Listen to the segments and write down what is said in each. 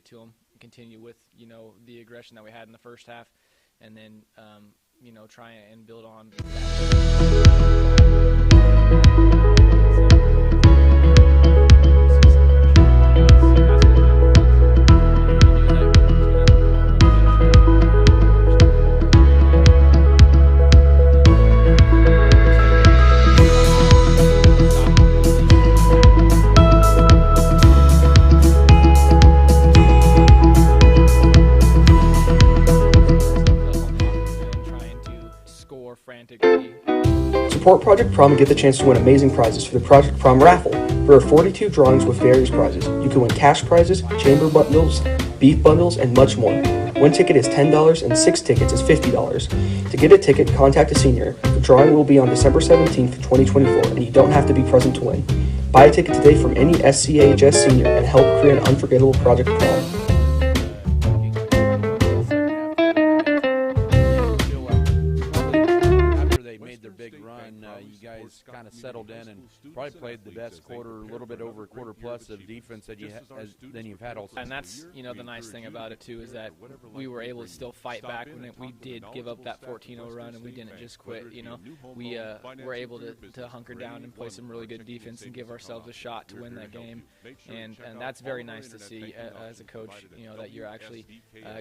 to them, continue with, the aggression that we had in the first half, and then, try and build on frantically. Support Project Prom and get the chance to win amazing prizes for the Project Prom raffle. There are 42 drawings with various prizes. You can win cash prizes, chamber bundles, beef bundles, and much more. One ticket is $10 and 6 tickets is $50. To get a ticket, contact a senior. The drawing will be on December 17th, 2024, and you don't have to be present to win. Buy a ticket today from any SCHS senior and help create an unforgettable Project Prom. You guys kind of settled in and probably played the best quarter, a little bit over a quarter plus of defense that than you've had all season. And that's, the nice thing about it, too, is that we were able to still fight back when we did give up that 14-0 run, and we didn't just quit, We were able to hunker down and play some really good defense and give ourselves a shot to win that game. And that's very nice to see as a coach, that you're actually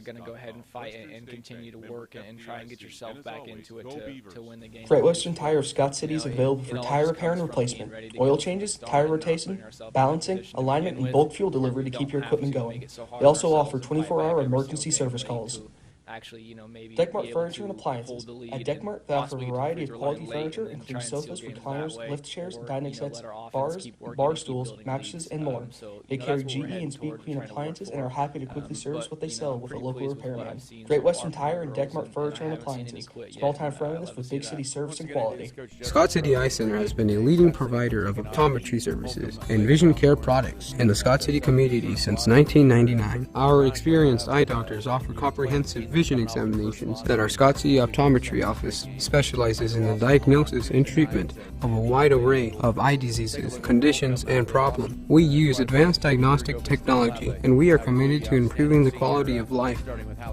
going to go ahead and fight and continue to work and try and get yourself back into it to win the game. Great Western Tire of Scott City is available for tire repair and replacement, oil changes, tire rotation, balancing, alignment, and bulk fuel delivery to keep your equipment going. They also offer 24-hour emergency service calls. Maybe Deckmart Furniture and Appliances. At Deckmart, they offer a variety of quality furniture, including sofas, recliners, lift chairs, dining sets, bars, bar stools, mattresses, and more. They carry GE and Speed Queen appliances and are happy to quickly service what they sell with a local repairman. Great Western Tire and Deckmart Furniture and Appliances. Small-time friendliness with big city service and quality. Scott City Eye Center has been a leading provider of optometry services and vision care products in the Scott City community since 1999. Our experienced eye doctors offer comprehensive vision examinations that our Scott City Optometry Office specializes in the diagnosis and treatment of a wide array of eye diseases, conditions, and problems. We use advanced diagnostic technology, and we are committed to improving the quality of life.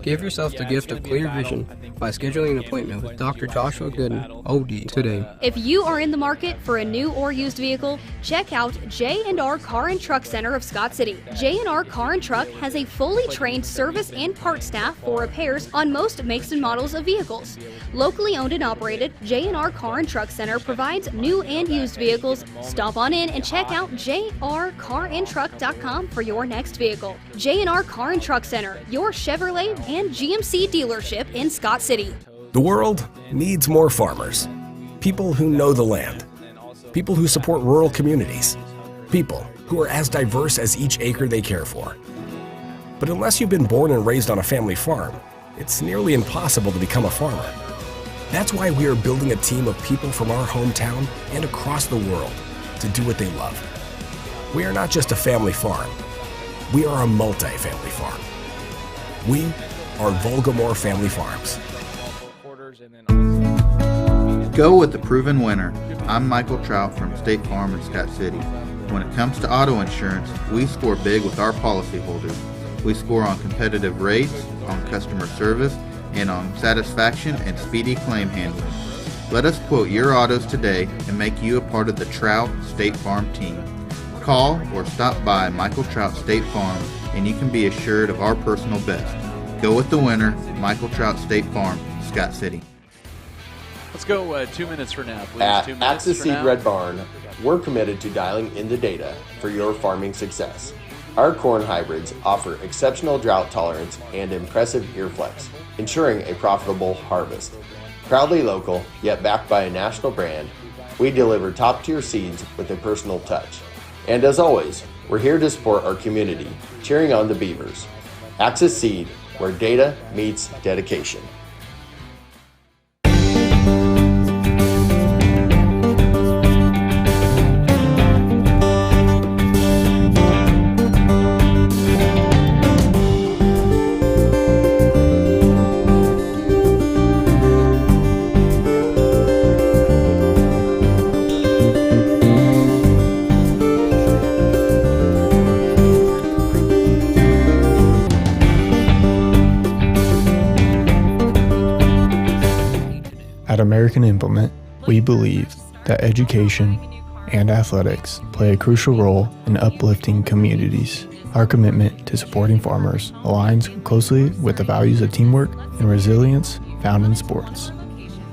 Give yourself the gift of clear vision by scheduling an appointment with Dr. Joshua Gooden, OD, today. If you are in the market for a new or used vehicle, check out J&R Car and Truck Center of Scott City. J&R Car and Truck has a fully trained service and parts staff for repairs on most makes and models of vehicles. Locally owned and operated, J&R Car and Truck Center provides new and used vehicles. Stop on in and check out jrcarandtruck.com for your next vehicle. J&R Car and Truck Center, your Chevrolet and GMC dealership in Scott City. The world needs more farmers. People who know the land. People who support rural communities. People who are as diverse as each acre they care for. But unless you've been born and raised on a family farm, it's nearly impossible to become a farmer. That's why we are building a team of people from our hometown and across the world to do what they love. We are not just a family farm. We are a multi-family farm. We are Volgamore Family Farms. Go with the proven winner. I'm Michael Trout from State Farm in Scott City. When it comes to auto insurance, we score big with our policyholders. We score on competitive rates, on customer service, and on satisfaction and speedy claim handling. Let us quote your autos today and make you a part of the Trout State Farm team. Call or stop by Michael Trout State Farm and you can be assured of our personal best. Go with the winner, Michael Trout State Farm, Scott City. Let's go 2 minutes for now, please. At 2 minutes Axis for Seed now. Red Barn, we're committed to dialing in the data for your farming success. Our corn hybrids offer exceptional drought tolerance and impressive ear flex, ensuring a profitable harvest. Proudly local, yet backed by a national brand, we deliver top-tier seeds with a personal touch. And as always, we're here to support our community, cheering on the Beavers. Axis Seed, where data meets dedication. At American Implement, we believe that education and athletics play a crucial role in uplifting communities. Our commitment to supporting farmers aligns closely with the values of teamwork and resilience found in sports.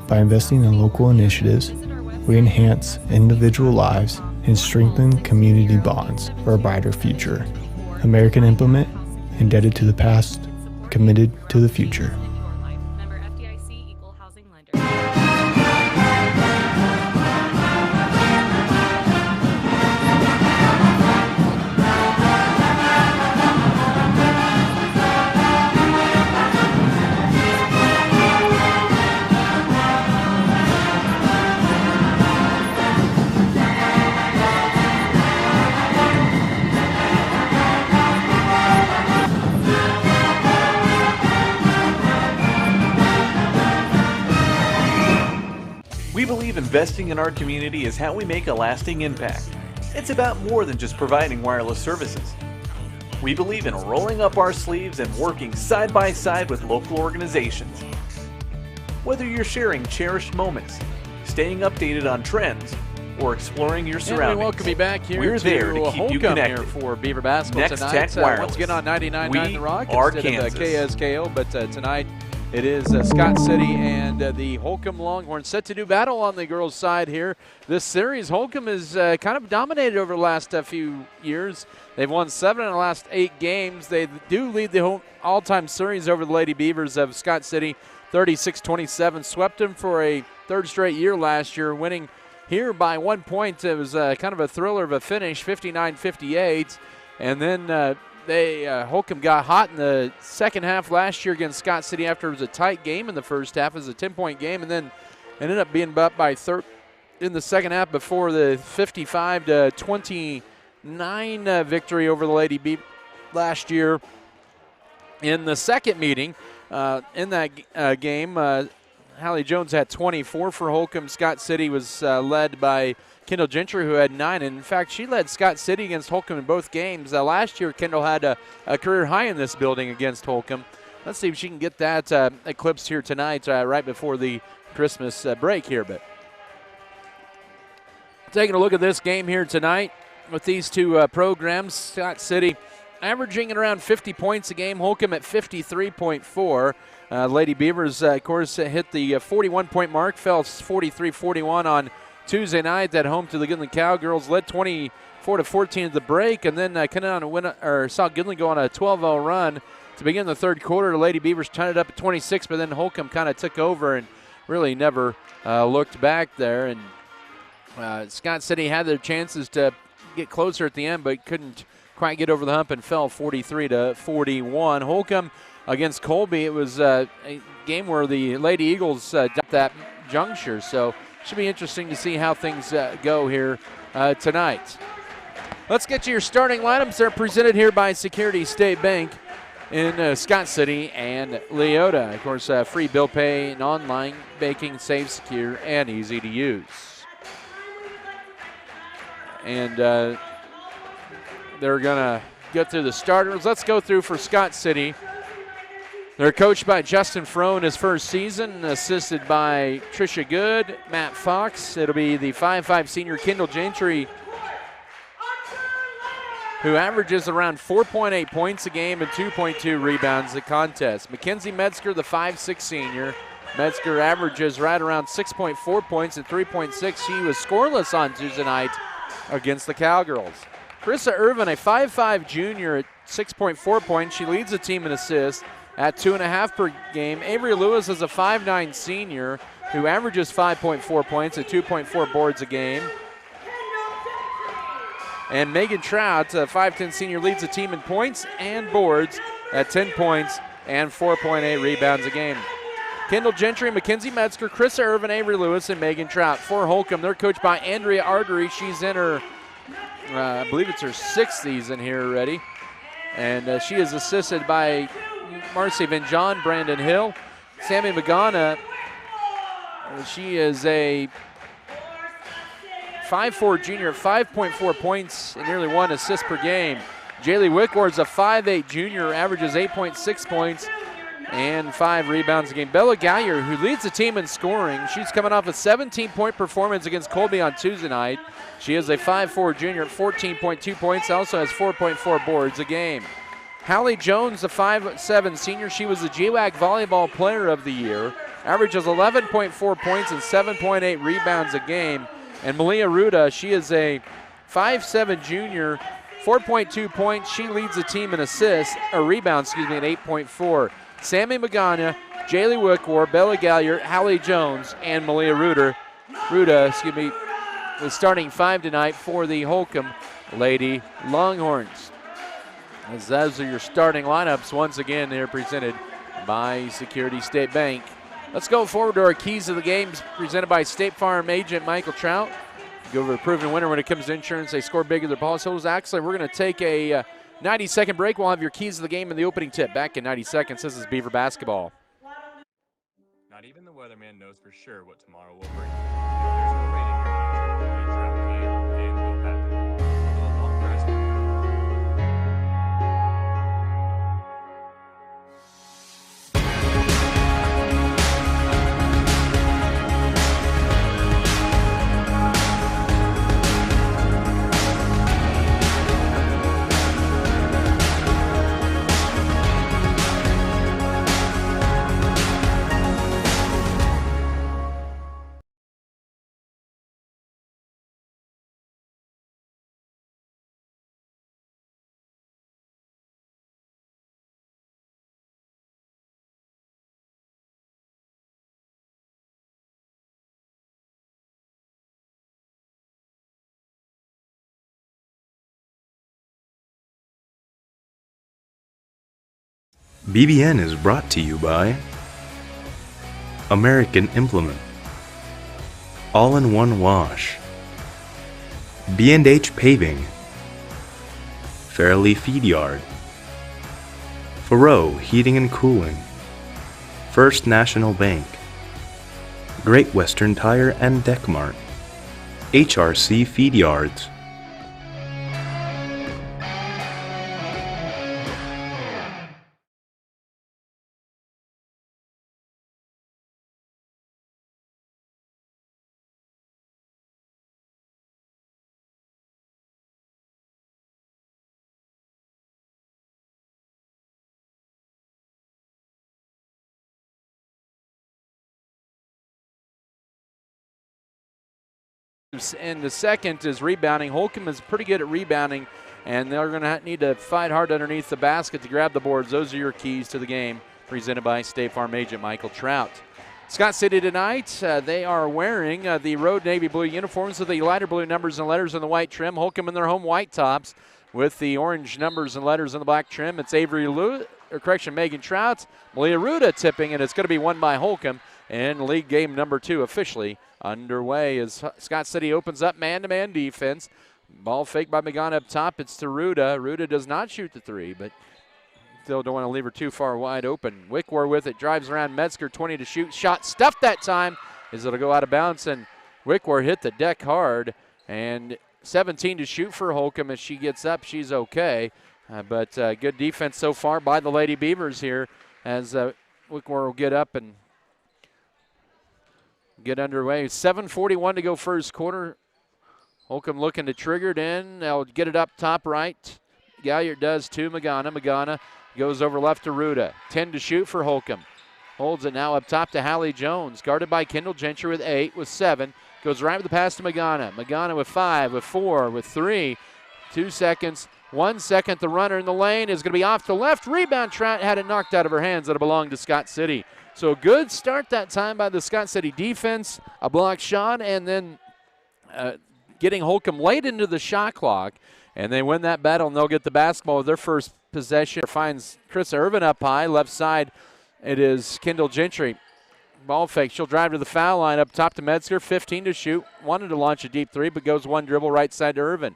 By investing in local initiatives, we enhance individual lives and strengthen community bonds for a brighter future. American Implement, indebted to the past, committed to the future. We believe investing in our community is how we make a lasting impact. It's about more than just providing wireless services. We believe in rolling up our sleeves and working side by side with local organizations. Whether you're sharing cherished moments, staying updated on trends, or exploring your surroundings, and we welcome you back here. We're there to keep Holcomb you connected. Here for Beaver basketball Next tonight. Tech Wireless. Once again on 99.9 The Rock are instead of Kansas. KSKO, but tonight it is Scott City and the Holcomb Longhorns set to do battle on the girls' side here. This series, Holcomb has kind of dominated over the last few years. They've won 7 in the last 8 games. They do lead the all-time series over the Lady Beavers of Scott City, 36-27. Swept them for a third straight year last year, winning here by 1 point. It was kind of a thriller of a finish, 59-58. And then Holcomb got hot in the second half last year against Scott City after it was a tight game in the first half. It was a 10-point game, and then ended up being up by in the second half before the 55-29 victory over the Lady Beavers last year. In the second meeting, in that game, Hallie Jones had 24 for Holcomb. Scott City was led by Kendall Gentry, who had 9. And in fact, she led Scott City against Holcomb in both games. Last year, Kendall had a career high in this building against Holcomb. Let's see if she can get that eclipsed here tonight, right before the Christmas break here. But taking a look at this game here tonight with these two programs, Scott City averaging at around 50 points a game, Holcomb at 53.4. Lady Beavers, of course, hit the 41-point mark, fell 43-41 on Tuesday night at home to the Goodland Cowgirls, led 24-14 at the break, and then saw Goodland go on a 12-0 run to begin the third quarter. The Lady Beavers tied it up at 26, but then Holcomb kind of took over and really never looked back there. And Scott City had their chances to get closer at the end, but couldn't quite get over the hump and fell 43-41. Holcomb against Colby, it was a game where the Lady Eagles dumped that juncture, so should be interesting to see how things go here tonight. Let's get to your starting lineups. They're presented here by Security State Bank in Scott City and Leota. Of course, free bill pay and online banking, safe, secure, and easy to use. And they're going to get through the starters. Let's go through for Scott City. They're coached by Justin Froh in his first season, assisted by Tricia Good, Matt Fox. It'll be the 5'5 senior Kendall Gentry, who averages around 4.8 points a game and 2.2 rebounds a contest. Mackenzie Metzger, the 5'6 senior. Metzger averages right around 6.4 points and 3.6. She was scoreless on Tuesday night against the Cowgirls. Carissa Irvin, a 5'5 junior at 6.4 points. She leads the team in assists at 2.5 per game. Avery Lewis is a 5'9 senior who averages 5.4 points and 2.4 boards a game. And Megan Trout, a 5'10 senior, leads the team in points and boards at 10 points and 4.8 rebounds a game. Kendall Gentry, Mackenzie Metzger, Carissa Irvin, Avery Lewis, and Megan Trout. For Holcomb, they're coached by Andrea Artery. She's in her, I believe it's her 6th season here already. And she is assisted by Marcy Van John, Brandon Hill. Sammy Magana, she is a 5'4 junior at 5.4 points and nearly 1 assist per game. Jaylee Wickward's a 5'8 junior, averages 8.6 points and 5 rebounds a game. Bella Gallier, who leads the team in scoring, she's coming off a 17-point performance against Colby on Tuesday night. She is a 5'4" junior at 14.2 points, also has 4.4 boards a game. Hallie Jones, the 5'7" senior, she was the GWAC Volleyball Player of the Year, averages 11.4 points and 7.8 rebounds a game. And Malia Ruda, she is a 5'7" junior, 4.2 points. She leads the team in assists, or rebounds, at 8.4. Sammy Magana, Jaylee Wickwar, Bella Gallier, Hallie Jones, and Malia Ruda, the starting 5 tonight for the Holcomb Lady Longhorns. As those are your starting lineups, once again, they're presented by Security State Bank. Let's go forward to our keys of the games presented by State Farm agent Michael Trout. Go over a proven winner when it comes to insurance. They score big with their policyholders. Actually, we're going to take a 90-second break. We'll have your keys of the game and the opening tip. Back in 90 seconds, this is Beaver basketball. Not even the weatherman knows for sure what tomorrow will bring. There's no rain in your future. A drought can and will happen. The long grass BBN is brought to you by American Implement, All-in-One Wash, B&H Paving, Fairleigh Feed Yard, Faroe Heating and Cooling, First National Bank, Great Western Tire and Deck Mart, HRC Feed Yards. And the second is rebounding. Holcomb is pretty good at rebounding, and they're going to need to fight hard underneath the basket to grab the boards. Those are your keys to the game, presented by State Farm agent Michael Trout. Scott City tonight, they are wearing the road navy blue uniforms with the lighter blue numbers and letters in the white trim. Holcomb in their home white tops with the orange numbers and letters in the black trim. It's Megan Trout, Malia Ruda tipping, and it's going to be won by Holcomb. And league game number 2 officially underway as Scott City opens up man-to-man defense. Ball fake by Magana up top. It's to Ruda. Ruda does not shoot the 3, but still don't want to leave her too far wide open. Wickwar with it, drives around Metzger, 20 to shoot. Shot stuffed that time as it'll go out of bounds, and Wickwar hit the deck hard. And 17 to shoot for Holcomb. As she gets up, she's okay. But good defense so far by the Lady Beavers here as Wickwar will get up and get underway. 7:41 to go first quarter. Holcomb looking to trigger it in. They'll get it up top right. Galliard does to Magana. Magana goes over left to Ruda. 10 to shoot for Holcomb. Holds it now up top to Hallie Jones. Guarded by Kendall Gentry with 8, with 7. Goes right with the pass to Magana. Magana with 5, with 4, with 3. 2 seconds. 1 second. The runner in the lane is going to be off to left. Rebound. Trout had it knocked out of her hands. That belonged to Scott City. So a good start that time by the Scott City defense. A block shot, and then getting Holcomb late into the shot clock. And they win that battle, and they'll get the basketball with their first possession. Finds Chris Irvin up high. Left side, it is Kendall Gentry. Ball fake. She'll drive to the foul line up top to Metzger. 15 to shoot. Wanted to launch a deep 3, but goes one dribble right side to Irvin.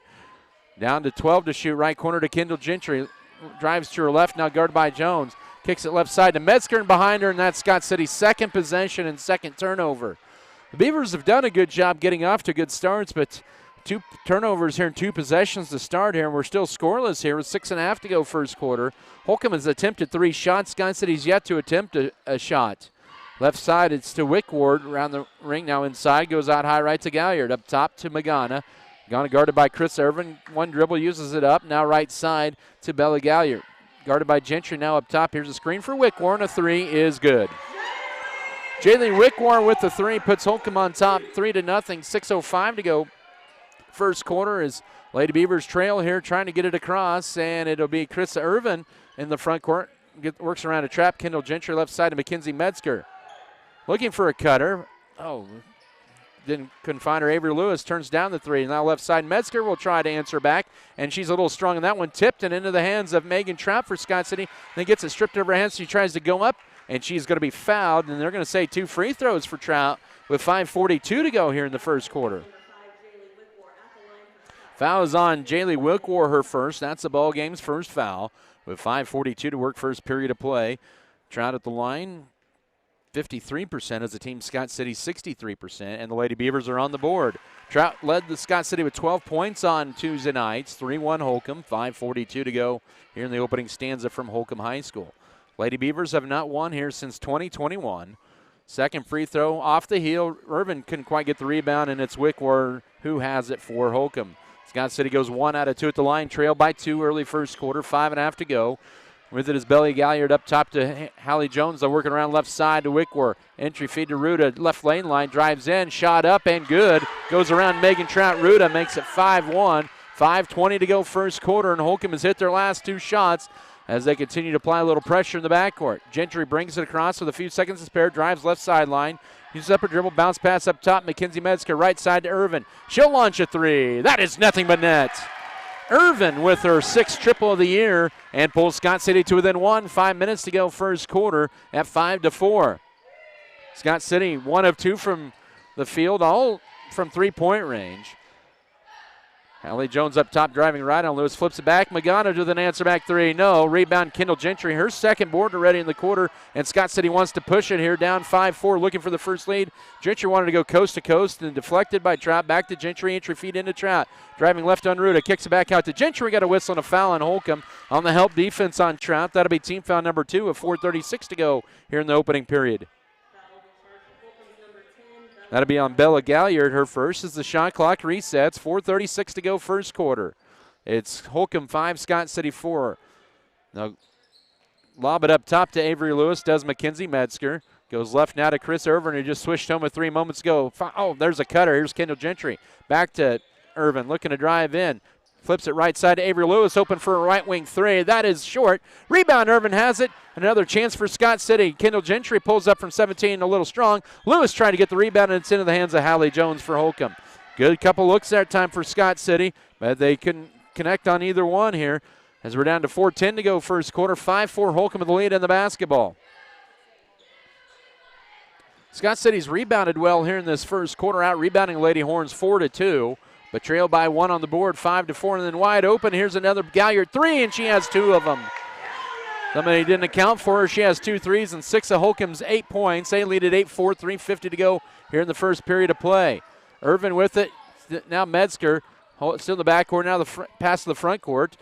Down to 12 to shoot. Right corner to Kendall Gentry. Drives to her left, now guarded by Jones. Kicks it left side to Metzger and behind her, and that's Scott City's second possession and second turnover. The Beavers have done a good job getting off to good starts, but 2 turnovers here in 2 possessions to start here, and we're still scoreless here with 6.5 to go first quarter. Holcomb has attempted 3 shots. Scott City's yet to attempt a shot. Left side, it's to Wickward around the ring. Now inside, goes out high right to Galliard. Up top to Magana. Magana guarded by Chris Irvin. 1 dribble, uses it up. Now right side to Bella Galliard. Guarded by Gentry. Now up top. Here's a screen for Wickwar, and a 3 is good. Jaylee Wickwar with the 3 puts Holcomb on top 3-0. 6:05 to go first quarter as Lady Beavers trail here, trying to get it across, and it'll be Chris Irvin in the front court. Works around a trap. Kendall Gentry left side to Mackenzie Metzger. Looking for a cutter. Oh, couldn't find her. Avery Lewis turns down the 3. Now left side, Metzger will try to answer back, and she's a little strong on that one. Tipped and into the hands of Megan Trout for Scott City. Then gets it stripped over her hands. She tries to go up, and she's going to be fouled, and they're going to say 2 free throws for Trout with 5:42 to go here in the first quarter. Foul is on Jaylee Wickwar, her first. That's the ball game's first foul with 5:42 to work first period of play. Trout at the line. 53% as the team. Scott City 63%, and the Lady Beavers are on the board. Trout led the Scott City with 12 points on Tuesday nights. 3-1 Holcomb, 5:42 to go here in the opening stanza from Holcomb High School. Lady Beavers have not won here since 2021. Second free throw off the heel. Irvin couldn't quite get the rebound, and it's Wickwar who has it for Holcomb. Scott City goes 1 out of 2 at the line, trailed by 2 early first quarter, 5.5 to go. With it is Belly Galliard up top to Hallie Jones. They're working around left side to Wickwar. Entry feed to Ruda. Left lane line. Drives in. Shot up and good. Goes around Megan Trout. Ruda makes it 5-1. 5:20 to go first quarter, and Holcomb has hit their last 2 shots as they continue to apply a little pressure in the backcourt. Gentry brings it across with a few seconds to spare. Drives left sideline. Uses up her dribble. Bounce pass up top. Mackenzie Metzger right side to Irvin. She'll launch a 3. That is nothing but net. Irvin with her 6th triple of the year and pulls Scott City to within 1. 5 minutes to go first quarter at 5-4. Scott City 1 of 2 from the field, all from 3-point range. Hallie Jones up top driving right on Lewis, flips it back. Magana with an answer back 3. No. Rebound Kendall Gentry, her 2nd board already in the quarter, and Scott City wants to push it here, down 5-4, looking for the first lead. Gentry wanted to go coast to coast and deflected by Trout. Back to Gentry, entry feed into Trout. Driving left on Ruda, kicks it back out to Gentry. Got a whistle and a foul on Holcomb on the help defense on Trout. That'll be team foul number 2 with 4:36 to go here in the opening period. That'll be on Bella Galliard, her first, as the shot clock resets. 4:36 to go first quarter. It's Holcomb 5, Scott City 4. Now, lob it up top to Avery Lewis, does Mackenzie Metzger. Goes left now to Chris Irvin, who just switched home with 3 moments ago. Oh, there's a cutter. Here's Kendall Gentry. Back to Irvin, looking to drive in. Flips it right side to Avery Lewis, open for a right wing 3. That is short. Rebound, Irvin has it. Another chance for Scott City. Kendall Gentry pulls up from 17, a little strong. Lewis trying to get the rebound, and it's into the hands of Hallie Jones for Holcomb. Good couple looks that time for Scott City, but they couldn't connect on either one here as we're down to 4:10 to go first quarter. 5-4 Holcomb with the lead in the basketball. Scott City's rebounded well here in this first quarter, out rebounding Lady Horns 4-2. But trailed by 1 on the board, 5-4, and then wide open. Here's another Galliard 3, and she has 2 of them. Somebody didn't account for her. She has 2 threes and 6 of Holcomb's 8 points. They lead at 8-4, 3:50 to go here in the first period of play. Irvin with it. Now Metzger, still in the backcourt. Now the pass to the front court.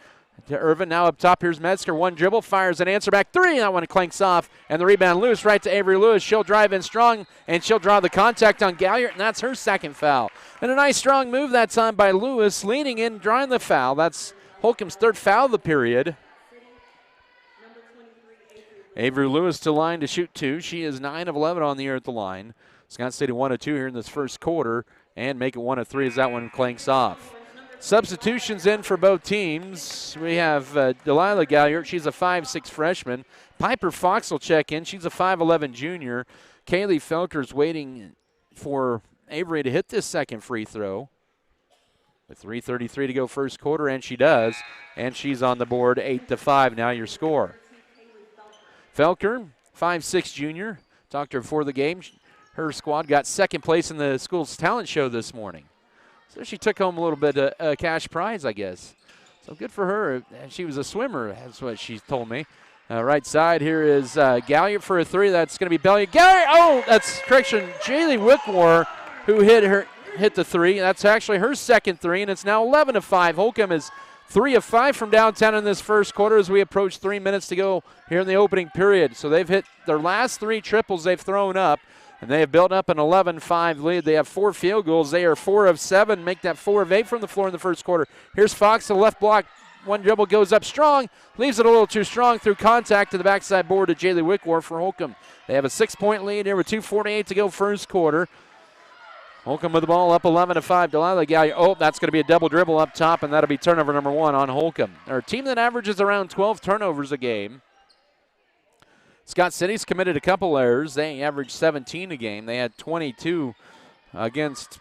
To Irvin, now up top. Here's Metzger. 1 dribble, fires an answer back 3. That one clanks off, and the rebound loose right to Avery Lewis. She'll drive in strong, and she'll draw the contact on Galliard, and that's her 2nd foul. And a nice strong move that time by Lewis, leaning in, drawing the foul. That's Holcomb's 3rd foul of the period. Avery Lewis to line to shoot 2. She is 9 of 11 on the year at the line. Scott City 1 of 2 here in this first quarter, and make it 1 of 3 as that one clanks off. Substitutions in for both teams. We have Delilah Galliard. She's a 5'6 freshman. Piper Fox will check in. She's a 5'11 junior. Kaylee Felker's waiting for Avery to hit this 2nd free throw. With 3:33 to go first quarter, and she does. And she's on the board, 8-5. Now your score. Felker, 5'6 junior. Talked to her before the game. Her squad got 2nd place in the school's talent show this morning. So she took home a little bit of a cash prize, I guess. So good for her. She was a swimmer, that's what she told me. Right side here is Galliard for a 3. That's going to be Belly. Galliard! Oh, that's correction. Jaylee Wickwar, who hit her hit the three. That's actually her second three, and it's now 11-5. Holcomb is 3 of 5 from downtown in this first quarter as we approach 3 minutes to go here in the opening period. So they've hit their last 3 triples they've thrown up, and they have built up an 11-5 lead. They have 4 field goals. They are 4 of 7, make that 4 of 8 from the floor in the first quarter. Here's Fox, the left block. One dribble goes up strong, leaves it a little too strong through contact to the backside board to Jaylee Wickwar for Holcomb. They have a 6-point lead here with 2:48 to go first quarter. Holcomb with the ball up 11-5. Delilah Galliard. Oh, that's going to be a double dribble up top, and that'll be turnover number 1 on Holcomb. They're a team that averages around 12 turnovers a game. Scott City's committed a couple errors. They averaged 17 a game. They had 20 against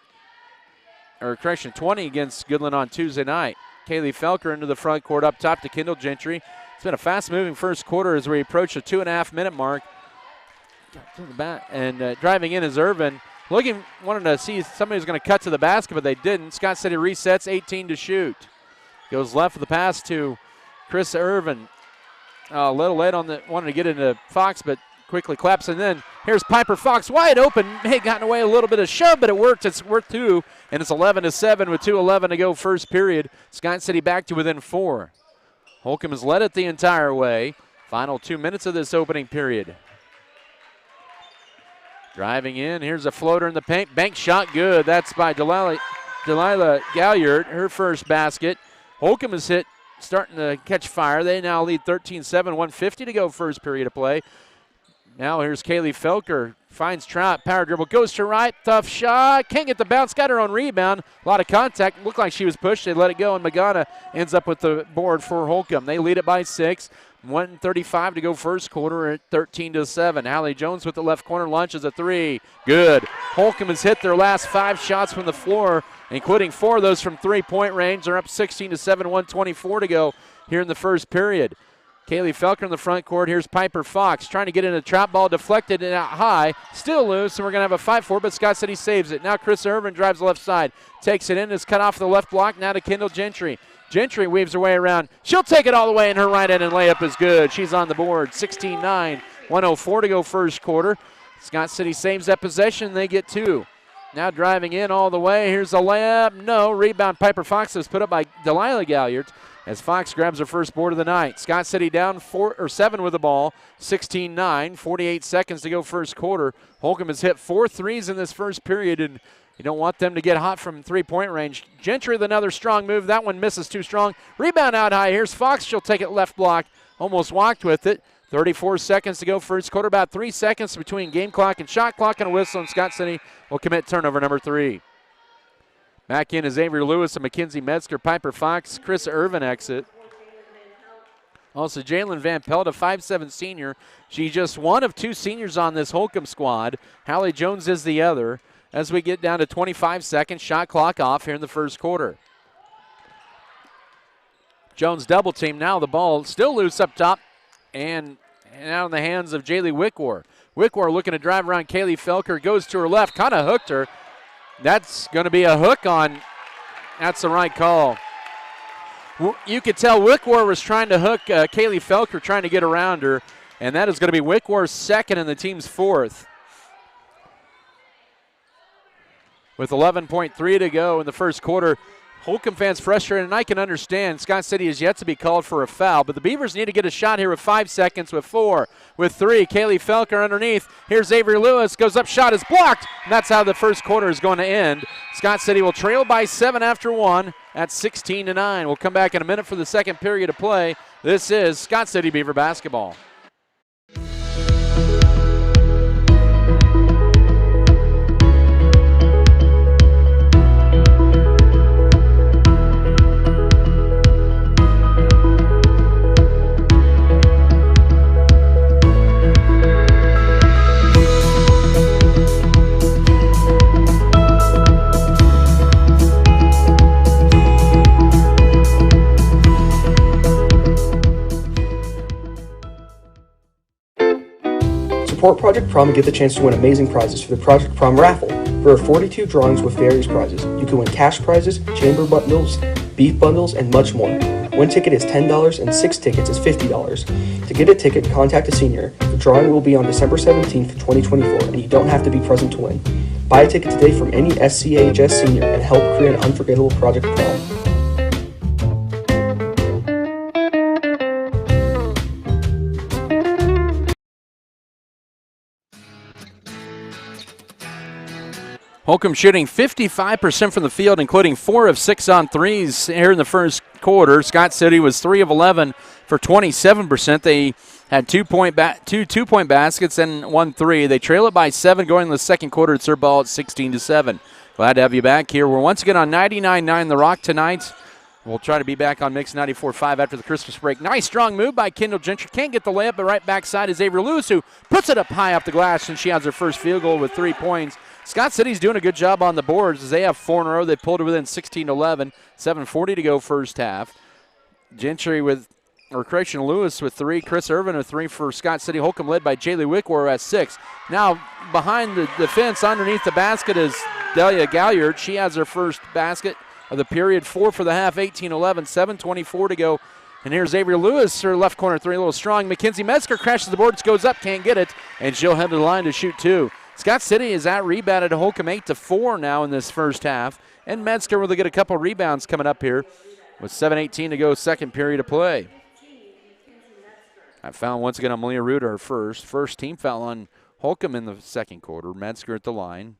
Goodland on Tuesday night. Kaylee Felker into the front court up top to Kendall Gentry. It's been a fast-moving first quarter as we approach the 2.5-minute mark. And driving in is Irvin. Wanted to see somebody who's going to cut to the basket, but they didn't. Scott City resets, 18 to shoot. Goes left with the pass to Chris Irvin. A little late wanted to get into Fox, but quickly claps. And then here's Piper Fox wide open. May have gotten away a little bit of shove, but it worked. It's worth 2, and it's 11-7 with 2:11 to go first period. Scott City back to within 4. Holcomb has led it the entire way. Final 2 minutes of this opening period. Driving in, here's a floater in the paint. Bank shot, good. That's by Delilah Galliard, her first basket. Holcomb is starting to catch fire. They now lead 13-7, 1:50 to go first period of play. Now here's Kaylee Felker, finds Trout, power dribble, goes to right, tough shot, can't get the bounce, got her own rebound. A lot of contact, looked like she was pushed, they let it go, and Magana ends up with the board for Holcomb. They lead it by 6. 1:35 to go first quarter at 13-7. Hallie Jones with the left corner launches a 3. Good. Holcomb has hit their last 5 shots from the floor, including 4 of those from 3-point range. They're up 16-7, 1:24 to go here in the first period. Kaylee Felker in the front court. Here's Piper Fox trying to get in a trap ball, deflected and out high. Still loose, and we're going to have a fight for it, but Scott City saves it. Now Chris Irvin drives the left side, takes it in, is cut off the left block. Now to Kendall Gentry. Gentry weaves her way around. She'll take it all the way, and her right hand and layup is good. She's on the board. 16-9, 1:04 to go first quarter. Scott City saves that possession. They get 2. Now driving in all the way. Here's a layup. No. Rebound. Piper Fox is put up by Delilah Galliard as Fox grabs her first board of the night. Scott City down 7 with the ball. 16-9, 48 seconds to go first quarter. Holcomb has hit 4 threes in this first period, and you don't want them to get hot from 3-point range. Gentry with another strong move. That one misses too strong. Rebound out high. Here's Fox. She'll take it left block. Almost walked with it. 34 seconds to go first quarter. About 3 seconds between game clock and shot clock and a whistle, and Scott City will commit turnover number 3. Back in is Avery Lewis and Mackenzie Metzger. Piper Fox, Chris Irvin exit. Also, Jalen Van Pelt, a 5'7 senior. She's just one of 2 seniors on this Holcomb squad. Hallie Jones is the other. As we get down to 25 seconds, shot clock off here in the first quarter. Jones double team. Now the ball still loose up top and out in the hands of Jaylee Wickwar. Wickwar looking to drive around Kaylee Felker, goes to her left, kind of hooked her. That's going to be a hook on. That's the right call. You could tell Wickwar was trying to hook Kaylee Felker, trying to get around her, and that is going to be Wickwar's second and the team's 4th. With 11.3 to go in the first quarter, Holcomb fans frustrated, and I can understand. Scott City is yet to be called for a foul, but the Beavers need to get a shot here with 5 seconds, with 4, with 3. Kaylee Felker underneath. Here's Avery Lewis, goes up, shot is blocked, and that's how the first quarter is going to end. Scott City will trail by 7 after 1 at 16-9. We'll come back in a minute for the second period of play. This is Scott City Beaver basketball. Support Project Prom and get the chance to win amazing prizes for the Project Prom raffle. There are 42 drawings with various prizes. You can win cash prizes, chamber bundles, beef bundles, and much more. One ticket is $10 and 6 tickets is $50. To get a ticket, contact a senior. The drawing will be on December 17th, 2024, and you don't have to be present to win. Buy a ticket today from any SCHS senior and help create an unforgettable Project Prom. Holcomb shooting 55% from the field, including 4 of 6 on threes here in the first quarter. Scott City was 3 of 11 for 27%. They had 2-point baskets and 1 3. They trail it by 7 going in the second quarter. It's their ball at 16-7. Glad to have you back here. We're once again on 99.9 The Rock tonight. We'll try to be back on Mix 94.5 after the Christmas break. Nice strong move by Kendall Gentry. Can't get the layup, but right backside is Avery Lewis, who puts it up high off the glass, and she has her first field goal with 3 points. Scott City's doing a good job on the boards as they have 4 in a row. They pulled it within 16-11, 7:40 to go first half. Lewis with 3, Chris Irvin with 3 for Scott City. Holcomb led by Jaylee Wickwer at 6. Now behind the fence underneath the basket is Delia Galliard. She has her first basket of the period, 4 for the half, 18-11, 7:24 to go. And here's Avery Lewis, her left corner 3, a little strong. Mackenzie Metzger crashes the boards, goes up, can't get it, and she'll head to the line to shoot 2. Scott City is out-rebounded to Holcomb 8-4 now in this first half. And Metzger will get a couple rebounds coming up here with 7:18 to go, second period of play. That foul once again on Malia Ruda, her first team foul on Holcomb in the second quarter. Metzger at the line.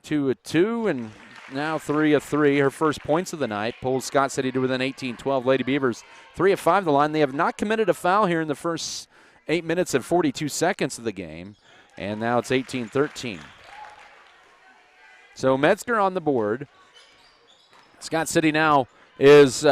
2 of 2 and now 3 of 3. Her first points of the night pulls Scott City to within 18-12. Lady Beavers 3 of 5 the line. They have not committed a foul here in the first 8 minutes and 42 seconds of the game. And now it's 18-13. So Metzger on the board. Scott City now is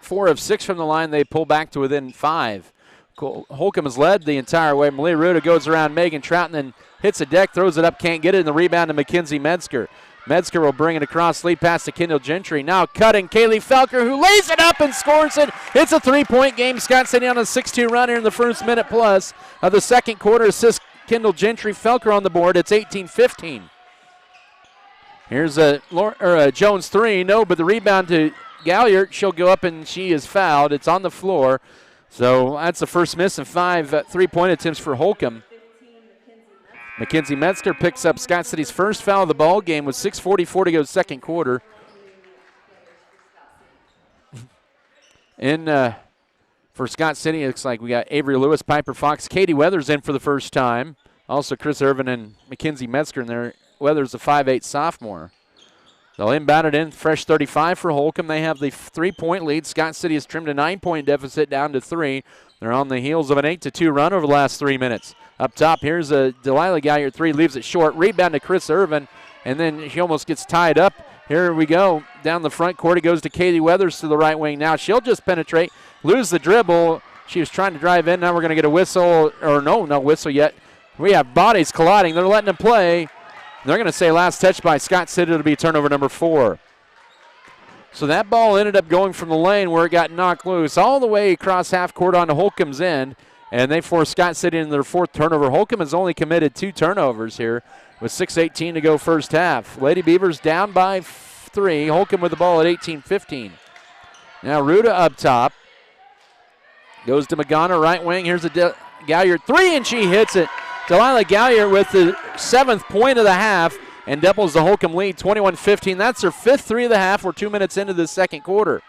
4 of 6 from the line. They pull back to within 5. Holcomb has led the entire way. Malia Ruda goes around Megan Trout and then hits a deck, throws it up, can't get it, and the rebound to Mackenzie Metzger. Metzger will bring it across, lead pass to Kendall Gentry. Now cutting Kaylee Felker, who lays it up and scores it. It's a 3-point game. Scott City on a 6-2 run here in the first minute plus of the second quarter. Assist Kendall Gentry. Felker on the board. It's 18-15. Here's a Jones 3. No, but the rebound to Galliard. She'll go up and she is fouled. It's on the floor. So that's the first miss and 5 3-point attempts for Holcomb. Mackenzie Metzger picks up Scott City's first foul of the ball game with 6:44 to go second quarter. For Scott City, it looks like we got Avery Lewis, Piper Fox, Katie Weathers in for the first time. Also Chris Irvin and Mackenzie Metzger in there. Weathers, a 5'8 sophomore. They'll inbound it in, fresh 35 for Holcomb. They have the 3-point lead. Scott City has trimmed a 9-point deficit down to 3. They're on the heels of an 8-2 run over the last 3 minutes. Up top, here's a Delilah Galliard 3, leaves it short. Rebound to Chris Irvin, and then she almost gets tied up. Here we go. Down the front court, it goes to Katie Weathers to the right wing. Now she'll just penetrate, lose the dribble. She was trying to drive in. Now we're going to get a whistle, or no whistle yet. We have bodies colliding. They're letting them play. They're going to say last touch by Scott City to be turnover number 4. So that ball ended up going from the lane where it got knocked loose all the way across half court onto Holcomb's end, and they forced Scott City into their 4th turnover. Holcomb has only committed 2 turnovers here with 6:18 to go first half. Lady Beavers down by 3. Holcomb with the ball at 18-15. Now Ruda up top. Goes to Magana, right wing. Here's a Galliard 3, and she hits it. Delilah Galliard with the 7th point of the half and doubles the Holcomb lead, 21-15. That's her 5th 3 of the half. We're 2 minutes into the second quarter.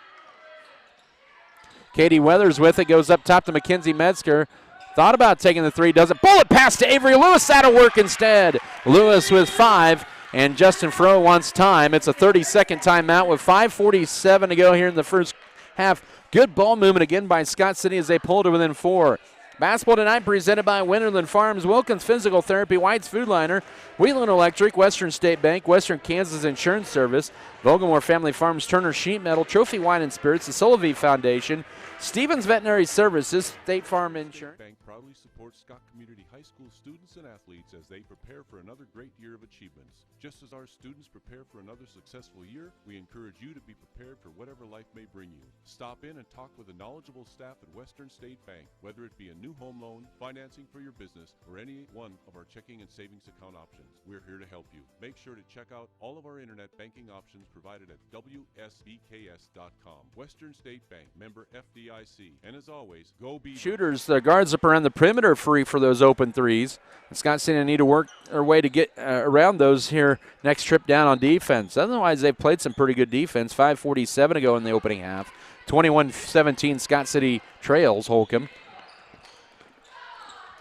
Katie Weathers with it, goes up top to Mackenzie Metzger. Thought about taking the 3, doesn't. Bullet pass to Avery Lewis, that'll work instead. Lewis with 5, and Justin Froh wants time. It's a 30-second timeout with 5:47 to go here in the first half. Good ball movement again by Scott City as they pull to within 4. Basketball tonight presented by Winterland Farms, Wilkins Physical Therapy, White's Food Liner, Wheatland Electric, Western State Bank, Western Kansas Insurance Service, Vogelmore Family Farms, Turner Sheet Metal, Trophy Wine and Spirits, the Solovie Foundation, Stevens Veterinary Services, State Farm Insurance. Bank proudly supports Scott Community High School students and athletes as they prepare for another great year of achievements. Just as our students prepare for another successful year, we encourage you to be prepared for whatever life may bring you. Stop in and talk with the knowledgeable staff at Western State Bank. Whether it be a new new home loan, financing for your business, or any one of our checking and savings account options. We're here to help you. Make sure to check out all of our internet banking options provided at WSBKS.com. Western State Bank, member FDIC. And as always, go be shooters. The guards up around the perimeter free for those open threes. And Scott City need to work their way to get around those here next trip down on defense. Otherwise, they've played some pretty good defense. 5:47 to go in the opening half. 21-17, Scott City trails Holcomb.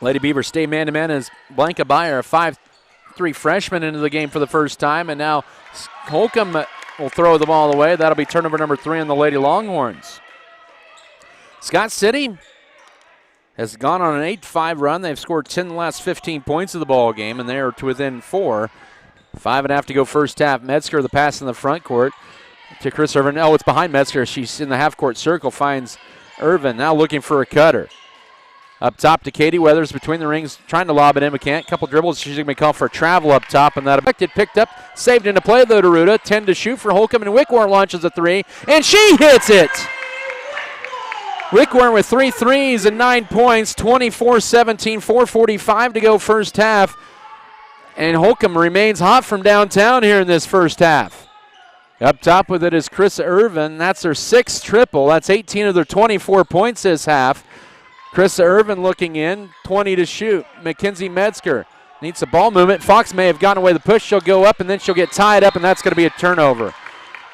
Lady Beavers stay man-to-man as Blanca Beyer, a 5'3" freshman, into the game for the first time. And now Holcomb will throw the ball away. That'll be turnover number 3 on the Lady Longhorns. Scott City has gone on an 8-5 run. They've scored 10 in the last 15 points of the ball game, and they are to within 4. 5.5 to go first half. Metzger, the pass in the front court to Chris Irvin. Oh, it's behind Metzger. She's in the half-court circle, finds Irvin, now looking for a cutter. Up top to Katie Weathers between the rings, trying to lob it in, but can't. Couple dribbles. She's going to be called for a travel up top, and that affected. Picked up, saved into play, though, to Ruda. 10 to shoot for Holcomb, and Wickwar launches a 3, and she hits it! Wickwar with 3 threes and 9 points, 24-17, 4:45 to go first half. And Holcomb remains hot from downtown here in this first half. Up top with it is Chris Irvin. That's their 6th triple. That's 18 of their 24 points this half. Chris Irvin looking in, 20 to shoot. Mackenzie Metzger needs a ball movement. Fox may have gotten away the push. She'll go up, and then she'll get tied up, and that's going to be a turnover.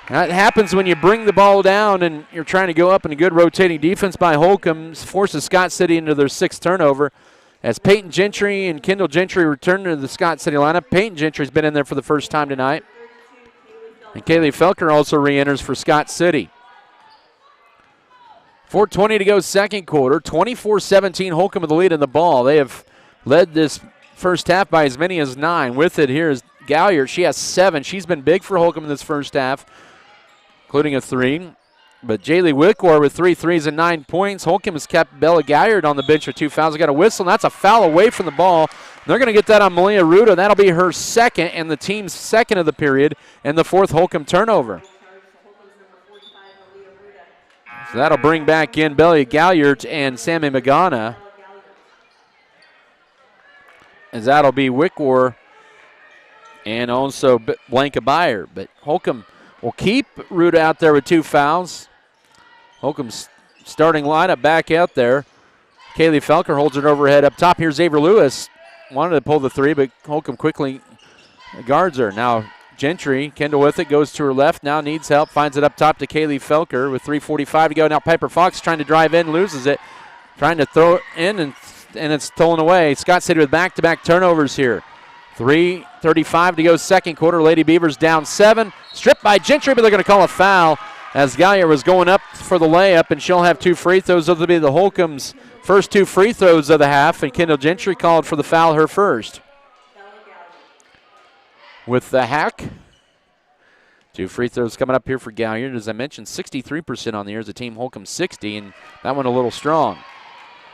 That happens when you bring the ball down and you're trying to go up, and a good rotating defense by Holcomb forces Scott City into their 6th turnover. As Peyton Gentry and Kendall Gentry return to the Scott City lineup. Peyton Gentry's been in there for the first time tonight. And Kaylee Felker also re-enters for Scott City. 4:20 to go second quarter. 24-17 Holcomb with the lead in the ball. They have led this first half by as many as 9. With it here is Galliard. She has 7. She's been big for Holcomb in this first half, including a 3. But Jaylee Wickwar with 3 threes and 9 points. Holcomb has kept Bella Galliard on the bench with 2 fouls. They got a whistle, and that's a foul away from the ball. They're going to get that on Malia Ruda. That'll be her 2nd and the team's 2nd of the period, and the 4th Holcomb turnover. So that'll bring back in Bella Galliard and Sammy Magana. As that'll be Wickwar and also Blanca Beyer. But Holcomb will keep Ruda out there with 2 fouls. Holcomb's starting lineup back out there. Kaylee Felker holds it overhead up top. Here's Xavier Lewis. Wanted to pull the 3, but Holcomb quickly guards her. Now Gentry, Kendall with it, goes to her left. Now needs help, finds it up top to Kaylee Felker with 3:45 to go. Now Piper Fox trying to drive in, loses it. Trying to throw it in, and it's stolen away. Scott City with back-to-back turnovers here. 3:35 to go second quarter. Lady Beavers down 7. Stripped by Gentry, but they're going to call a foul as Galliard was going up for the layup, and she'll have 2 free throws. Those will be the Holcomb's first 2 free throws of the half, and Kendall Gentry called for the foul, her first. With the hack, 2 free throws coming up here for Galliard. As I mentioned, 63% on the year as a team. Holcomb 60, and that one a little strong.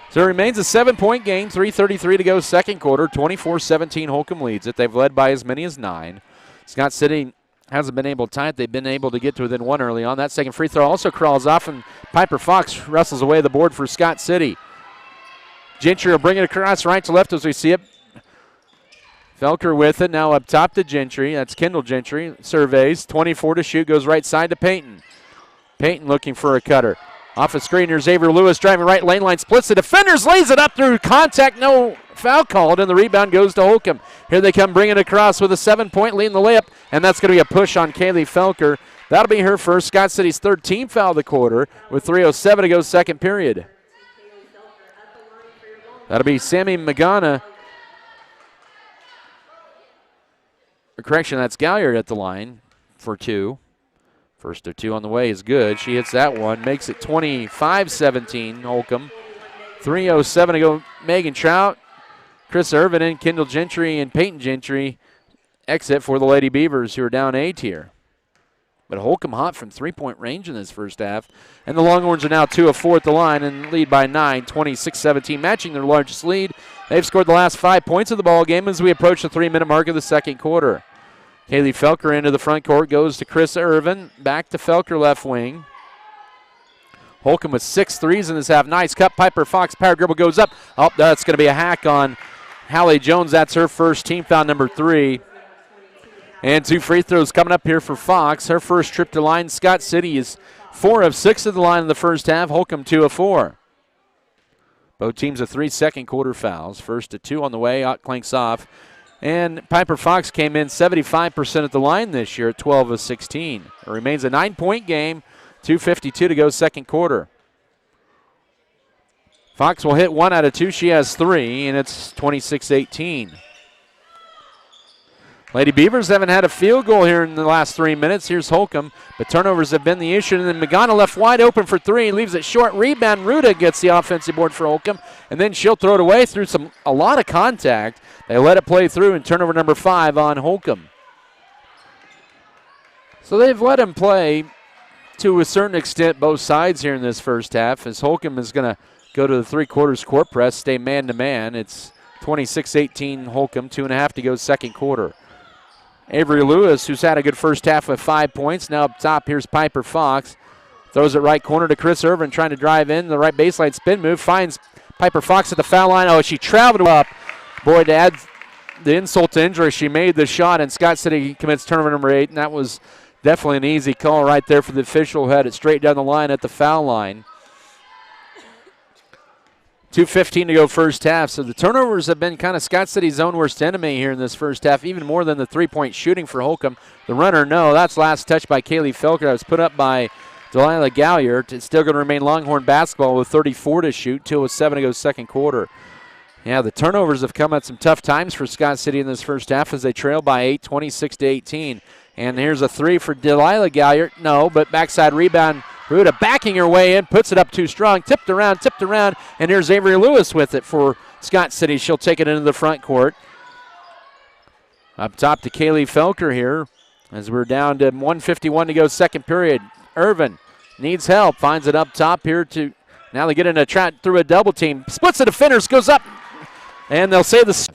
So it remains a 7-point game, 3:33 to go second quarter. 24-17 Holcomb leads it. They've led by as many as 9. Scott City hasn't been able to tie it. They've been able to get to within 1 early on. That second free throw also crawls off, and Piper Fox wrestles away the board for Scott City. Gentry will bring it across right to left as we see it. Felker with it, now up top to Gentry. That's Kendall Gentry. Surveys, 24 to shoot, goes right side to Peyton. Peyton looking for a cutter. Off a screen, here's Xavier Lewis driving right lane line, splits the defenders, lays it up through contact, no foul called, and the rebound goes to Holcomb. Here they come bringing it across with a 7-point lead in the layup, and that's going to be a push on Kaylee Felker. That'll be her first, Scott City's 3rd team foul of the quarter with 3:07 to go second period. That'll be Sammy Magana. Correction, that's Galliard at the line for 2. First of 2 on the way is good. She hits that one, makes it 25-17 Holcomb. 3:07 to go. Megan Trout, Chris Irvin, and Kendall Gentry and Peyton Gentry exit for the Lady Beavers, who are down 8 here. But Holcomb hot from 3-point range in this first half. And the Longhorns are now 2 of 4 at the line and lead by 9, 26-17, matching their largest lead. They've scored the last 5 points of the ball game as we approach the 3-minute mark of the second quarter. Kaylee Felker into the front court, goes to Chris Irvin. Back to Felker left wing. Holcomb with 6 threes in this half. Nice cut. Piper Fox, power dribble goes up. Oh, that's going to be a hack on Hallie Jones. That's her first, team foul number 3. And 2 free throws coming up here for Fox. Her first trip to line. Scott City is 4 of 6 at the line in the first half. Holcomb 2 of 4. Both teams have 3 second quarter fouls. First to 2 on the way. Ott clanks off. And Piper Fox came in 75% at the line this year at 12 of 16. It remains a 9-point game. 2:52 to go second quarter. Fox will hit 1 out of 2. She has 3, and it's 26-18. Lady Beavers haven't had a field goal here in the last 3 minutes. Here's Holcomb, but turnovers have been the issue. And then Magana left wide open for 3, leaves it short. Rebound, Ruda gets the offensive board for Holcomb, and then she'll throw it away through a lot of contact. They let it play through, and turnover number 5 on Holcomb. So they've let him play to a certain extent both sides here in this first half, as Holcomb is going to go to the three-quarters court press, stay man-to-man. It's 26-18 Holcomb, 2.5 to go second quarter. Avery Lewis, who's had a good first half with 5 points. Now up top, here's Piper Fox. Throws it right corner to Chris Irvin, trying to drive in. The right baseline spin move. Finds Piper Fox at the foul line. Oh, she traveled up. Boy, to add the insult to injury, she made the shot, and Scott City commits turnover number 8, and that was definitely an easy call right there for the official who had it straight down the line at the foul line. 2:15 to go first half. So the turnovers have been kind of Scott City's own worst enemy here in this first half, even more than the three-point shooting for Holcomb. The runner, no. That's last touch by Kaylee Felker. That was put up by Delilah Galliard. It's still going to remain Longhorn basketball with 34 to shoot, 2:07 to go second quarter. Yeah, the turnovers have come at some tough times for Scott City in this first half as they trail by 8, 26-18. And here's a 3 for Delilah Galliard. No, but backside rebound. Ruda backing her way in, puts it up too strong, tipped around, and here's Avery Lewis with it for Scott City. She'll take it into the front court. Up top to Kaylee Felker here as we're down to 1:51 to go second period. Irvin needs help, finds it up top here to, now they get in a trap through a double team. Splits the defenders, goes up, and they'll say the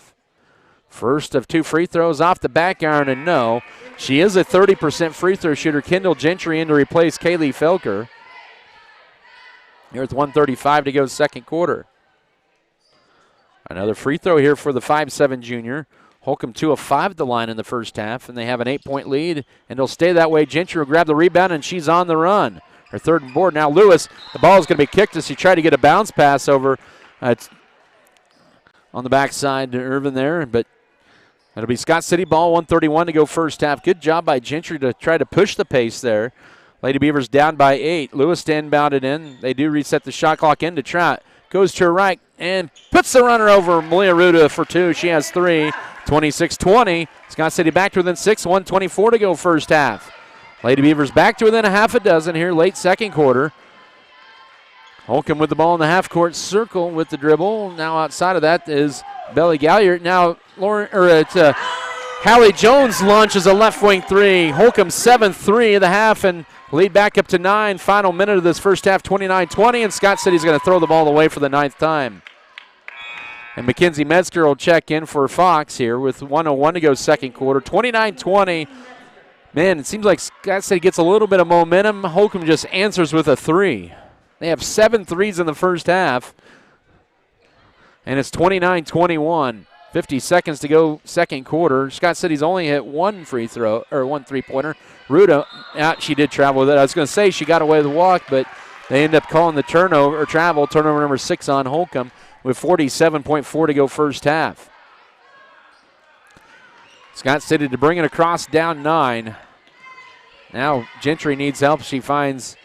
first of 2 free throws off the back iron, and no. She is a 30% free throw shooter. Kendall Gentry in to replace Kaylee Felker. Here with 1:35 to go second quarter. Another free throw here for the 5'7" junior. Holcomb 2 of 5 at the line in the first half, and they have an 8-point lead, and it'll stay that way. Gentry will grab the rebound, and she's on the run. Her third and board. Now Lewis, the ball is going to be kicked as she tried to get a bounce pass over. It's on the backside to Irvin there, but it'll be Scott City ball, 1:31 to go first half. Good job by Gentry to try to push the pace there. Lady Beavers down by 8. Lewis inbounded in. They do reset the shot clock into Trout. Goes to her right and puts the runner over Malia Ruda for 2. She has 3. 26-20. Scott City back to within 6. 1:24 to go first half. Lady Beavers back to within a half a dozen here late second quarter. Holcomb with the ball in the half-court circle with the dribble. Now outside of that is Belly Galliard. Now Hallie Jones launches a left wing 3. Holcomb 7-3 of the half and lead back up to 9. Final minute of this first half, 29-20, and Scott City's going to throw the ball away for the 9th time. And Mackenzie Metzger will check in for Fox here with 1:01 to go second quarter. 29-20. Man, it seems like Scott City gets a little bit of momentum. Holcomb just answers with a 3. They have 7 threes in the first half. And it's 29-21. 50 seconds to go second quarter. Scott City's only hit 1 free throw, or 1 three-pointer. Ruda, she did travel with it. I was going to say she got away with the walk, but they end up calling the turnover number 6 on Holcomb with 47.4 to go first half. Scott City to bring it across down 9. Now Gentry needs help. She finds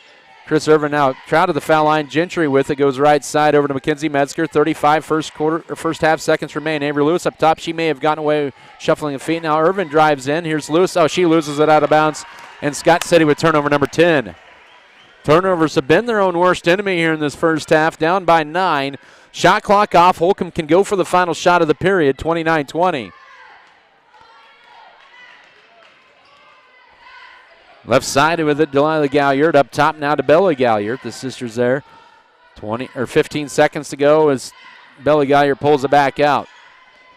Chris Irvin now. Trout to the foul line. Gentry with it. Goes right side over to Mackenzie Metzger. 35 first half seconds remain. Avery Lewis up top. She may have gotten away shuffling the feet. Now Irvin drives in. Here's Lewis. Oh, she loses it out of bounds. And Scott City with turnover number 10. Turnovers have been their own worst enemy here in this first half. Down by 9. Shot clock off. Holcomb can go for the final shot of the period. 29-20. Left side with it, Delilah Galliard. Up top now to Bella Galliard. The sisters there. 15 seconds to go as Bella Galliard pulls it back out.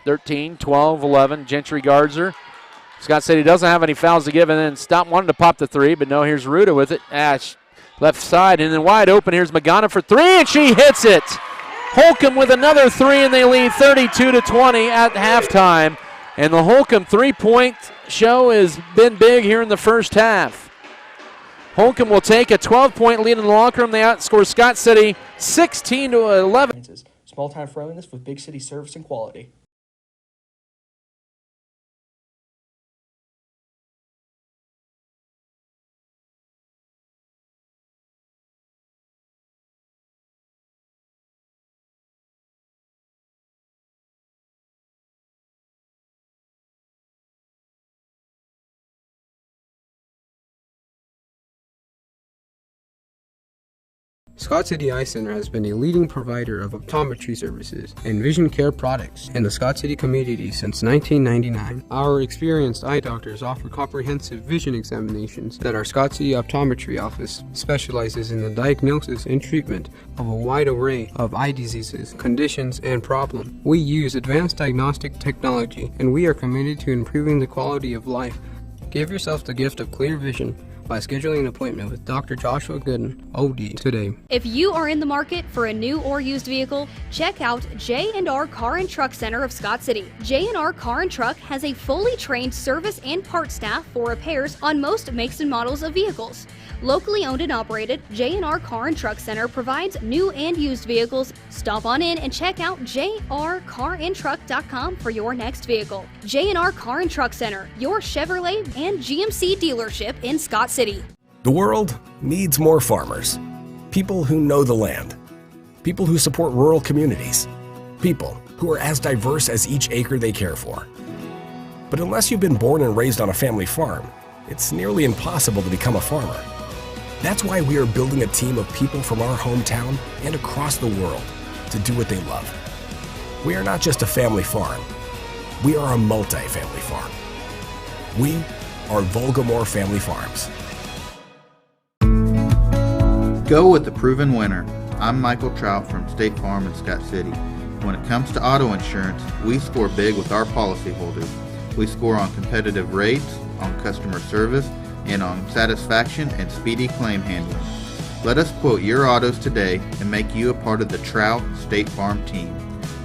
13, 12, 11. Gentry guards her. Scott City doesn't have any fouls to give, and then Stott wanted to pop the 3, but no, here's Ruda with it. left side, and then wide open. Here's Magana for three, and she hits it. Holcomb with another three, and they lead 32-20 at halftime. And the Holcomb three-point show has been big here in the first half. Holcomb will take a 12-point lead in the locker room. They outscore Scott City 16-11. Small-time friendliness with big city service and quality. Scott City Eye Center has been a leading provider of optometry services and vision care products in the Scott City community since 1999. Our experienced eye doctors offer comprehensive vision examinations that our Scott City Optometry Office specializes in the diagnosis and treatment of a wide array of eye diseases, conditions, and problems. We use advanced diagnostic technology, and we are committed to improving the quality of life. Give yourself the gift of clear vision by scheduling an appointment with Dr. Joshua Gooden, OD, today. If you are in the market for a new or used vehicle, check out J&R Car and Truck Center of Scott City. J&R Car and Truck has a fully trained service and parts staff for repairs on most makes and models of vehicles. Locally owned and operated, J&R Car and Truck Center provides new and used vehicles. Stop on in and check out jrcarandtruck.com for your next vehicle. J&R Car and Truck Center, your Chevrolet and GMC dealership in Scott City. The world needs more farmers. People who know the land. People who support rural communities. People who are as diverse as each acre they care for. But unless you've been born and raised on a family farm, it's nearly impossible to become a farmer. That's why we are building a team of people from our hometown and across the world to do what they love. We are not just a family farm. We are a multi-family farm. We are Volgamore Family Farms. Go with the proven winner. I'm Michael Trout from State Farm in Scott City. When it comes to auto insurance, we score big with our policyholders. We score on competitive rates, on customer service, and on satisfaction and speedy claim handling. Let us quote your autos today and make you a part of the Trout State Farm team.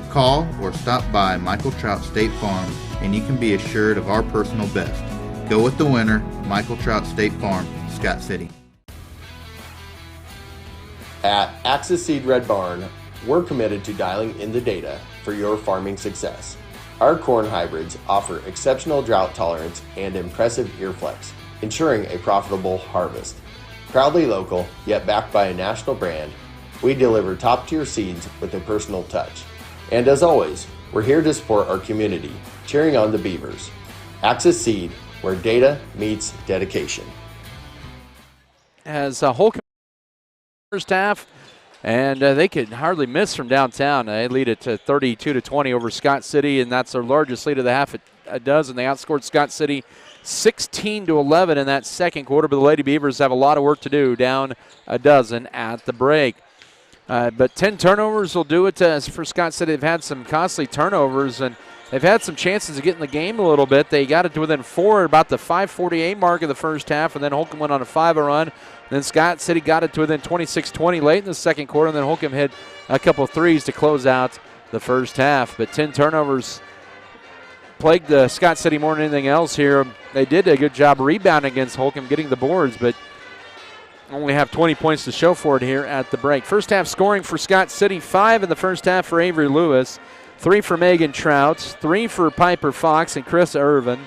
Call or stop by Michael Trout State Farm and you can be assured of our personal best. Go with the winner, Michael Trout State Farm, Scott City. At Axis Seed Red Barn, we're committed to dialing in the data for your farming success. Our corn hybrids offer exceptional drought tolerance and impressive ear flex, ensuring a profitable harvest. Proudly local, yet backed by a national brand, we deliver top-tier seeds with a personal touch. And as always, we're here to support our community, cheering on the Beavers. Axis Seed, where data meets dedication. As Holcomb first half, and they could hardly miss from downtown. They lead it to 32-20 over Scott City, and that's their largest lead of the half a dozen. They outscored Scott City 16-11 in that second quarter, but the Lady Beavers have a lot of work to do, down a dozen at the break. But 10 turnovers will do it for Scott City. They've had some costly turnovers, and they've had some chances to get in the game a little bit. They got it to within 4 at about the 5:48 mark of the first half, and then Holcomb went on a 5 run. Then Scott City got it to within 26-20 late in the second quarter, and then Holcomb hit a couple of threes to close out the first half. But 10 turnovers plagued Scott City more than anything else here. They did a good job rebounding against Holcomb, getting the boards, but only have 20 points to show for it here at the break. First half scoring for Scott City, 5 in the first half for Avery Lewis, 3 for Megan Trout, 3 for Piper Fox and Chris Irvin.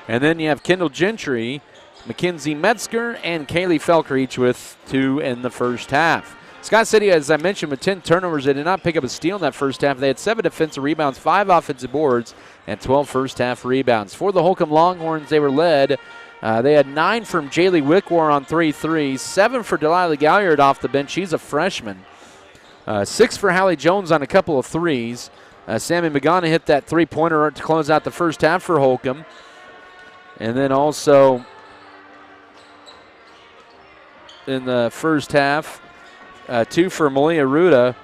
And then you have Kendall Gentry, Mackenzie Metzger, and Kaylee Felker, each with 2 in the first half. Scott City, as I mentioned, with 10 turnovers, they did not pick up a steal in that first half. They had 7 defensive rebounds, 5 offensive boards, and 12 first half rebounds. For the Holcomb Longhorns, they were led. They had 9 from Jaylee Wickwar on 3 threes, 7 for Delilah Galliard off the bench. She's a freshman. 6 for Hallie Jones on a couple of threes. Sammy Magana hit that three-pointer to close out the first half for Holcomb. And then also in the first half, 2 for Malia Ruda,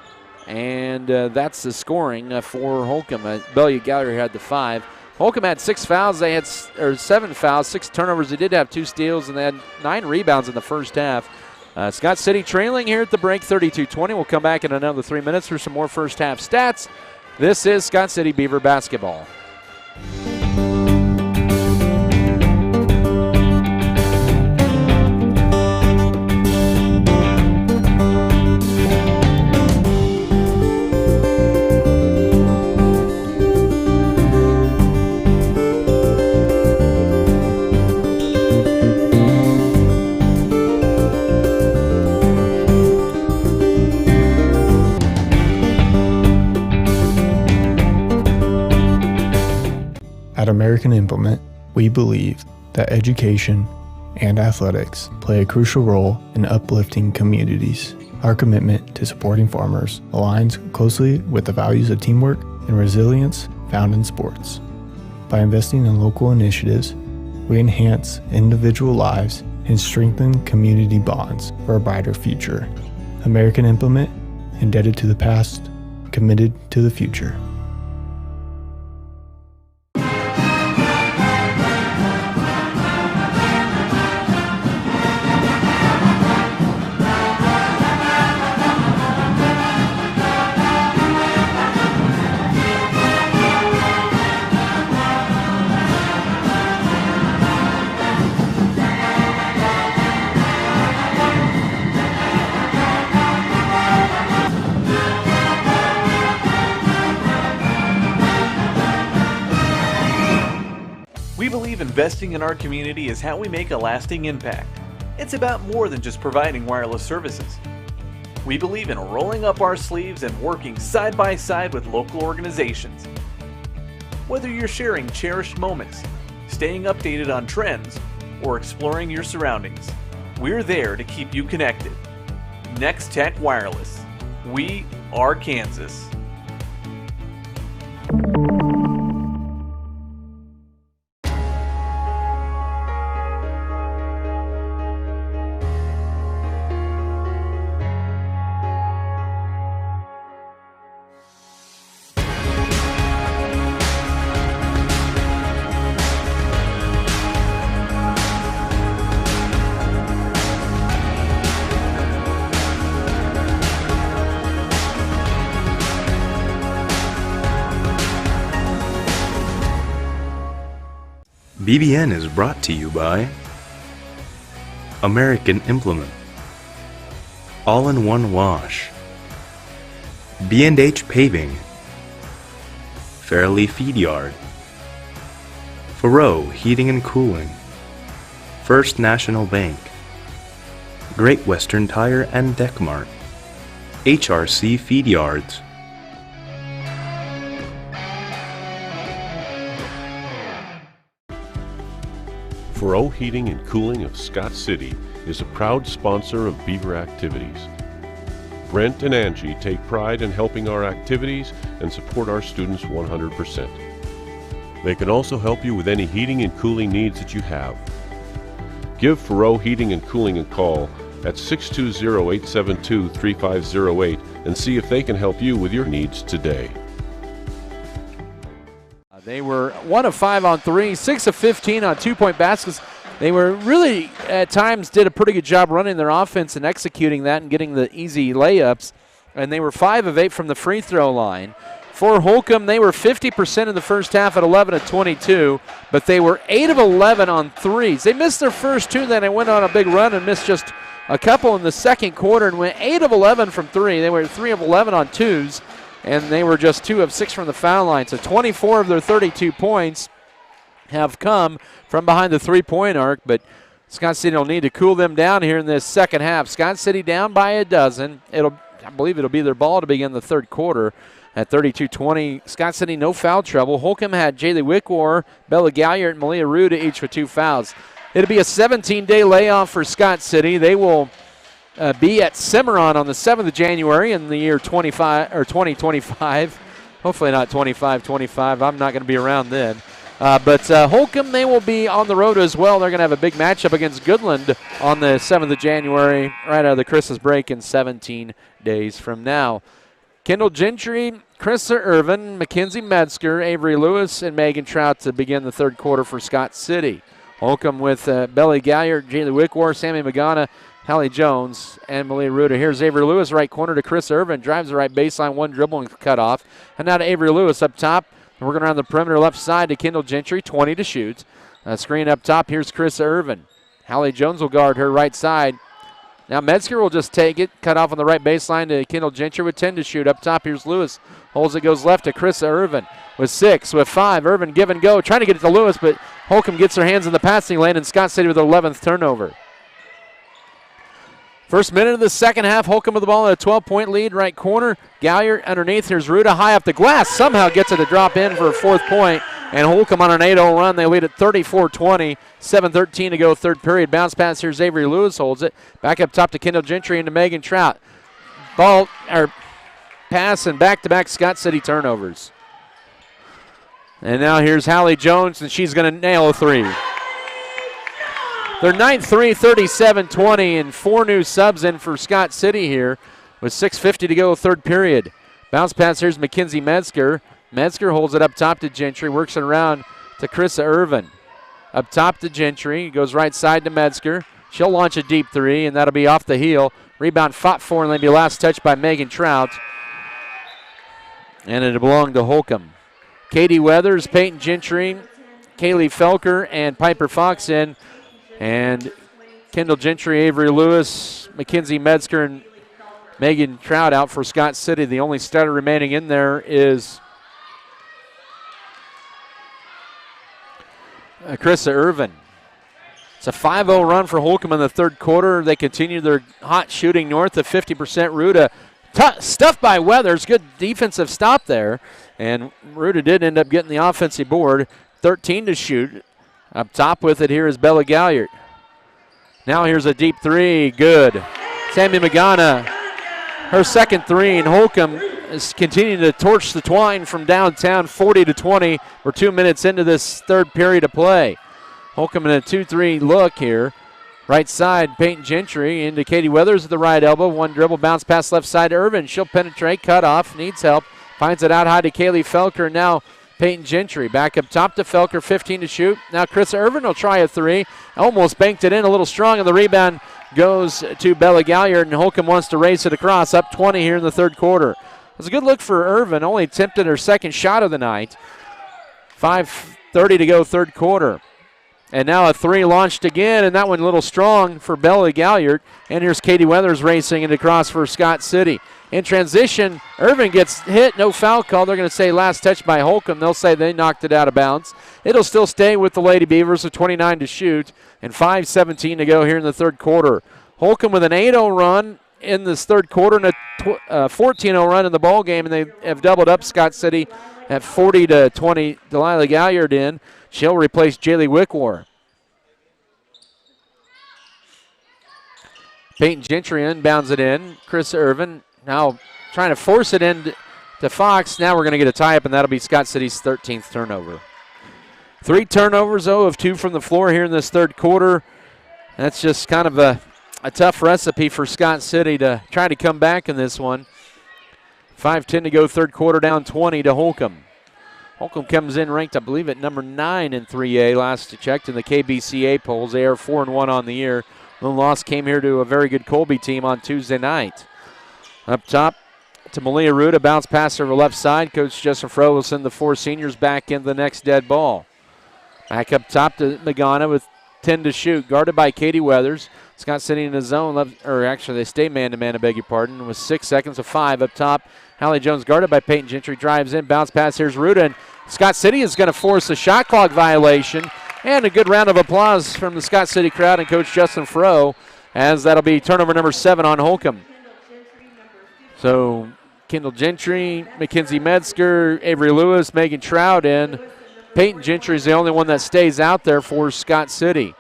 and that's the scoring for Holcomb. Belia Gallery had the 5. Holcomb had 6 fouls. They had 7 fouls, 6 turnovers. They did have 2 steals, and they had 9 rebounds in the first half. Scott City trailing here at the break, 32-20. We'll come back in another 3 minutes for some more first half stats. This is Scott City Beaver basketball. At American Implement, we believe that education and athletics play a crucial role in uplifting communities. Our commitment to supporting farmers aligns closely with the values of teamwork and resilience found in sports. By investing in local initiatives, we enhance individual lives and strengthen community bonds for a brighter future. American Implement, indebted to the past, committed to the future. We believe investing in our community is how we make a lasting impact. It's about more than just providing wireless services. We believe in rolling up our sleeves and working side by side with local organizations. Whether you're sharing cherished moments, staying updated on trends, or exploring your surroundings, we're there to keep you connected. Next Tech Wireless. We are Kansas. BBN is brought to you by American Implement, All-in-One Wash, B&H Paving, Fairleigh Feed Yard, Faroe Heating and Cooling, First National Bank, Great Western Tire and Deck Mart, HRC Feed Yards. Faroe Heating and Cooling of Scott City is a proud sponsor of Beaver activities. Brent and Angie take pride in helping our activities and support our students 100%. They can also help you with any heating and cooling needs that you have. Give Faroe Heating and Cooling a call at 620-872-3508 and see if they can help you with your needs today. They were 1 of 5 on 3, 6 of 15 on 2-point baskets. They were really, at times, did a pretty good job running their offense and executing that and getting the easy layups. And they were 5 of 8 from the free throw line. For Holcomb, they were 50% in the first half at 11 of 22, but they were 8 of 11 on threes. They missed their first 2, then they went on a big run and missed just a couple in the second quarter and went 8 of 11 from 3. They were 3 of 11 on 2s. And they were just 2 of 6 from the foul line. So 24 of their 32 points have come from behind the three-point arc. But Scott City will need to cool them down here in this second half. Scott City down by a dozen. I believe it'll be their ball to begin the third quarter at 32-20. Scott City no foul trouble. Holcomb had Jaylee Wickwar, Bella Galliard, and Malia Ruda each with 2 fouls. It'll be a 17-day layoff for Scott City. They will be at Cimarron on the 7th of January in the year 2025. Hopefully not 25-25. I'm not going to be around then. But Holcomb, they will be on the road as well. They're going to have a big matchup against Goodland on the 7th of January, right out of the Christmas break in 17 days from now. Kendall Gentry, Krista Irvin, Mackenzie Metzger, Avery Lewis, and Megan Trout to begin the third quarter for Scott City. Holcomb with Belly Galliard, Jaylee Wickwar, Sammy Magana, Hallie Jones, and Malia Ruda. Here's Avery Lewis, right corner to Chris Irvin. Drives the right baseline, one dribble and cut off. And now to Avery Lewis up top. Working around the perimeter left side to Kendall Gentry, 20 to shoot. Screen up top, here's Chris Irvin. Hallie Jones will guard her right side. Now Metzger will just take it, cut off on the right baseline to Kendall Gentry with 10 to shoot. Up top, here's Lewis. Holds it, goes left to Chris Irvin with 6, with 5. Irvin give and go, trying to get it to Lewis, but Holcomb gets her hands in the passing lane, and Scott City with the 11th turnover. First minute of the second half, Holcomb with the ball at a 12-point lead, right corner. Galliard underneath, here's Ruda high up the glass, somehow gets it to drop in for a 4th point, and Holcomb on an 8-0 run. They lead at 34-20, 7:13 to go, third period. Bounce pass, here's Avery Lewis holds it. Back up top to Kendall Gentry into Megan Trout. Pass and back-to-back Scott City turnovers. And now here's Hallie Jones, and she's going to nail a 3. They're 9-3, 37-20, and 4 new subs in for Scott City here with 6:50 to go, third period. Bounce pass, here's Mackenzie Metzger. Metzger holds it up top to Gentry, works it around to Krista Irvin. Up top to Gentry, goes right side to Metzger. She'll launch a deep 3, and that'll be off the heel. Rebound fought for, and maybe last touch by Megan Trout. And it'll belong to Holcomb. Katie Weathers, Peyton Gentry, Kaylee Felker, and Piper Fox in. And Kendall Gentry, Avery Lewis, Mackenzie Metzger, and Megan Trout out for Scott City. The only starter remaining in there is Krista Irvin. It's a 5-0 run for Holcomb in the third quarter. They continue their hot shooting north of 50%. Ruda stuffed by Weathers. Good defensive stop there. And Ruda did end up getting the offensive board. 13 to shoot. Up top with it here is Bella Galliard. Now here's a deep 3. Good. Sammy Magana, her second 3, and Holcomb is continuing to torch the twine from downtown, 40-20. We're 2 minutes into this third period of play. Holcomb in a 2-3 look here. Right side, Peyton Gentry into Katie Weathers at the right elbow. One dribble, bounce pass left side to Irvin. She'll penetrate, cut off, needs help. Finds it out high to Kaylee Felker. Now Peyton Gentry back up top to Felker, 15 to shoot. Now Chris Irvin will try a 3. Almost banked it in a little strong, and the rebound goes to Bella Galliard, and Holcomb wants to race it across. Up 20 here in the third quarter. It was a good look for Irvin. Only attempted her second shot of the night. 5:30 to go, third quarter. And now a 3 launched again, and that one a little strong for Bella Galliard. And here's Katie Weathers racing it across for Scott City. In transition, Irvin gets hit, no foul call. They're going to say last touch by Holcomb. They'll say they knocked it out of bounds. It'll still stay with the Lady Beavers with 29 to shoot and 5:17 to go here in the third quarter. Holcomb with an 8-0 run in this third quarter and a 14-0 run in the ball game, and they have doubled up Scott City at 40-20. Delilah Galliard in. She'll replace Jaylee Wickwar. Peyton Gentry inbounds it in. Chris Irvin now trying to force it in to Fox. Now we're going to get a tie-up, and that'll be Scott City's 13th turnover. 3 turnovers, of 2 from the floor here in this third quarter. That's just kind of a tough recipe for Scott City to try to come back in this one. 5:10 to go, third quarter, down 20 to Holcomb. Holcomb comes in ranked, I believe, at number 9 in 3A last checked in the KBCA polls. They are 4-1 on the year. The loss came here to a very good Colby team on Tuesday night. Up top to Malia Ruda, bounce pass over left side. Coach Justin Froh will send the 4 seniors back in the next dead ball. Back up top to Magana with 10 to shoot, guarded by Katie Weathers. Scott City in the zone, they stay man-to-man, I beg your pardon, with 6 seconds of 5 up top. Hallie Jones guarded by Peyton Gentry, drives in, bounce pass, here's Ruda, and Scott City is going to force a shot clock violation, and a good round of applause from the Scott City crowd and Coach Justin Froh, as that'll be turnover number 7 on Holcomb. So Kendall Gentry, Mackenzie Metzger, Avery Lewis, Megan Trout in. Peyton Gentry is the only one that stays out there for Scott City.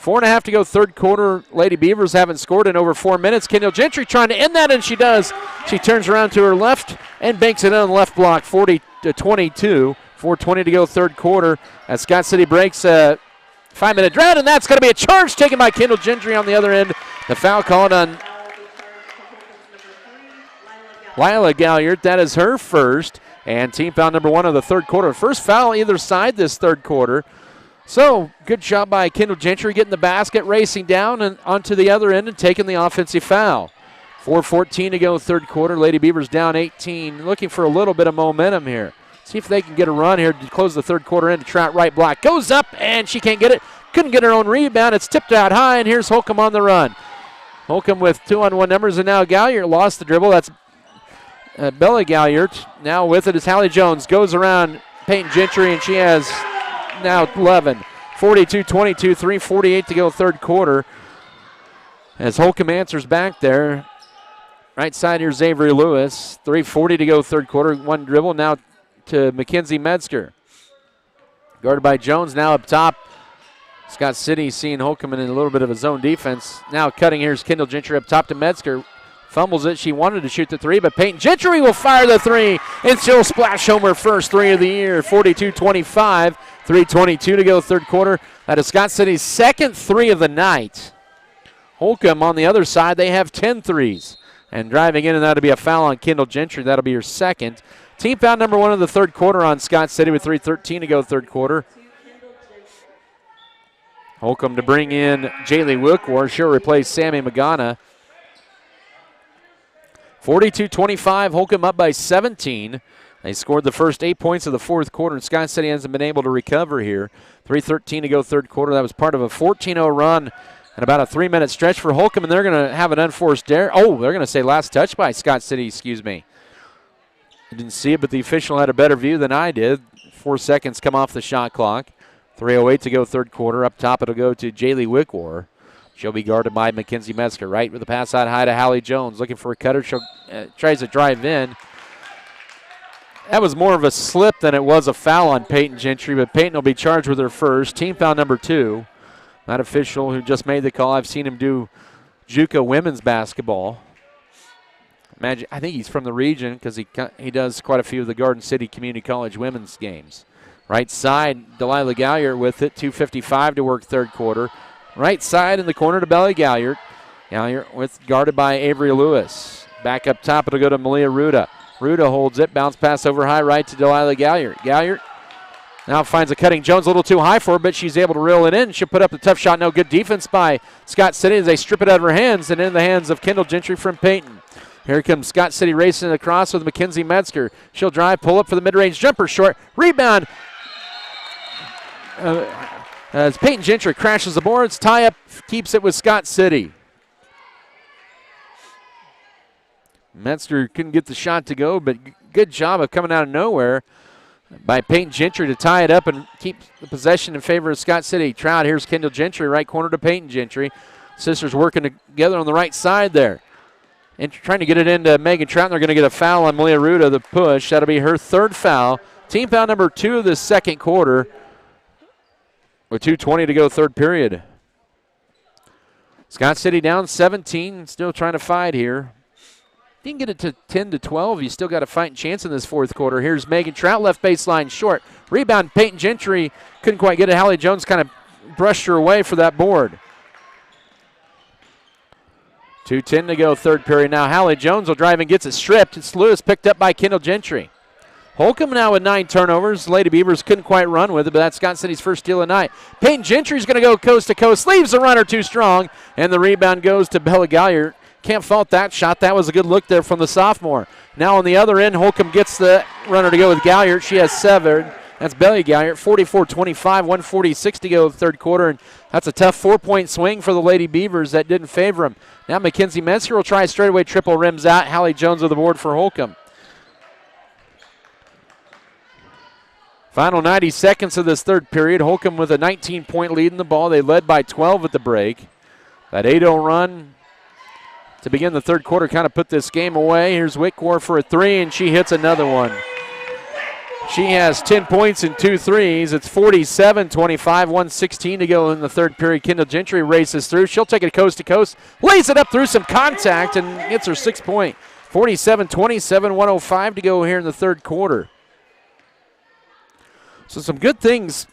4.5 to go, third quarter. Lady Beavers haven't scored in over 4 minutes. Kendall Gentry trying to end that, and she does. She turns around to her left and banks it on the left block, 40-22. 4:20 to go, third quarter. As Scott City breaks a 5-minute drought, and that's going to be a charge taken by Kendall Gentry on the other end. The foul called on Lila Galliard, that is her first, and team foul number 1 of the third quarter. First foul either side this third quarter. So, good job by Kendall Gentry getting the basket, racing down and onto the other end and taking the offensive foul. 4:14 to go third quarter. Lady Beavers down 18, looking for a little bit of momentum here. See if they can get a run here to close the third quarter in. Trout right block goes up, and she can't get it. Couldn't get her own rebound. It's tipped out high, and here's Holcomb on the run. Holcomb with 2-on-1 numbers, and now Galliard lost the dribble. That's Bella Galliard. Now with it is Hallie Jones. Goes around Peyton Gentry, and she has now 11. 42-22, 3:48 to go third quarter. As Holcomb answers back there. Right side here's Avery Lewis. 3:40 to go third quarter. One dribble now to Mackenzie Metzger. Guarded by Jones now up top. Scott City seeing Holcomb in a little bit of a zone defense. Now cutting here's Kendall Gentry up top to Metzger. Fumbles it. She wanted to shoot the three, but Peyton Gentry will fire the three, and she'll splash home her first three of the year. 42-25, 3:22 to go third quarter. That is Scott City's second three of the night. Holcomb on the other side, they have 10 threes. And driving in, and that'll be a foul on Kendall Gentry. That'll be her second. Team foul number 1 of the third quarter on Scott City with 3:13 to go third quarter. Holcomb to bring in Jaylee Wilkworth. She'll replace Sammy Magana. 42-25, Holcomb up by 17. They scored the first 8 points of the fourth quarter, and Scott City hasn't been able to recover here. 3:13 to go third quarter. That was part of a 14-0 run and about a 3-minute stretch for Holcomb, and they're going to have an unforced error. Oh, they're going to say last touch by Scott City, excuse me. I didn't see it, but the official had a better view than I did. 4 seconds come off the shot clock. 3:08 to go third quarter. Up top, it'll go to Jaylee Wickwar. She'll be guarded by Mackenzie Metzger. Right with the pass out high to Hallie Jones. Looking for a cutter. She tries to drive in. That was more of a slip than it was a foul on Peyton Gentry, but Peyton will be charged with her first. Team foul number 2. That official who just made the call, I've seen him do JUCO women's basketball. Imagine, I think he's from the region because he does quite a few of the Garden City Community College women's games. Right side, Delilah Galliard with it. 2:55 to work third quarter. Right side in the corner to Belly Galliard. Galliard guarded by Avery Lewis. Back up top, it'll go to Malia Ruda. Ruda holds it, bounce pass over high right to Delilah Galliard. Galliard now finds a cutting Jones, a little too high for her, but she's able to reel it in. She'll put up the tough shot. No good defense by Scott City as they strip it out of her hands and in the hands of Kendall Gentry from Peyton. Here comes Scott City racing across with Mackenzie Metzger. She'll drive, pull up for the mid-range jumper, short. Rebound. As Peyton Gentry crashes the boards, tie-up keeps it with Scott City. Metzger couldn't get the shot to go, but good job of coming out of nowhere by Peyton Gentry to tie it up and keep the possession in favor of Scott City. Trout, here's Kendall Gentry, right corner to Peyton Gentry. Sisters working together on the right side there. And trying to get it into Megan Trout, and they're going to get a foul on Malia Ruda, the push. That'll be her third foul. Team foul number 2 of the second quarter with 2:20 to go third period. Scott City down 17, still trying to fight here. If you can get it to 10-12, you still got a fighting chance in this fourth quarter. Here's Megan Trout, left baseline short. Rebound, Peyton Gentry couldn't quite get it. Hallie Jones kind of brushed her away for that board. 2:10 to go third period. Now Hallie Jones will drive and gets it stripped. It's Lewis picked up by Kendall Gentry. Holcomb now with 9 turnovers. Lady Beavers couldn't quite run with it, but that's Scott City's first steal of the night. Peyton Gentry's going to go coast to coast. Leaves the runner too strong, and the rebound goes to Bella Galliard. Can't fault that shot. That was a good look there from the sophomore. Now on the other end, Holcomb gets the runner to go with Galliard. She has 7. That's Bella Galliard. 44-25, 1:46 to go third quarter, and that's a tough 4-point swing for the Lady Beavers that didn't favor them. Now Mackenzie Metzger will try a straightaway triple, rims out. Hallie Jones with the board for Holcomb. Final 90 seconds of this third period. Holcomb with a 19-point lead in the ball. They led by 12 at the break. That 8-0 run to begin the third quarter kind of put this game away. Here's Wickwar for a 3, and she hits another one. She has 10 points and 2 threes. It's 47-25, 1:16 to go in the third period. Kendall Gentry races through. She'll take it coast to coast, lays it up through some contact, and gets her 6th point. 47-27, 1:05 to go here in the third quarter. So some good things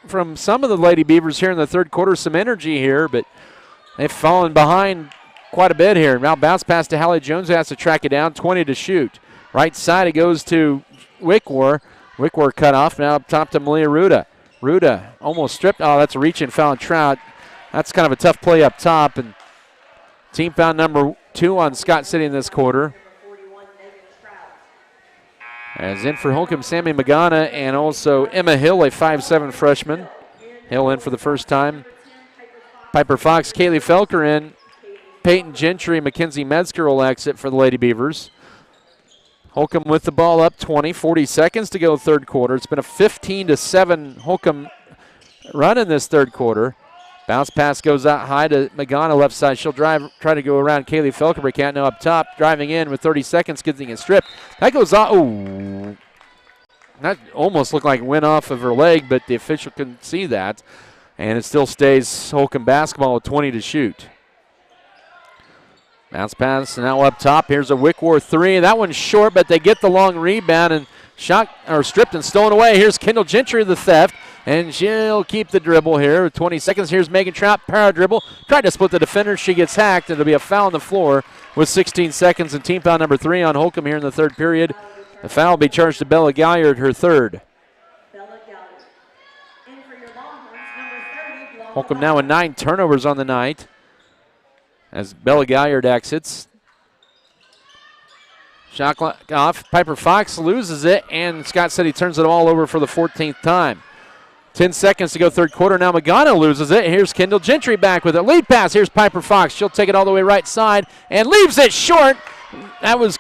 from some of the Lady Beavers here in the third quarter. Some energy here, but they've fallen behind quite a bit here. Now bounce pass to Hallie Jones, who has to track it down, 20 to shoot. Right side, it goes to Wickwar. Wickwar cut off, now up top to Malia Ruda. Ruda almost stripped. Oh, that's a reach and foul on Trout. That's kind of a tough play up top. And team foul number 2 on Scott City in this quarter. As in for Holcomb, Sammy Magana and also Emma Hill, a 5'7" freshman. Hill in for the first time. Piper Fox, Kaylee Felker in. Peyton Gentry, Mackenzie Metzger will exit for the Lady Beavers. Holcomb with the ball up 20, 40 seconds to go third quarter. It's been a 15-7 Holcomb run in this third quarter. Bounce pass goes out high to Magana left side. She'll try to go around Kaylee Felker, but can't. Now up top, driving in with 30 seconds, getting it stripped. That goes out. Oh, that almost looked like it went off of her leg, but the official couldn't see that. And it still stays Holcomb basketball with 20 to shoot. Bounce pass now up top. Here's a Wickwar 3. That one's short, but they get the long rebound and stripped and stolen away. Here's Kendall Gentry, the theft, and she'll keep the dribble here. 20 seconds. Here's Megan Trout, power dribble. Tried to split the defender. She gets hacked, and it'll be a foul on the floor with 16 seconds. And team foul number 3 on Holcomb here in the third period. The foul will be charged to Bella Galliard, her third. Holcomb now with 9 turnovers on the night as Bella Galliard exits. Shot clock off. Piper Fox loses it, and Scott City turns it all over for the 14th time. 10 seconds to go third quarter. Now Magana loses it. Here's Kendall Gentry back with it. Lead pass. Here's Piper Fox. She'll take it all the way right side and leaves it short. That was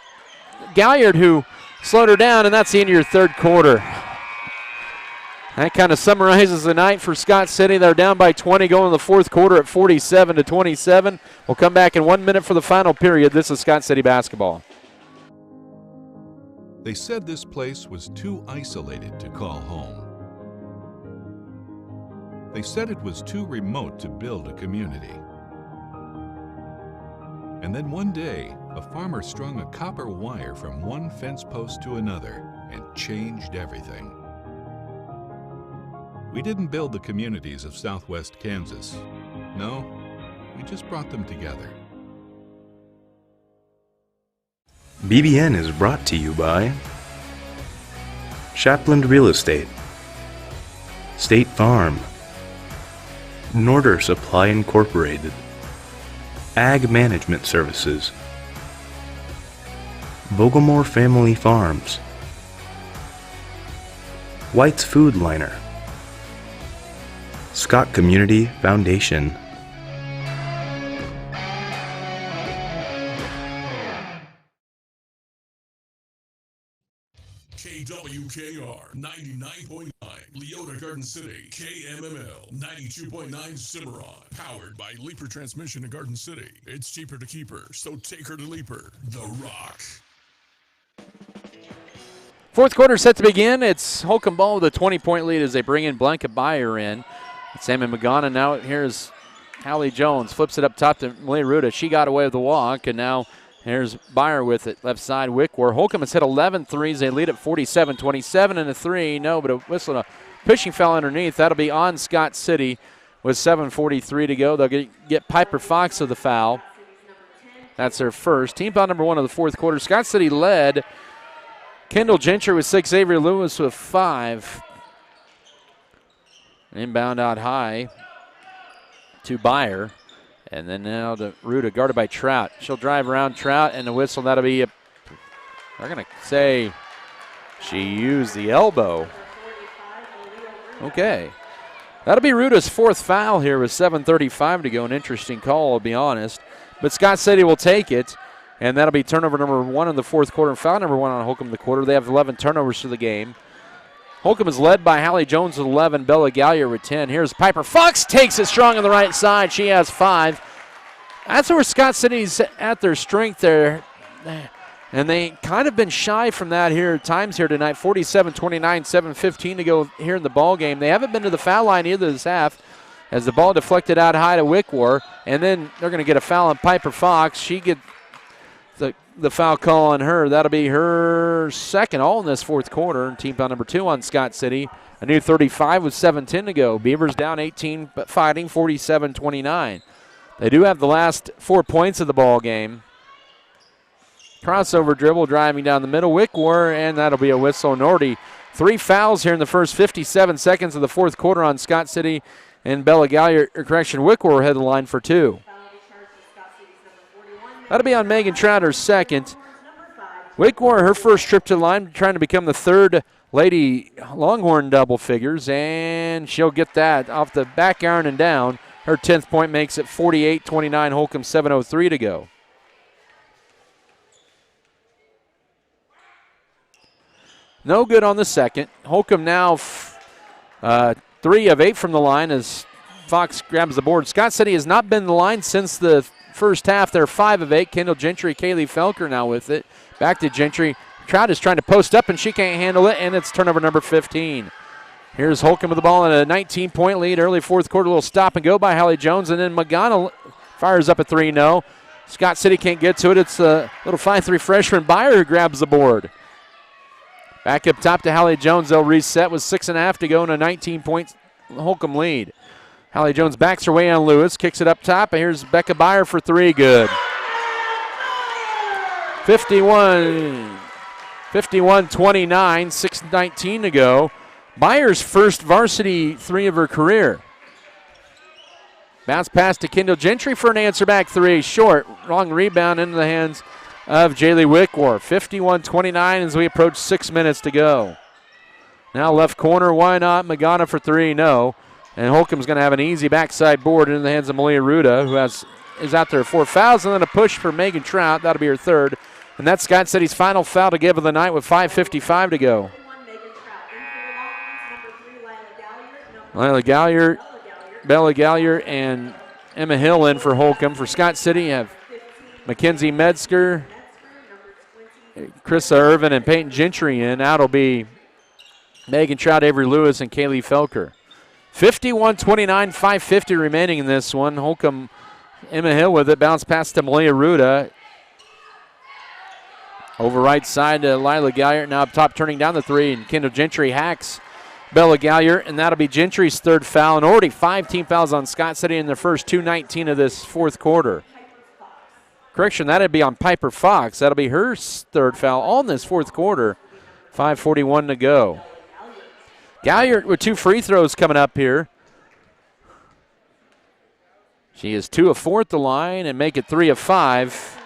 Galliard who slowed her down, and that's the end of your third quarter. That kind of summarizes the night for Scott City. They're down by 20 going in the fourth quarter at 47-27. We'll come back in 1 minute for the final period. This is Scott City basketball. They said this place was too isolated to call home. They said it was too remote to build a community. And then one day, a farmer strung a copper wire from one fence post to another and changed everything. We didn't build the communities of Southwest Kansas. No, we just brought them together. BBN is brought to you by Shapland Real Estate, State Farm, Norder Supply Incorporated, Ag Management Services, Vogelmore Family Farms, White's Food Liner, Scott Community Foundation. KWKR 99.9 Leota Garden City, KMML 92.9 Cimarron, powered by Leaper Transmission in Garden City. It's cheaper to keep her, so take her to Leaper. The Rock. Fourth quarter set to begin. It's Holcomb ball with a 20-point lead as they bring in Blanca Bayer in. Sammy Magana now. Here's Hallie Jones. Flips it up top to Malia Ruda. She got away with the walk, and now here's Bayer with it. Left side, Wickwar. Holcomb has hit 11 threes. They lead at 47-27 and a 3. No, but a whistle and a pushing foul underneath. That'll be on Scott City with 7:43 to go. They'll get Piper Fox of the foul. That's their first. Team foul number 1 of the fourth quarter. Scott City led. Kendall Gentry with 6. Avery Lewis with 5. Inbound out high to Bayer. And then now to Ruda, guarded by Trout. She'll drive around Trout, and the whistle, that'll be they're going to say she used the elbow. Okay. That'll be Ruda's 4th foul here with 7:35 to go. An interesting call, I'll be honest. But Scott City will take it, and that'll be turnover number 1 in the fourth quarter and foul number 1 on Holcomb in the quarter. They have 11 turnovers for the game. Holcomb is led by Hallie Jones with 11, Bella Galliard with 10. Here's Piper Fox, takes it strong on the right side. She has 5. That's where Scott City's at their strength there. And they kind of been shy from that here at times here tonight. 47-29, 7:15 to go here in the ball game. They haven't been to the foul line either this half as the ball deflected out high to Wickwar. And then they're going to get a foul on Piper Fox. She gets the foul call on her. That'll be her second, all in this fourth quarter. Team foul number 2 on Scott City. A new 35 with 7:10 to go. Beavers down 18, but fighting 47-29. They do have the last 4 points of the ball game. Crossover dribble driving down the middle. Wickwar, and that'll be a whistle. Nordy, 3 fouls here in the first 57 seconds of the fourth quarter on Scott City and Bella Galliard. Wickwar head the line for 2. That'll be on Megan Trout, second. Wickwar, her first trip to the line, trying to become the third Lady Longhorn double figures, and she'll get that off the back iron and down. Her 10th point makes it 48-29, Holcomb 7:03 to go. No good on the second. Holcomb now 3 of 8 from the line as Fox grabs the board. Scott City has not been in the line since the first half. They're 5 of 8. Kendall Gentry, Kaylee Felker now with it. Back to Gentry. Trout is trying to post up, and she can't handle it, and it's turnover number 15. Here's Holcomb with the ball in a 19-point lead. Early fourth quarter, a little stop and go by Hallie Jones, and then Magana fires up a 3. No. Scott City can't get to it. It's a little 5'3" freshman Byer who grabs the board. Back up top to Hallie Jones. They'll reset with 6.5 to go in a 19-point Holcomb lead. Hallie Jones backs her way on Lewis, kicks it up top, and here's Becca Byer for 3. Good. 51-29, 6:19 to go. Byer's first varsity 3 of her career. Bounce pass to Kendall Gentry for an answer back 3. Short. Wrong rebound into the hands of Jaylee Wickwar. 51-29 as we approach 6 minutes to go. Now left corner, why not? Magana for 3, no. And Holcomb's going to have an easy backside board into the hands of Malia Ruda, who is out there 4 fouls, and then a push for Megan Trout. That'll be her 3rd. And that's Scott City's final foul to give of the night with 5:55 to go. Lila Galliard, Bella Galliard, and Emma Hill in for Holcomb. For Scott City, you have Mackenzie Metzger, Krista Irvin, and Peyton Gentry in. Out will be Megan Trout, Avery Lewis, and Kaylee Felker. 51-29, 5:50 remaining in this one. Holcomb, Emma Hill with it. Bounce pass to Malia Ruda. Over right side to Lila Galliard. Now up top, turning down the 3, and Kendall Gentry hacks Bella Galliard, and that'll be Gentry's 3rd foul. And already 5 team fouls on Scott City in their first 2:19 of this fourth quarter. Correction, that'd be on Piper Fox. That'll be her 3rd foul all in this fourth quarter. 5:41 to go. Galliard with 2 free throws coming up here. She is 2 of 4 at the line and make it 3 of 5.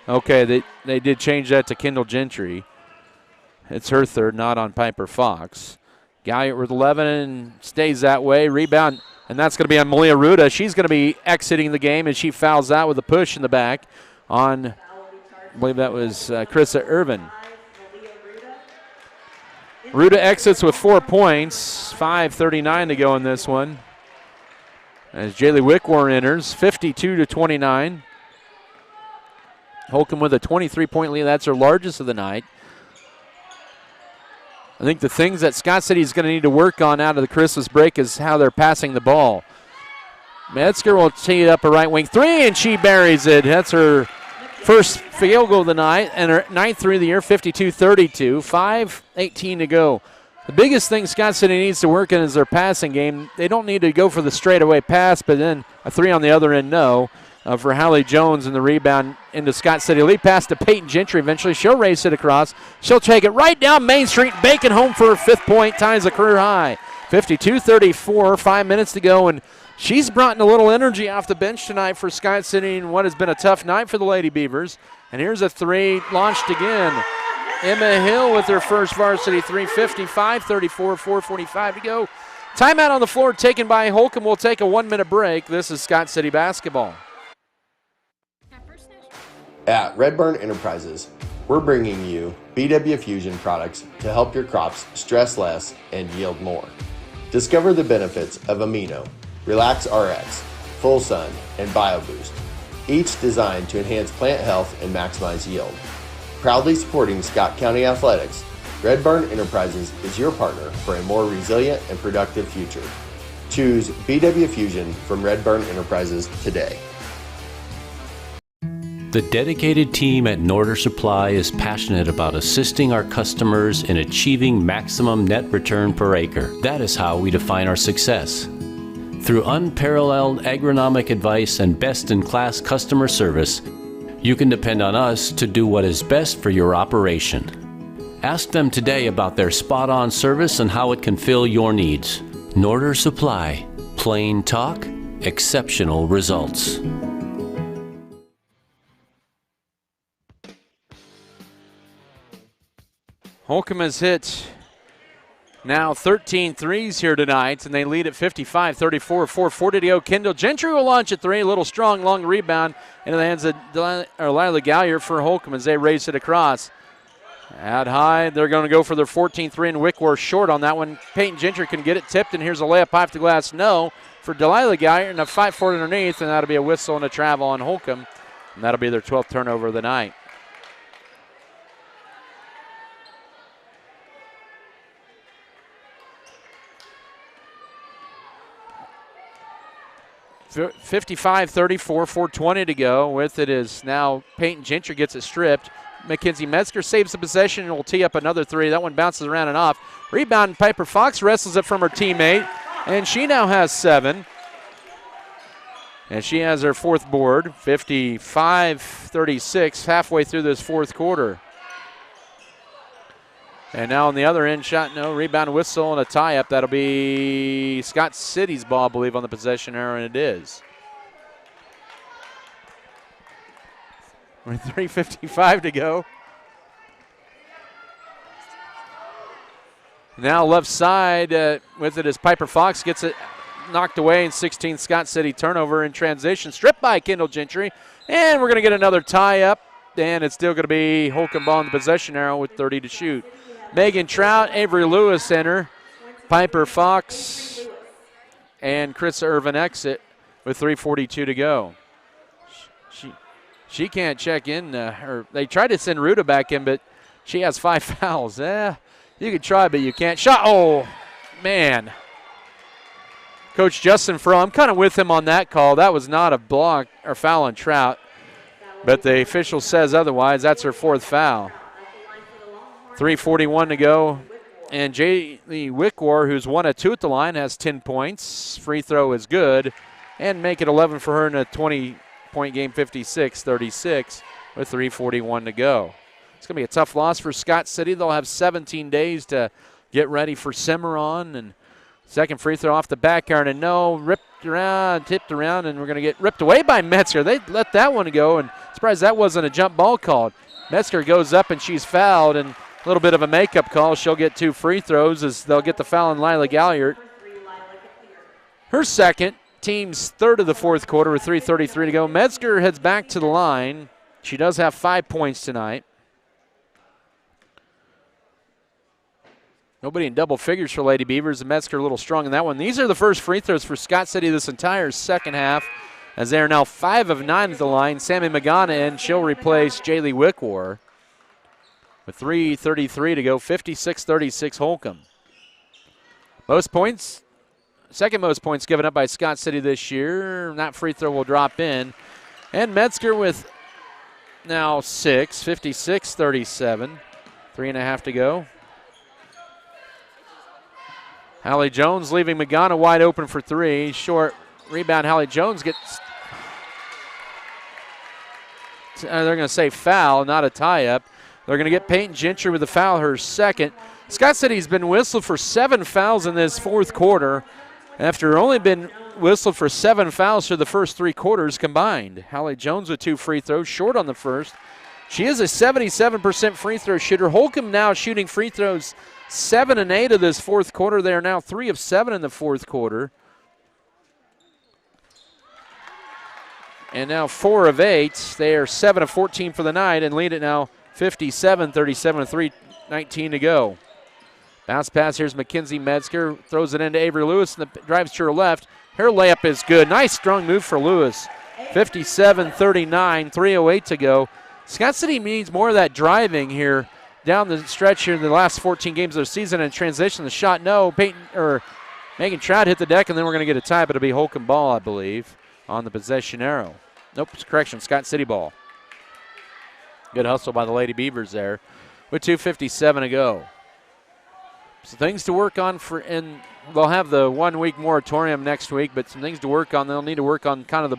Okay, they did change that to Kendall Gentry. It's her 3rd, not on Piper Fox. Galliard with 11 and stays that way. Rebound, and that's going to be on Malia Ruda. She's going to be exiting the game as she fouls out with a push in the back on, I believe that was Krista Irvin. Ruda exits with 4 points. 5:39 to go in this one. As Jaylee Wickwar enters, 52-29. Holcomb with a 23-point lead. That's her largest of the night. I think the things that Scott City is going to need to work on out of the Christmas break is how they're passing the ball. Metzger will tee it up a right wing 3, and she buries it. That's her first field goal of the night and her 9th 3 of the year, 52-32. 5:18 to go. The biggest thing Scott City needs to work in is their passing game. They don't need to go for the straightaway pass, but then a 3 on the other end, no. For Hallie Jones and the rebound into Scott City. Lead pass to Peyton Gentry. Eventually she'll race it across. She'll take it right down Main Street. Bacon home for her 5th point. Ties a career high. 52-34. 5 minutes to go. And she's brought in a little energy off the bench tonight for Scott City in what has been a tough night for the Lady Beavers. And here's a 3 launched again. Emma Hill with her first varsity 3. 55-34. 4:45 to go. Timeout on the floor taken by Holcomb. We'll take a 1-minute break. This is Scott City basketball. At Red Barn Enterprises, we're bringing you BW Fusion products to help your crops stress less and yield more. Discover the benefits of Amino, Relax RX, Full Sun, and BioBoost, each designed to enhance plant health and maximize yield. Proudly supporting Scott County Athletics, Red Barn Enterprises is your partner for a more resilient and productive future. Choose BW Fusion from Red Barn Enterprises today. The dedicated team at Norder Supply is passionate about assisting our customers in achieving maximum net return per acre. That is how we define our success. Through unparalleled agronomic advice and best-in-class customer service, you can depend on us to do what is best for your operation. Ask them today about their spot-on service and how it can fill your needs. Norder Supply. Plain talk, exceptional results. Holcomb has hit now 13 threes here tonight, and they lead at 55-34, 4:40 to go. Kendall Gentry will launch at three. A little strong, long rebound into the hands of Lila Gallier for Holcomb as they race it across. Out high, they're going to go for their 14th three, and Wickworth short on that one. Peyton Gentry can get it tipped, and here's a layup off the glass. No for Delilah Gallier, and a fight for it underneath, and that'll be a whistle and a travel on Holcomb, and that'll be their 12th turnover of the night. .55-34, 4:20 to go. With it is now Peyton Gentry gets it stripped. Mackenzie Metzger saves the possession and will tee up another three. That one bounces around and off. Rebound, Piper Fox wrestles it from her teammate, and she now has 7. And she has her 4th board, 55-36, halfway through this 4th quarter. And now on the other end, shot, no, rebound, whistle, and a tie-up. That'll be Scott City's ball, I believe, on the possession arrow, and it is. With 3:55 to go. Now left side with it as Piper Fox gets it knocked away, and 16th Scott City turnover in transition. Stripped by Kendall Gentry, and we're going to get another tie-up, and it's still going to be Holcomb ball on the possession arrow with 30 to shoot. Megan Trout, Avery Lewis enter, Piper Fox, and Chris Irvin exit with 3:42 to go. She can't check in. They tried to send Ruda back in, but she has 5 fouls. You could try, but you can't. Shot. Oh, man. Coach Justin Furrow, I'm kind of with him on that call. That was not a block or foul on Trout, but the official says otherwise. That's her 4th foul. 3:41 to go. And Jaylee Wickwar, who's 1 of 2 at the line, has 10 points. Free throw is good. And make it 11 for her in a 20-point game, 56-36, with 3:41 to go. It's going to be a tough loss for Scott City. They'll have 17 days to get ready for Cimarron. And second free throw off the back iron, and no, ripped around, tipped around, and we're going to get ripped away by Metzger. They let that one go, and surprised that wasn't a jump ball called. Metzger goes up, and she's fouled, and a little bit of a makeup call. She'll get 2 free throws as they'll get the foul on Lila Galliard. Her second, team's 3rd of the 4th quarter with 3:33 to go. Metzger heads back to the line. She does have 5 points tonight. Nobody in double figures for Lady Beavers, and Metzger a little strong in that one. These are the first free throws for Scott City this entire second half, as they are now 5 of 9 at the line. Sammy Magana in. She'll replace Jaylee Wickwar. With 3:33 to go, 56-36 Holcomb. Most points, second most points given up by Scott City this year. That free throw will drop in. And Metzger with now 6, 56-37. 3.5 to go. Hallie Jones leaving Magana wide open for 3. Short rebound, Hallie Jones gets, they're going to say foul, not a tie-up. They're going to get Peyton Gentry with a foul, her second. Scott City's been whistled for 7 fouls in this 4th quarter after only been whistled for 7 fouls for the first 3 quarters combined. Hallie Jones with 2 free throws, short on the first. She is a 77% free throw shooter. Holcomb now shooting free throws 7 and 8 of this 4th quarter. They are now 3 of 7 in the 4th quarter. And now 4 of 8. They are 7 of 14 for the night and lead it now 57-37, 3:19 to go. Bounce pass, here's Mackenzie Metzger. Throws it into Avery Lewis and drives to her left. Her layup is good. Nice strong move for Lewis. 57-39, 3:08 to go. Scott City needs more of that driving here down the stretch here in the last 14 games of the season. In transition, the shot, no. Megan Trout hit the deck, and then we're going to get a tie, but it'll be Holcomb ball, I believe, on the possession arrow. Nope, correction, Scott City ball. Good hustle by the Lady Beavers there with 2:57 to go. So things to work on for in they'll have the 1 week moratorium next week, but some things to work on. They'll need to work on kind of the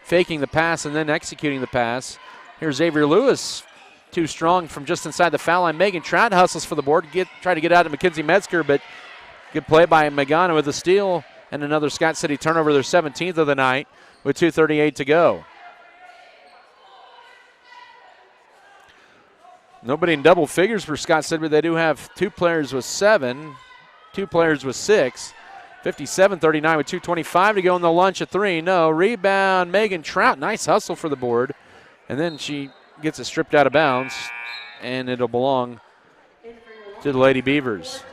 faking the pass and then executing the pass. Here's Avery Lewis, too strong from just inside the foul line. Megan Trout hustles for the board, try to get out of Mackenzie Metzger, but good play by Magana with a steal and another Scott City turnover, their 17th of the night, with 2:38 to go. Nobody in double figures for Scott City, but they do have 2 players with 7, 2 players with 6. 57-39 with 2:25 to go in the lunch at 3. No, rebound, Megan Trout. Nice hustle for the board. And then she gets it stripped out of bounds, and it'll belong to the Lady Beavers.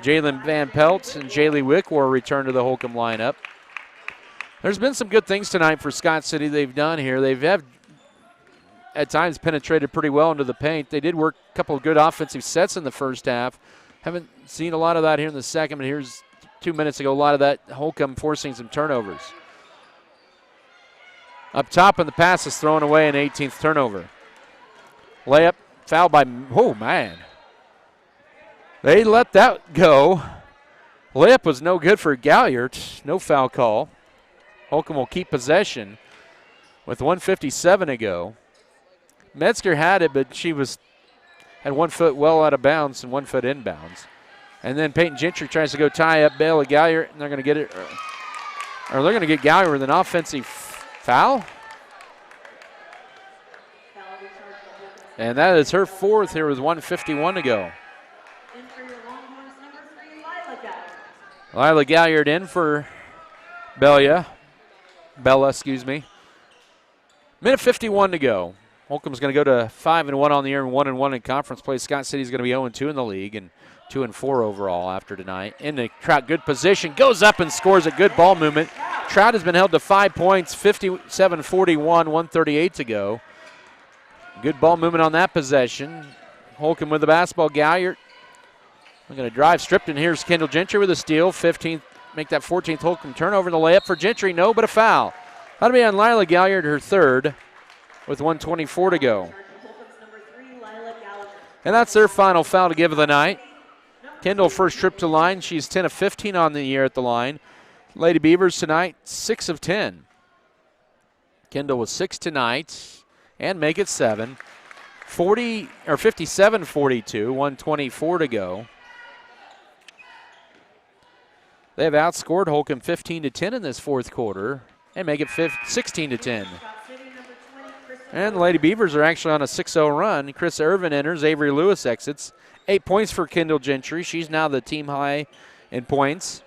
Jalen Van Pelt and Jaylee Wickwar return to the Holcomb lineup. There's been some good things tonight for Scott City they've done here. They've at times penetrated pretty well into the paint. They did work a couple of good offensive sets in the first half. Haven't seen a lot of that here in the second, but here's 2 minutes ago, a lot of that Holcomb forcing some turnovers. Up top, and the pass is thrown away, an 18th turnover. Layup, foul by, oh man. They let that go. Layup was no good for Galliard. No foul call. Holcomb will keep possession with 1:57 to go. Metzger had it, but she had 1 foot well out of bounds and 1 foot inbounds. And then Peyton Gentry tries to go tie up Bella Galliard, and they're going to get it, or they're going to get Galliard with an offensive foul. And that is her 4th here with 1:51 to go. Lila Galliard in for Bella, excuse me. Minute 51 to go. Holcomb's going to go to 5-1 on the year and 1-1 in conference play. Scott City's going to be 0-2 in the league and 2-4 overall after tonight. In the Trout, good position, goes up and scores a good ball movement. Trout has been held to 5 points, 57-41, 1:38 to go. Good ball movement on that possession. Holcomb with the basketball. Galliard. We're going to drive, stripped, and here's Kendall Gentry with a steal. 15th, make that 14th Holcomb turnover. The layup for Gentry, no, but a foul. That'll be on Lila Galliard, her 3rd, with 1:24 to go. And that's their final foul to give of the night. Kendall first trip to line. She's 10 of 15 on the year at the line. Lady Beavers tonight, 6 of 10. Kendall with 6 tonight and make it 7. 57-42, 1:24 to go. They have outscored Holcomb 15-10 in this 4th quarter and make it 16-10. And the Lady Beavers are actually on a 6-0 run. Chris Irvin enters, Avery Lewis exits. 8 points for Kendall Gentry. She's now the team high in points.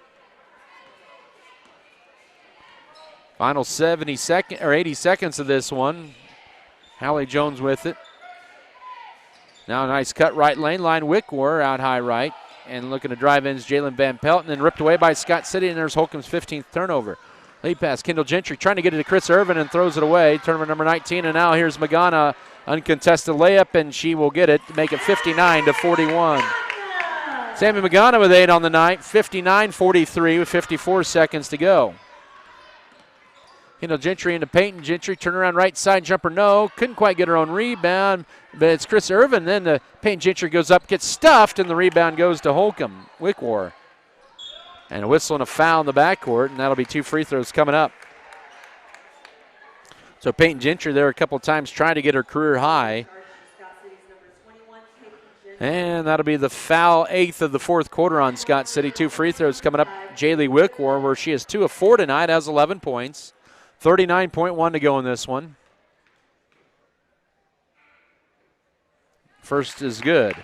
Final 80 seconds of this one. Hallie Jones with it. Now a nice cut right lane. Wickwar out high right. And looking to drive in is Jalen Van Pelt, and then ripped away by Scott City, and there's Holcomb's 15th turnover. Lead pass, Kendall Gentry trying to get it to Chris Irvin and throws it away. Turnover number 19, and now here's Magana, uncontested layup, and she will get it to make it 59-41. Sammy Magana with 8 on the night, 59-43 with 54 seconds to go. Kendall Gentry into Peyton. Gentry turnaround right side jumper, no. Couldn't quite get her own rebound, but it's Chris Irvin. Then the Peyton Gentry goes up, gets stuffed, and the rebound goes to Holcomb. Wickwar. And a whistle and a foul in the backcourt, and that'll be 2 free throws coming up. So Peyton Gentry there a couple of times trying to get her career high. And that'll be the foul 8th of the 4th quarter on Scott City. 2 free throws coming up. Jaylee Wickwar, where she is 2 of 4 tonight, has 11 points. 39.1 to go in this one. First is good.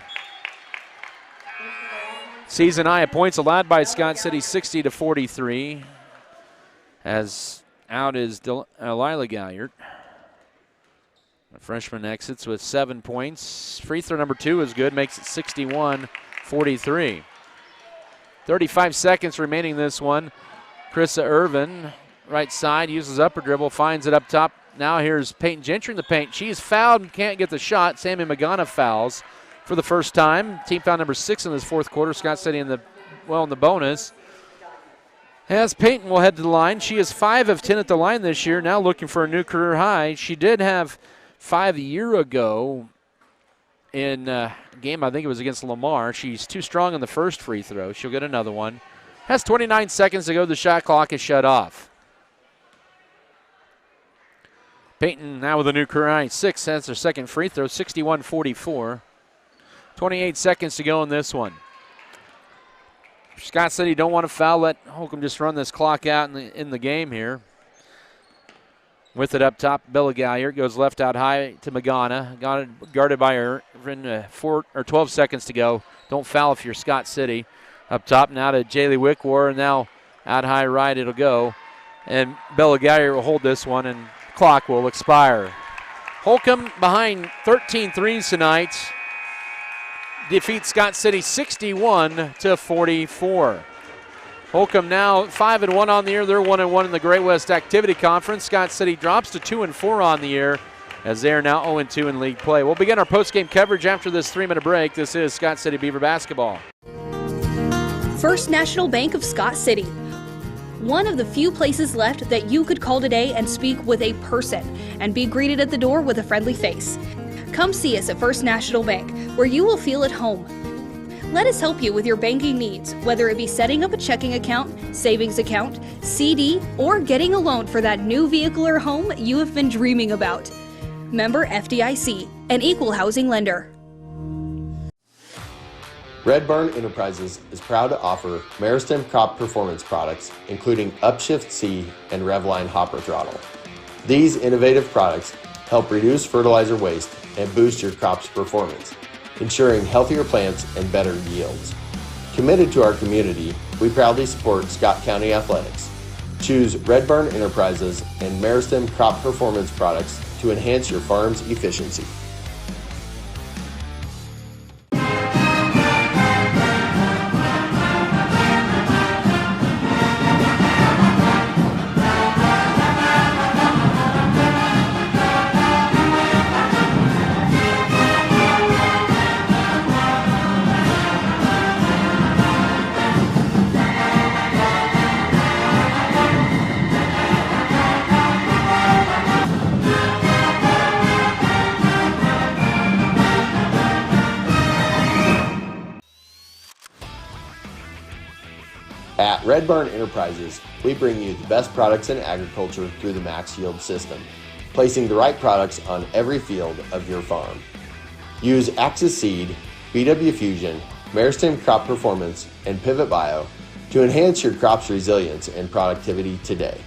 Season high of points allowed by Scott City, 60-43. As out is Lila Galliard. The freshman exits with 7 points. Free throw number 2 is good, makes it 61-43. 35 seconds remaining this one. Krista Irvin, right side, uses upper dribble, finds it up top. Now here's Peyton Gentry in the paint. She's fouled and can't get the shot. Sammy Magana fouls for the first time. Team foul number 6 in this 4th quarter. Scott City in the bonus. As Peyton will head to the line. She is 5 of 10 at the line this year, now looking for a new career high. She did have 5 a year ago in game, I think it was against Lamar. She's too strong on the first free throw. She'll get another one. Has 29 seconds to go. The shot clock is shut off. Peyton now with a new career high 6. That's her second free throw, 61-44. 28 seconds to go in this one. Scott City don't want to foul. Let Holcomb just run this clock out in the game here. With it up top, Bella Galliard goes left out high to Magana. Guarded by her. 12 seconds to go. Don't foul if you're Scott City. Up top now to Jaylee Wickwar, and now out high right it'll go. And Bella Galliard will hold this one, and clock will expire. Holcomb behind 13 threes tonight. Defeats Scott City 61-44. Holcomb now 5-1 on the year. They're 1-1 in the Great West Activity Conference. Scott City drops to 2-4 on the year as they are now 0-2 in league play. We'll begin our post-game coverage after this 3-minute break. This is Scott City Beaver basketball. First National Bank of Scott City. One of the few places left that you could call today and speak with a person and be greeted at the door with a friendly face. Come see us at First National Bank, where you will feel at home. Let us help you with your banking needs, whether it be setting up a checking account, savings account, CD, or getting a loan for that new vehicle or home you have been dreaming about. Member FDIC, an equal housing lender. Red Barn Enterprises is proud to offer Meristem crop performance products, including Upshift C and Revline hopper throttle. These innovative products help reduce fertilizer waste and boost your crop's performance, ensuring healthier plants and better yields. Committed to our community, we proudly support Scott County Athletics. Choose Red Barn Enterprises and Meristem crop performance products to enhance your farm's efficiency. At Red Barn Enterprises, we bring you the best products in agriculture through the Max Yield system, placing the right products on every field of your farm. Use Axis Seed, BW Fusion, Meristem Crop Performance, and Pivot Bio to enhance your crop's resilience and productivity today.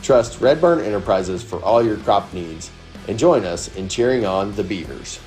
Trust Red Barn Enterprises for all your crop needs, and join us in cheering on the Beavers.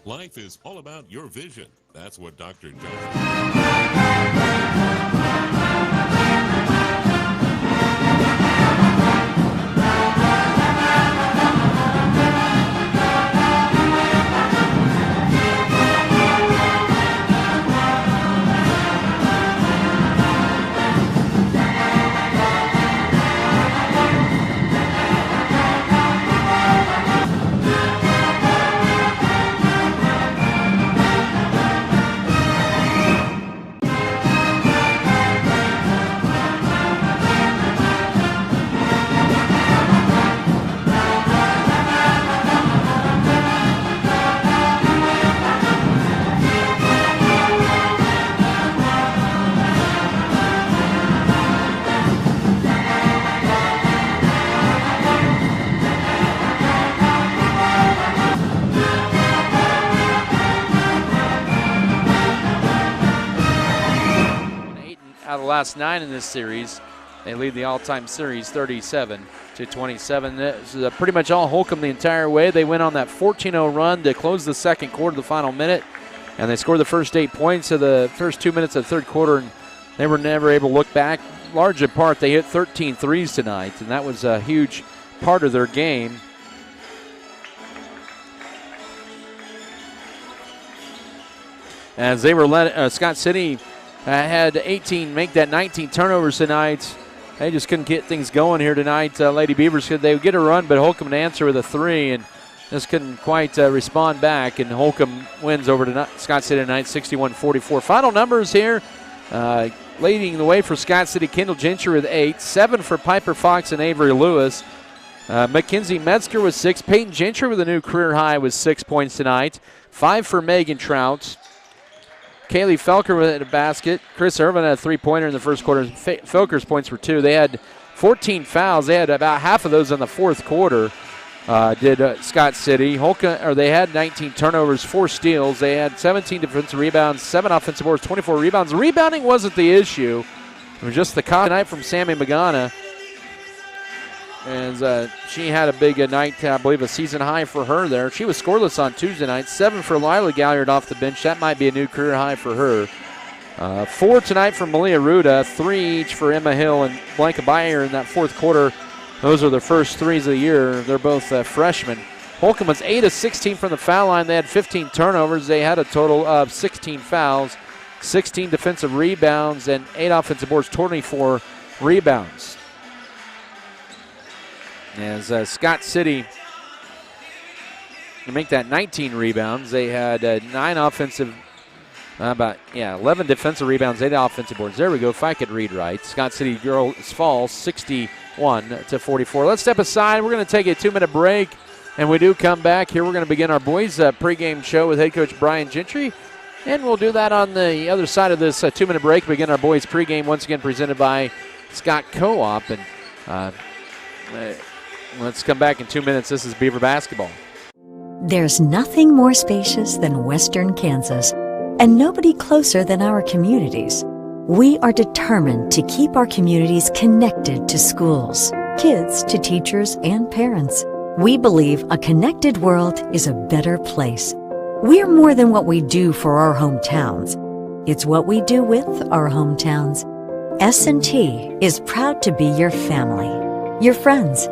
Life is all about your vision. That's what Dr. Johnson. Last 9 in this series. They lead the all-time series 37-27. This is pretty much all Holcomb the entire way. They went on that 14-0 run to close the second quarter, the final minute, and they scored the first 8 points of the first 2 minutes of the third quarter, and they were never able to look back. large in part they hit 13 threes tonight, and that was a huge part of their game. As they were led, Scott City had 18, make that 19 turnovers tonight. They just couldn't get things going here tonight. Lady Beavers, they would get a run, but Holcomb would answer with a three, and just couldn't quite respond back. And Holcomb wins over to Scott City tonight, 61-44. Final numbers here. Leading the way for Scott City, Kendall Gentry with 8, 7 for Piper Fox and Avery Lewis. Mackenzie Metzger with 6. Peyton Gentry with a new career high with 6 points tonight. 5 for Megan Trout. Kaylee Felker with a basket. Chris Irvin had a three-pointer in the first quarter. Felker's points were 2. They had 14 fouls. They had about half of those in the fourth quarter, did Scott City. They had 19 turnovers, 4 steals. They had 17 defensive rebounds, 7 offensive boards, 24 rebounds. Rebounding wasn't the issue. It was just the tonight from Sammy Magana. And she had a big night, I believe a season high for her there. She was scoreless on Tuesday night. 7 for Lila Galliard off the bench. That might be a new career high for her. 4 tonight for Malia Ruda. 3 each for Emma Hill and Blanca Bayer in that fourth quarter. Those are their first threes of the year. They're both freshmen. Holcomb was 8 of 16 from the foul line. They had 15 turnovers. They had a total of 16 fouls, 16 defensive rebounds, and 8 offensive boards, 24 rebounds. As Scott City to make that 19 rebounds, they had 11 defensive rebounds, 8 offensive boards. There we go, if I could read right. Scott City girls fall 61-44. Let's step aside. We're going to take a 2-minute break, and we do come back here. We're going to begin our boys pregame show with head coach Brian Gentry, and we'll do that on the other side of this 2-minute break. Begin our boys pregame, once again presented by Scott Co-op. And let's come back in 2 minutes. This is Beaver basketball. There's nothing more spacious than Western Kansas, and nobody closer than our communities. We are determined to keep our communities connected to schools, kids to teachers and parents. We believe a connected world is a better place. We're more than what we do for our hometowns. It's what we do with our hometowns. S&T is proud to be your family, your friends,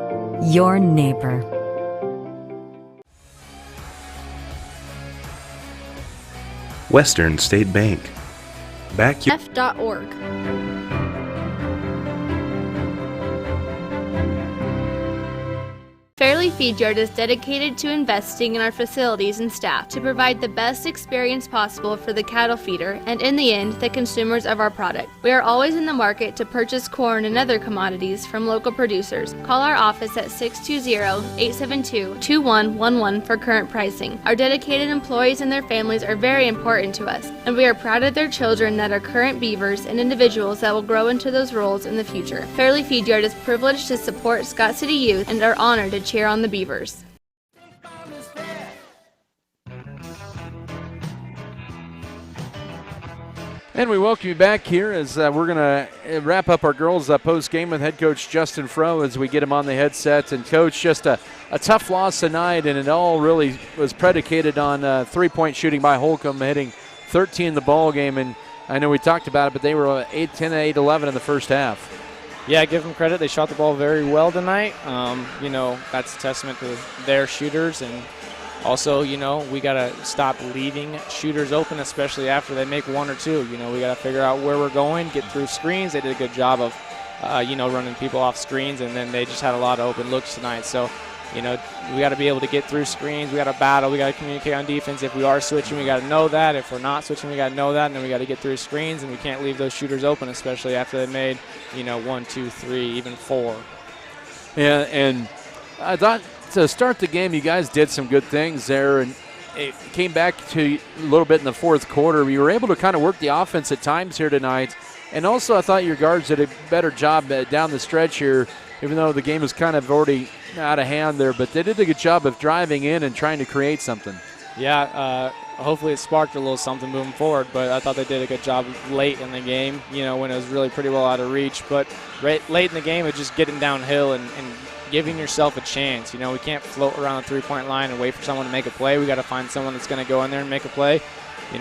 your neighbor. Western State Bank. F.org. Fairleigh Feed Yard is dedicated to investing in our facilities and staff to provide the best experience possible for the cattle feeder and, in the end, the consumers of our product. We are always in the market to purchase corn and other commodities from local producers. Call our office at 620-872-2111 for current pricing. Our dedicated employees and their families are very important to us, and we are proud of their children that are current beavers and individuals that will grow into those roles in the future. Fairleigh Feed Yard is privileged to support Scott City youth and are honored to cheer on the Beavers. And we welcome you back here as we're going to wrap up our girls post game with head coach Justin Froh as we get him on the headset. And coach, just a tough loss tonight, and it all really was predicated on three-point shooting by Holcomb, hitting 13 in the ball game. And I know we talked about it, but they were 8-10, 8-11 in the first half. Yeah, give them credit. They shot the ball very well tonight. That's a testament to their shooters. And also, we got to stop leaving shooters open, especially after they make one or two. We got to figure out where we're going, get through screens. They did a good job of, running people off screens, and then they just had a lot of open looks tonight. So, we got to be able to get through screens. We got to battle. We got to communicate on defense. If we are switching, we got to know that. If we're not switching, we got to know that. And then we got to get through screens, and we can't leave those shooters open, especially after they made, 1, 2, 3, even 4. Yeah, and I thought to start the game, you guys did some good things there, and it came back to a little bit in the fourth quarter. You were able to kind of work the offense at times here tonight. And also, I thought your guards did a better job down the stretch here, even though the game was kind of already out of hand there, but they did a good job of driving in and trying to create something. Yeah, hopefully it sparked a little something moving forward, but I thought they did a good job late in the game, when it was really pretty well out of reach. But late in the game, it's just getting downhill and giving yourself a chance. We can't float around the three-point line and wait for someone to make a play. We got to find someone that's going to go in there and make a play.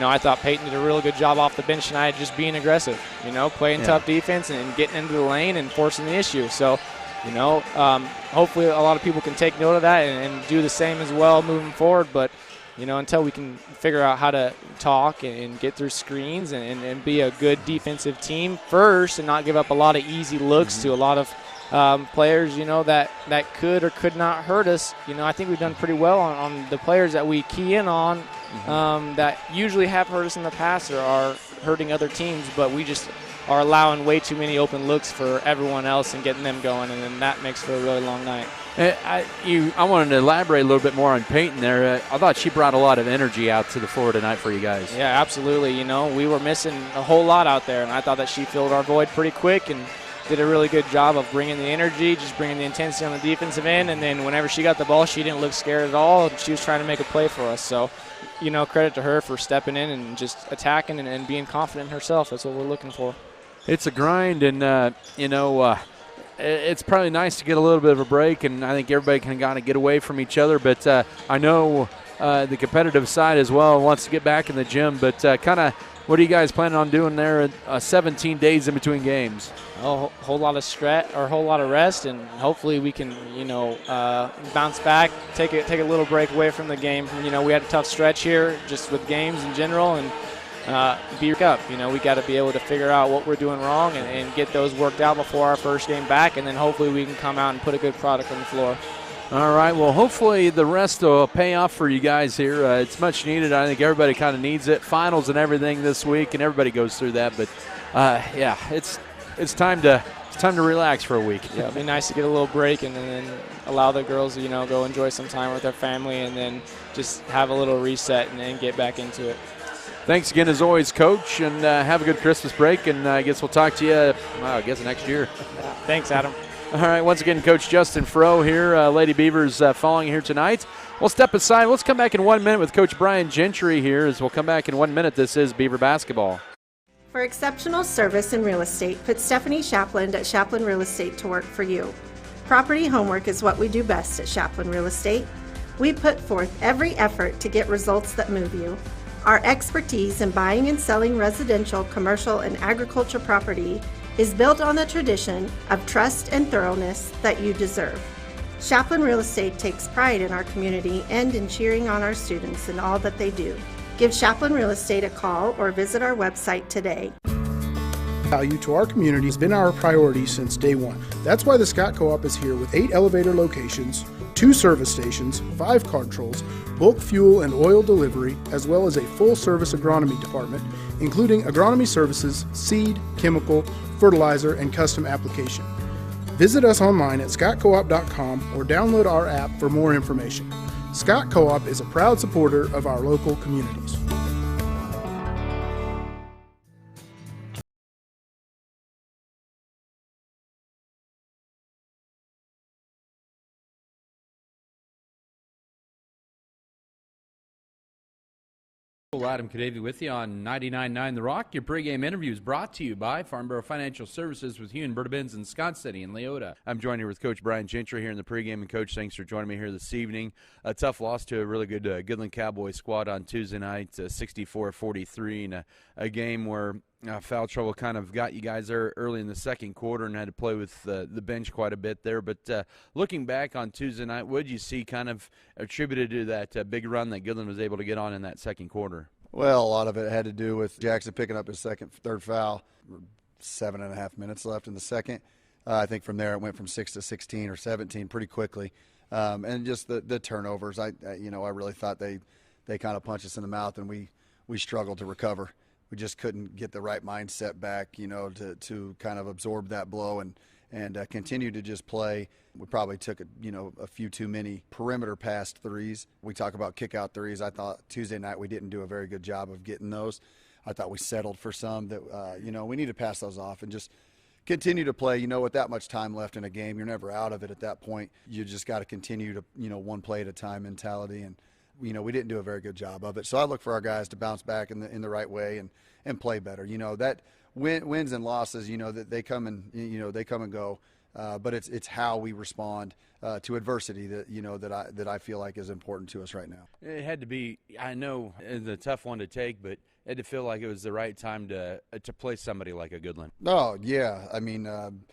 I thought Peyton did a really good job off the bench tonight just being aggressive, playing tough defense and getting into the lane and forcing the issue. So, hopefully a lot of people can take note of that and do the same as well moving forward. But, until we can figure out how to talk and get through screens and be a good defensive team first and not give up a lot of easy looks to a lot of players, that could or could not hurt us. I think we've done pretty well on the players that we key in on that usually have hurt us in the past or are hurting other teams, but we just are allowing way too many open looks for everyone else and getting them going, and then that makes for a really long night. I wanted to elaborate a little bit more on Peyton there. I thought she brought a lot of energy out to the floor tonight for you guys. Yeah, absolutely. We were missing a whole lot out there, and I thought that she filled our void pretty quick and did a really good job of bringing the energy, just bringing the intensity on the defensive end, and then whenever she got the ball, she didn't look scared at all. She was trying to make a play for us. So, credit to her for stepping in and just attacking and being confident in herself. That's what we're looking for. It's a grind, and, it's probably nice to get a little bit of a break, and I think everybody can kind of get away from each other. But I know the competitive side as well wants to get back in the gym. But kind of what are you guys planning on doing there 17 days in between games? A whole lot of a whole lot of rest, and hopefully we can, bounce back, take a little break away from the game. We had a tough stretch here just with games in general, and be up. We got to be able to figure out what we're doing wrong and get those worked out before our first game back, and then hopefully we can come out and put a good product on the floor. All right, well, hopefully the rest will pay off for you guys here. It's much needed. I think everybody kind of needs it. Finals and everything this week, and everybody goes through that. But, it's time to relax for a week. Yeah, it'd be nice to get a little break and then allow the girls to, go enjoy some time with their family and then just have a little reset and then get back into it. Thanks again, as always, Coach, and have a good Christmas break, and I guess we'll talk to you, next year. Thanks, Adam. All right, once again, Coach Justin Froh here, Lady Beavers following here tonight. We'll step aside. Let's come back in 1 minute with Coach Brian Gentry here as we'll come back in 1 minute. This is Beaver Basketball. For exceptional service in real estate, put Stephanie Shapland at Shapland Real Estate to work for you. Property homework is what we do best at Shapland Real Estate. We put forth every effort to get results that move you. Our expertise in buying and selling residential, commercial, and agriculture property is built on the tradition of trust and thoroughness that you deserve. Shapland Real Estate takes pride in our community and in cheering on our students in all that they do. Give Shapland Real Estate a call or visit our website today. Value to our community has been our priority since day one. That's why the Scott Co-op is here with 8 elevator locations, 2 service stations, 5 car trolls, bulk fuel and oil delivery, as well as a full-service agronomy department, including agronomy services, seed, chemical, fertilizer, and custom application. Visit us online at scottcoop.com or download our app for more information. Scott Co-op is a proud supporter of our local communities. Adam Kadavy with you on 99.9 The Rock. Your pregame interview is brought to you by Farnborough Financial Services with Hugh and Berta Benz in Scott City and Leota. I'm joined here with Coach Brian Gentry here in the pregame. And, Coach, thanks for joining me here this evening. A tough loss to a really good Goodland Cowboys squad on Tuesday night, 64-43, in a game where foul trouble kind of got you guys there early in the second quarter and had to play with the bench quite a bit there. But looking back on Tuesday night, what did you see kind of attributed to that big run that Goodland was able to get on in that second quarter? Well, a lot of it had to do with Jackson picking up his third foul. 7.5 minutes left in the second. I think from there it went from 6 to 16 or 17 pretty quickly. And just the turnovers, I really thought they kind of punched us in the mouth, and we struggled to recover. We just couldn't get the right mindset back, to kind of absorb that blow and continue to just play. We probably took a few too many perimeter pass threes. We talk about kick-out threes. I thought Tuesday night we didn't do a very good job of getting those. I thought we settled for some that, we need to pass those off and just continue to play. With that much time left in a game, you're never out of it at that point. You just got to continue to, one play at a time mentality. And, we didn't do a very good job of it. So I look for our guys to bounce back in the right way and play better. That wins and losses, that they come and, they come and go. but it's how we respond to adversity that I feel like is important to us right now. It had to be, I know it's a tough one to take, but it had to feel like it was the right time to play somebody like a Goodland. Oh yeah, I mean,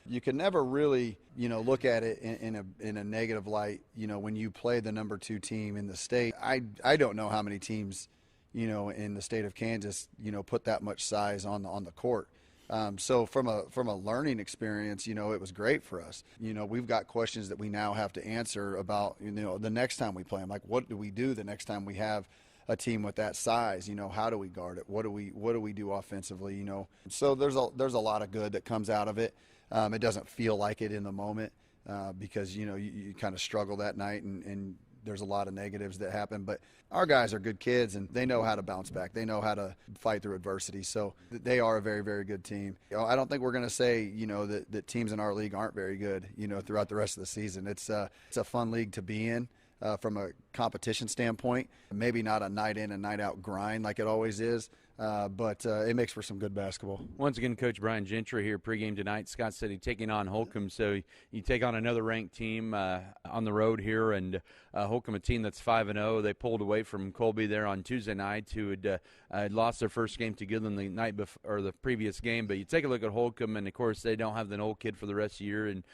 you can never really look at it in a negative light. When you play the number 2 team in the state, I don't know how many teams in the state of Kansas put that much size on the court. So from a learning experience, it was great for us. We've got questions that we now have to answer about, the next time we play them. Like, what do we do the next time we have a team with that size? How do we guard it? What do we do offensively? So there's a lot of good that comes out of it. It doesn't feel like it in the moment because you kind of struggle that night and there's a lot of negatives that happen, but our guys are good kids and they know how to bounce back. They know how to fight through adversity. So they are a very, very good team. I don't think we're going to say, that teams in our league aren't very good, throughout the rest of the season. It's a fun league to be in from a competition standpoint. Maybe not a night in and night out grind like it always is. But it makes for some good basketball. Once again, Coach Brian Gentry here pregame tonight. Scott City taking on Holcomb. So you take on another ranked team on the road here, and Holcomb, a team that's 5-0. They pulled away from Colby there on Tuesday night, who had lost their first game to Goodland the night before, or the previous game. But you take a look at Holcomb, and of course they don't have the old kid for the rest of the year, and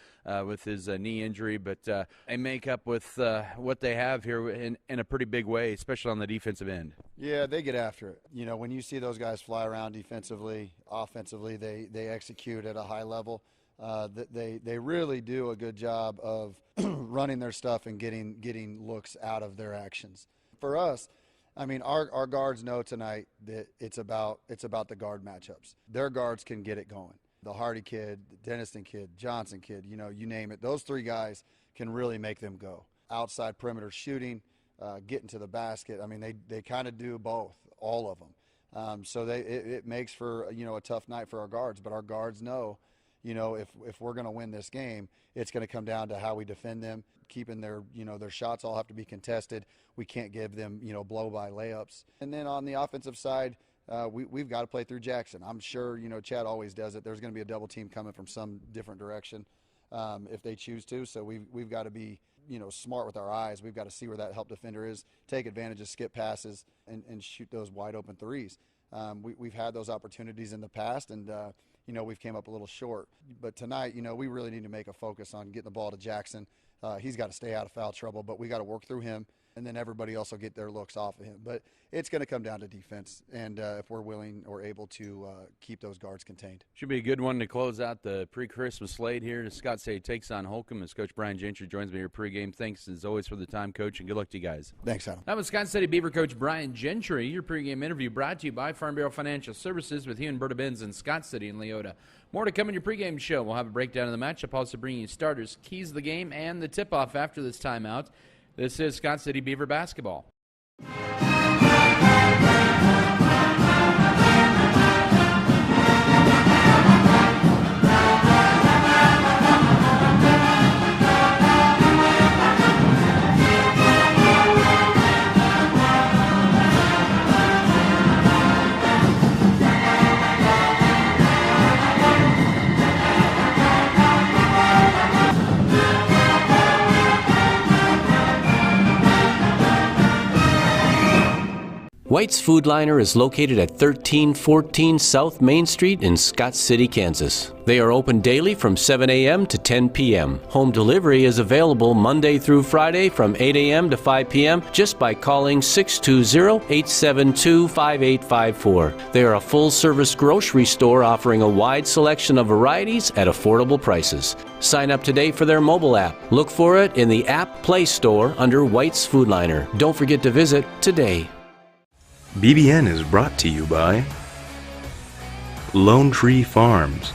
with his knee injury, but they make up with what they have here in a pretty big way, especially on the defensive end. Yeah, they get after it. When you see those guys fly around defensively, offensively, they execute at a high level. They really do a good job of running their stuff and getting looks out of their actions. For us, I mean, our guards know tonight that it's about the guard matchups. Their guards can get it going. The Hardy kid, the Denniston kid, Johnson kid, you name it. Those 3 guys can really make them go. Outside perimeter shooting, getting to the basket. I mean, they kind of do both, all of them. So it makes for a tough night for our guards. But our guards know, if we're going to win this game, it's going to come down to how we defend them, keeping their shots all have to be contested. We can't give them blow by layups. And then on the offensive side, we've got to play through Jackson. I'm sure Chad always does it. There's going to be a double team coming from some different direction if they choose to. So we've got to be smart with our eyes. We've got to see where that help defender is, take advantage of skip passes, and shoot those wide open threes. We've had those opportunities in the past, and we've came up a little short. But tonight, we really need to make a focus on getting the ball to Jackson. He's got to stay out of foul trouble, but we got to work through him, and then everybody else will get their looks off of him. But it's going to come down to defense, and if we're willing or able to keep those guards contained. Should be a good one to close out the pre-Christmas slate here. Scott City takes on Holcomb as Coach Brian Gentry joins me here pregame. Thanks, as always, for the time, Coach, and good luck to you guys. Thanks, Adam. That was Scott City Beaver Coach Brian Gentry. Your pregame interview brought to you by Farm Bureau Financial Services with Berta Benz in Scott City and Leota. More to come in your pregame show. We'll have a breakdown of the matchup, also bringing you starters, keys of the game, and the tip-off after this timeout. This is Scott City Beaver basketball. White's Food Liner is located at 1314 South Main Street in Scott City, Kansas. They are open daily from 7 a.m. to 10 p.m. Home delivery is available Monday through Friday from 8 a.m. to 5 p.m. just by calling 620-872-5854. They are a full-service grocery store offering a wide selection of varieties at affordable prices. Sign up today for their mobile app. Look for it in the App Play Store under White's Food Liner. Don't forget to visit today. BBN is brought to you by Lone Tree Farms,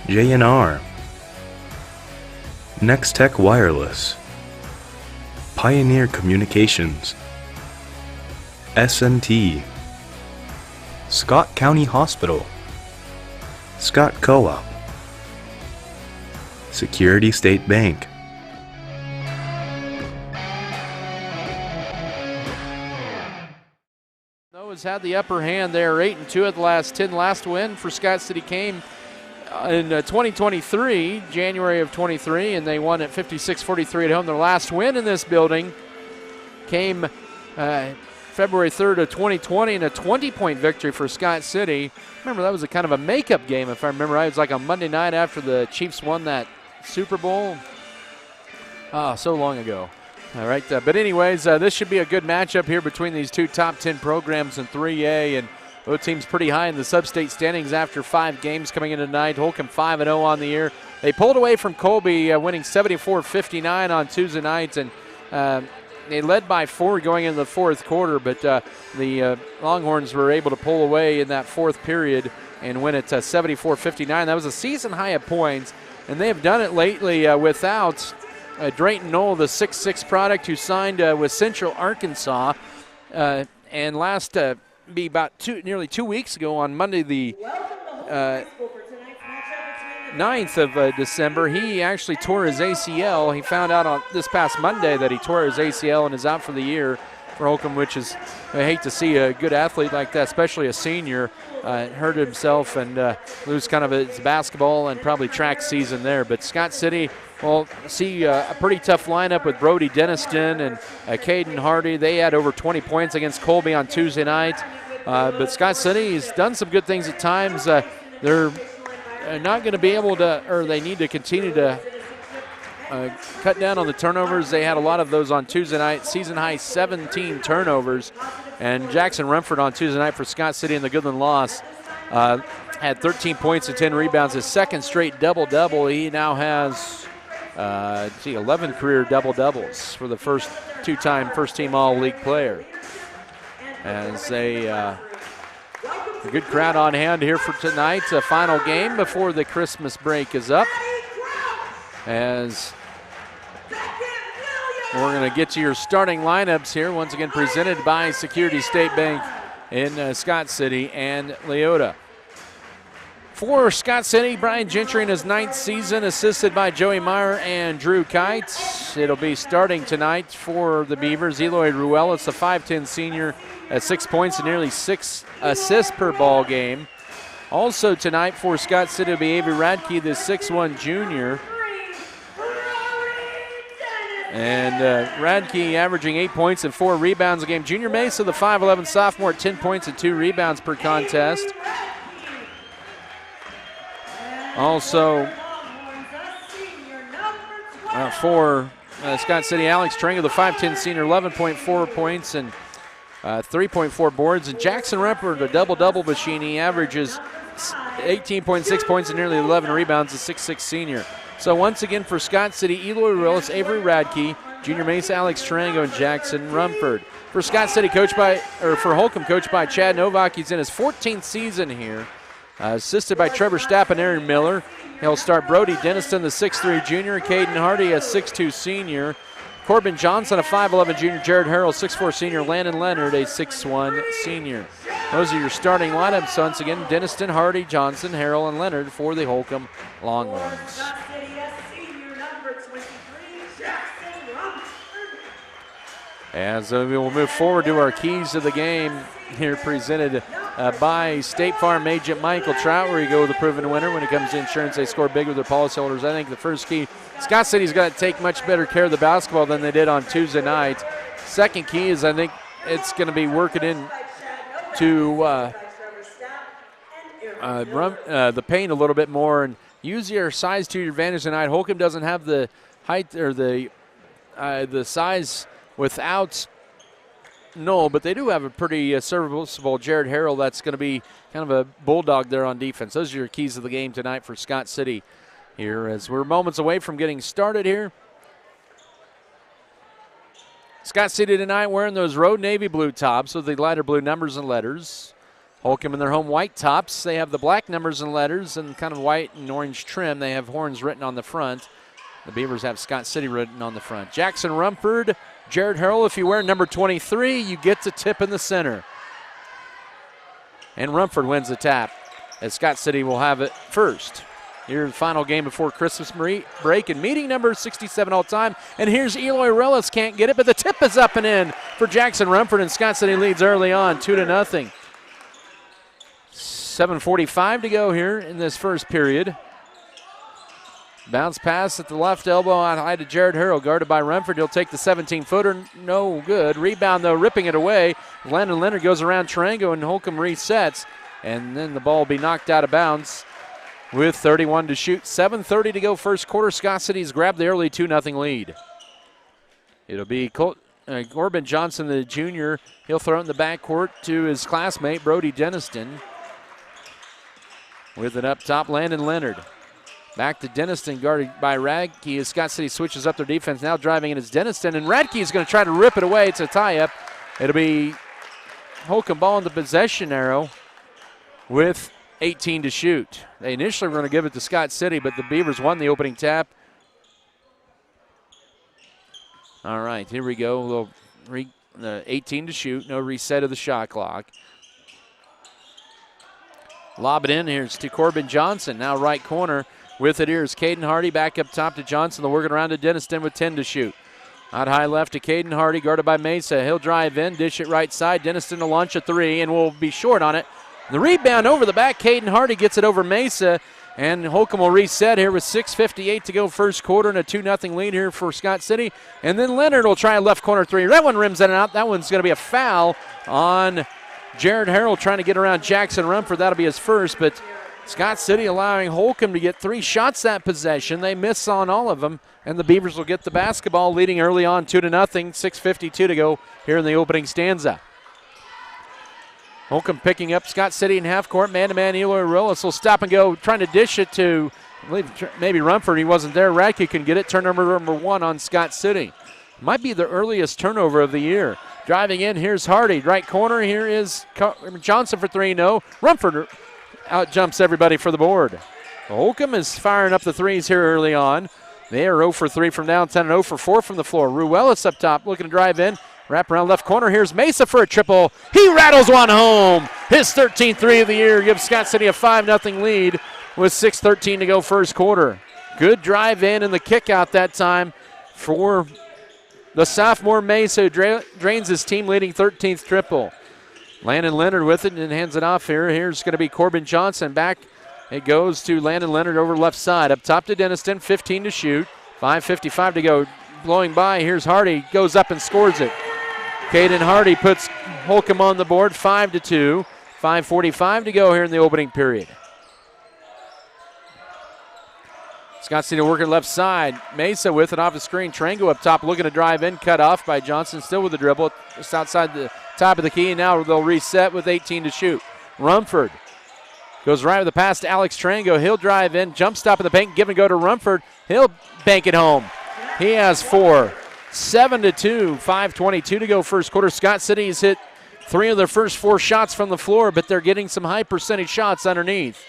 J&R, Nextech Wireless, Pioneer Communications, S&T, Scott County Hospital, Scott Co-op, Security State Bank. Has had the upper hand there, 8-2 at the last 10. Last win for Scott City came in 2023, January of 23, and they won at 56-43 at home. Their last win in this building came February 3rd of 2020 in a 20-point victory for Scott City. Remember, that was a kind of a makeup game, if I remember right. It was like a Monday night after the Chiefs won that Super Bowl. So long ago. All right, but anyways, this should be a good matchup here between these two top 10 programs in 3A, and both teams pretty high in the sub-state standings after 5 games coming in tonight. Holcomb 5-0 on the year. They pulled away from Colby, winning 74-59 on Tuesday night, and they led by 4 going into the fourth quarter, but the Longhorns were able to pull away in that fourth period and win it 74-59. That was a season high of points, and they have done it lately without Drayton Knoll, the 6'6 product who signed with Central Arkansas, and last be about nearly 2 weeks ago on Monday the 9th of December, he actually tore his ACL. He found out on this past Monday that he tore his ACL and is out for the year for Holcomb, which is, I hate to see a good athlete like that, especially a senior, hurt himself and lose kind of his basketball and probably track season there. But Scott City will see a pretty tough lineup with Brody Denniston and Caden Hardy. They had over 20 points against Colby on Tuesday night. But Scott City has done some good things at times. They're not going to be able to, or they need to continue to cut down on the turnovers. They had a lot of those on Tuesday night, season high 17 turnovers. And Jackson Rumford on Tuesday night for Scott City in the Goodland loss had 13 points and 10 rebounds, his second straight double-double. He now has 11 career double-doubles for the first two-time first-team All-League player. As a good crowd on hand here for tonight's final game before the Christmas break is up. As we're going to get to your starting lineups here, once again presented by Security State Bank in Scott City and Leota. For Scott City, Brian Gentry in his 9th season, assisted by Joey Meyer and Drew Kite. It'll be starting tonight for the Beavers. Eloy Ruelas, the 5'10 senior, at 6 points and nearly 6 assists per ball game. Also tonight for Scott City will be Avery Radke, the 6'1 junior. And Radke averaging 8 points and 4 rebounds a game. Junior Mesa, the 5'11 sophomore, 10 points and 2 rebounds per contest. Also for Scott City, Alex Trengo, the 5'10 senior, 11.4 points and 3.4 boards. And Jackson Rumford, a double-double machine. He averages 18.6 points and nearly 11 rebounds, a 6'6 senior. So once again for Scott City, Eloy Ruelas, Avery Radke, Junior Mesa, Alex Trengo, and Jackson Rumford. For Scott City, for Holcomb, coached by Chad Novak. He's in his 14th season here. Assisted by Trevor Stapp and Aaron Miller. He'll start Brody Denniston, the 6'3 junior, Caden Hardy, a 6'2 senior, Corbin Johnson, a 5'11 junior, Jared Harrell, 6'4 senior, Landon Leonard, a 6'1 senior. Those are your starting lineups. Once again, Denniston, Hardy, Johnson, Harrell, and Leonard for the Holcomb Longhorns. As we will move forward to our keys of the game here, presented by State Farm agent Michael Trout, where you go with the proven winner. When it comes to insurance, they score big with their policyholders. I think the first key, Scott City's got to take much better care of the basketball than they did on Tuesday night. Second key is I think it's going to be working in to the paint a little bit more and use your size to your advantage tonight. Holcomb doesn't have the height or the size without Knoll, but they do have a pretty serviceable Jared Harrell that's going to be kind of a bulldog there on defense. Those are your keys of the game tonight for Scott City here as we're moments away from getting started here. Scott City tonight wearing those road navy blue tops with the lighter blue numbers and letters. Holcomb in their home white tops. They have the black numbers and letters and kind of white and orange trim. They have horns written on the front. The Beavers have Scott City written on the front. Jackson Rumford, Jared Harrell, if you wear number 23, you get to tip in the center. And Rumford wins the tap as Scott City will have it first. Here's the final game before Christmas break and meeting number 67 all time. And here's Eloy Ruelas, can't get it, but the tip is up and in for Jackson Rumford, and Scott City leads early on 2-0. 7:45 to go here in this first period. Bounce pass at the left elbow on high to Jared Harrell, guarded by Rumford. He'll take the 17-footer, no good. Rebound, though, ripping it away. Landon Leonard goes around Tarango, and Holcomb resets. And then the ball will be knocked out of bounds with 31 to shoot. 7:30 to go first quarter. Scott City's grabbed the early 2-0 lead. It'll be Corbin Johnson, the junior. He'll throw it in the backcourt to his classmate, Brody Denniston. With it up top, Landon Leonard. Back to Denniston, guarded by Radke as Scott City switches up their defense. Now driving in is Denniston, and Radke is going to try to rip it away. It's a tie-up. It'll be Holcomb ball in the possession arrow with 18 to shoot. They initially were going to give it to Scott City, but the Beavers won the opening tap. All right, here we go. 18 to shoot, no reset of the shot clock. Lob it in. Here's to Corbin Johnson, now right corner. With it here is Caden Hardy back up top to Johnson. They'll work it around to Denniston with 10 to shoot. Out high left to Caden Hardy, guarded by Mesa. He'll drive in, dish it right side. Denniston to launch a three, and will be short on it. The rebound over the back. Caden Hardy gets it over Mesa, and Holcomb will reset here with 6:58 to go first quarter and a 2-0 lead here for Scott City. And then Leonard will try a left corner three. That one rims in and out. That one's going to be a foul on Jared Harrell trying to get around Jackson Rumford. That'll be his first, but Scott City allowing Holcomb to get 3 shots that possession. They miss on all of them, and the Beavers will get the basketball, leading early on 2-0. 6:52 to go here in the opening stanza. Holcomb picking up Scott City in half court. Man-to-man, Eloy Willis will stop and go, trying to dish it to, I believe, maybe Rumford. He wasn't there. Radke can get it. Turnover number 1 on Scott City. Might be the earliest turnover of the year. Driving in, here's Hardy. Right corner, here is Johnson for 3. No. Rumford out jumps everybody for the board. Holcomb is firing up the threes here early on. They are 0 for 3 from downtown and 0 for 4 from the floor. Ruelis up top looking to drive in. Wrap around left corner. Here's Mesa for a triple. He rattles one home. His 13th three of the year gives Scott City a 5-0 lead with 6:13 to go first quarter. Good drive in and the kick out that time for the sophomore Mesa, who drains his team leading 13th triple. Landon Leonard with it and hands it off here. Here's going to be Corbin Johnson. Back it goes to Landon Leonard over left side. Up top to Denniston, 15 to shoot. 5:55 to go. Blowing by, here's Hardy. Goes up and scores it. Caden Hardy puts Holcomb on the board, 5-2. 5:45 to go here in the opening period. Scott City working left side. Mesa with it off the screen. Tarango up top looking to drive in. Cut off by Johnson, still with the dribble. Just outside the top of the key. Now they'll reset with 18 to shoot. Rumford goes right with the pass to Alex Tarango. He'll drive in. Jump stop in the paint. Give and go to Rumford. He'll bank it home. He has 4. 7-2. 5:22 to go first quarter. Scott City's hit 3 of their first 4 shots from the floor, but they're getting some high percentage shots underneath.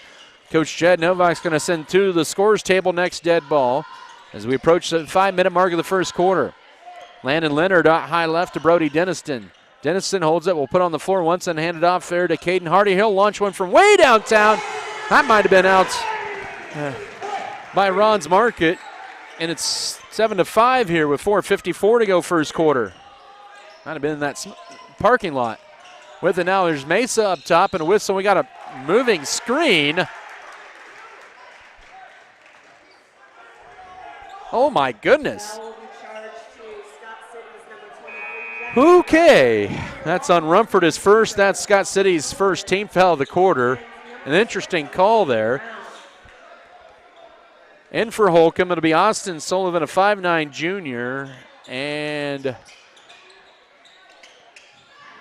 Coach Jed Novak's going to send 2 to the scorers table next dead ball as we approach the 5-minute mark of the first quarter. Landon Leonard out high left to Brody Denniston. Denniston holds it. Will put on the floor once and hand it off there to Caden Hardy. He'll launch one from way downtown. That might have been out by Ron's Market. And it's 7-5 here with 4:54 to go first quarter. Might have been in that parking lot. With it now, there's Mesa up top and a whistle. We got a moving screen. Oh, my goodness. Okay. That's on Rumford, his first. That's Scott City's first team foul of the quarter. An interesting call there. In for Holcomb, it'll be Austin Sullivan, a 5'9 junior, and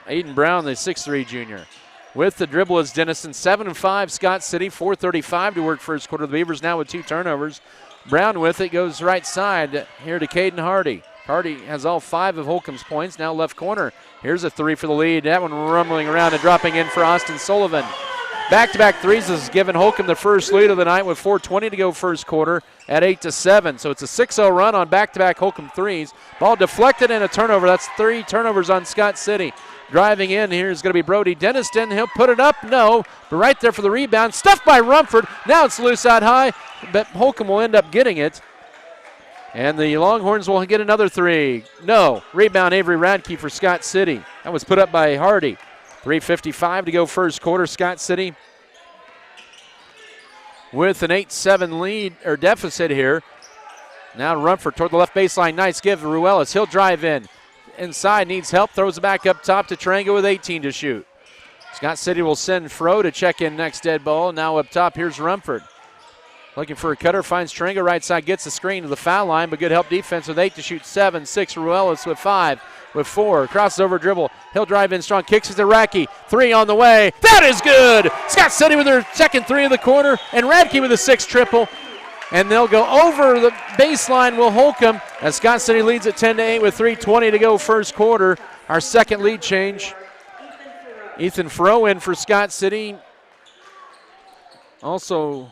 Aiden Brown, the 6'3 junior. With the dribble is Denniston. 7-5, Scott City, 4:35 to work first quarter. The Beavers now with 2 turnovers. Brown with it, goes right side here to Caden Hardy. Hardy has all 5 of Holcomb's points, now left corner. Here's a 3 for the lead. That one rumbling around and dropping in for Austin Sullivan. Back-to-back threes has given Holcomb the first lead of the night with 4:20 to go first quarter at 8-7. So it's a 6-0 run on back-to-back Holcomb threes. Ball deflected and a turnover. That's 3 turnovers on Scott City. Driving in here is going to be Brody Denniston. He'll put it up. No. But right there for the rebound. Stuffed by Rumford. Now it's loose out high. But Holcomb will end up getting it. And the Longhorns will get another 3. No. Rebound Avery Radke for Scott City. That was put up by Hardy. 3:55 to go first quarter. Scott City with an 8-7 lead or deficit here. Now Rumford toward the left baseline. Nice give to Ruelas. He'll drive in. Inside, needs help. Throws it back up top to Tarango with 18 to shoot. Scott City will send Fro to check in next dead ball. Now up top, here's Rumford. Looking for a cutter, finds Tarango right side, gets the screen to the foul line, but good help defense with 8 to shoot. 7, 6, Ruelas with 5, with 4. Crosses over dribble. He'll drive in strong, kicks it to Radke. 3 on the way. That is good! Scott City with their second 3 of the quarter, and Radke with a 6 triple. And they'll go over the baseline will Holcomb as Scott City leads at 10-8 with 3:20 to go first quarter. Our second lead change. Ethan Fro in for Scott City. Also,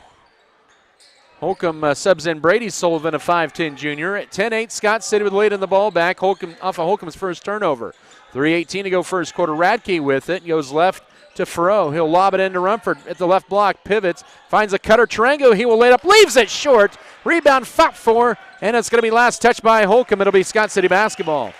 Holcomb subs in Brady Sullivan, a 5'10 junior. At 10-8, Scott City with the lead in the ball back. Holcomb off of Holcomb's first turnover. 3:18 to go first quarter. Radke with it. Goes left to Fro. He'll lob it into Rumford at the left block. Pivots. Finds a cutter. Tarango. He will lay it up. Leaves it short. Rebound fought for. And it's going to be last touch by Holcomb. It'll be Scott City basketball.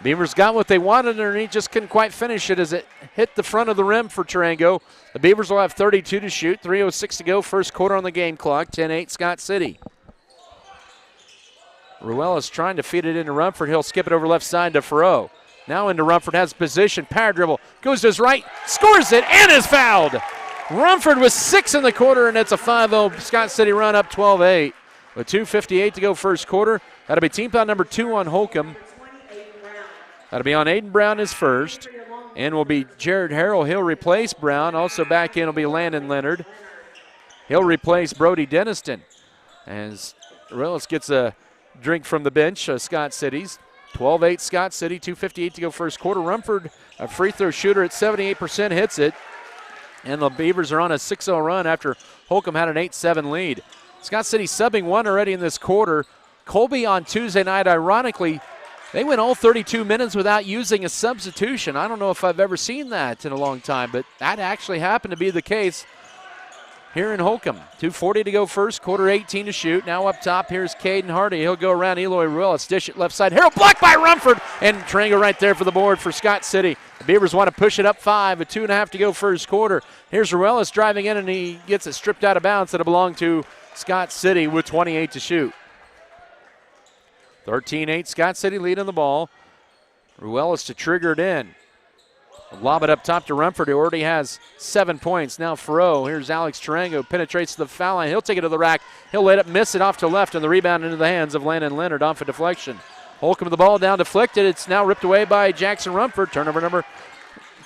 Beavers got what they wanted underneath, just couldn't quite finish it as it hit the front of the rim for Tarango. The Beavers will have 32 to shoot, 3:06 to go, first quarter on the game clock, 10-8 Scott City. Ruelas trying to feed it into Rumford. He'll skip it over left side to Fro. Now into Rumford, has position, power dribble, goes to his right, scores it, and is fouled. Rumford with 6 in the quarter, and it's a 5-0 Scott City run up 12-8. With 2:58 to go first quarter. That'll be team foul number 2 on Holcomb. That'll be on Aiden Brown his first. And will be Jared Harrell. He'll replace Brown. Also back in will be Landon Leonard. He'll replace Brody Deniston. As Ruelas gets a drink from the bench, Scott City's. 12-8 Scott City, 2:58 to go first quarter. Rumford, a free throw shooter at 78%, hits it. And the Beavers are on a 6-0 run after Holcomb had an 8-7 lead. Scott City subbing 1 already in this quarter. Colby on Tuesday night, ironically, they went all 32 minutes without using a substitution. I don't know if I've ever seen that in a long time, but that actually happened to be the case here in Holcomb. 2:40 to go first, quarter 18 to shoot. Now up top, here's Caden Hardy. He'll go around Eloy Ruelas, dish it left side. Harold blocked by Rumford, and Tarango right there for the board for Scott City. The Beavers want to push it up 5, with 2.5 to go first quarter. Here's Ruelas driving in, and he gets it stripped out of bounds. It'll belong to Scott City with 28 to shoot. 13-8, Scott City leading the ball. Ruelas to trigger it in. Lob it up top to Rumford, who already has 7 points. Now Fro, here's Alex Tarango, penetrates to the foul line. He'll take it to the rack. He'll let it miss it off to left, and the rebound into the hands of Landon Leonard off a deflection. Holcomb with the ball down deflected. It's now ripped away by Jackson Rumford. Turnover number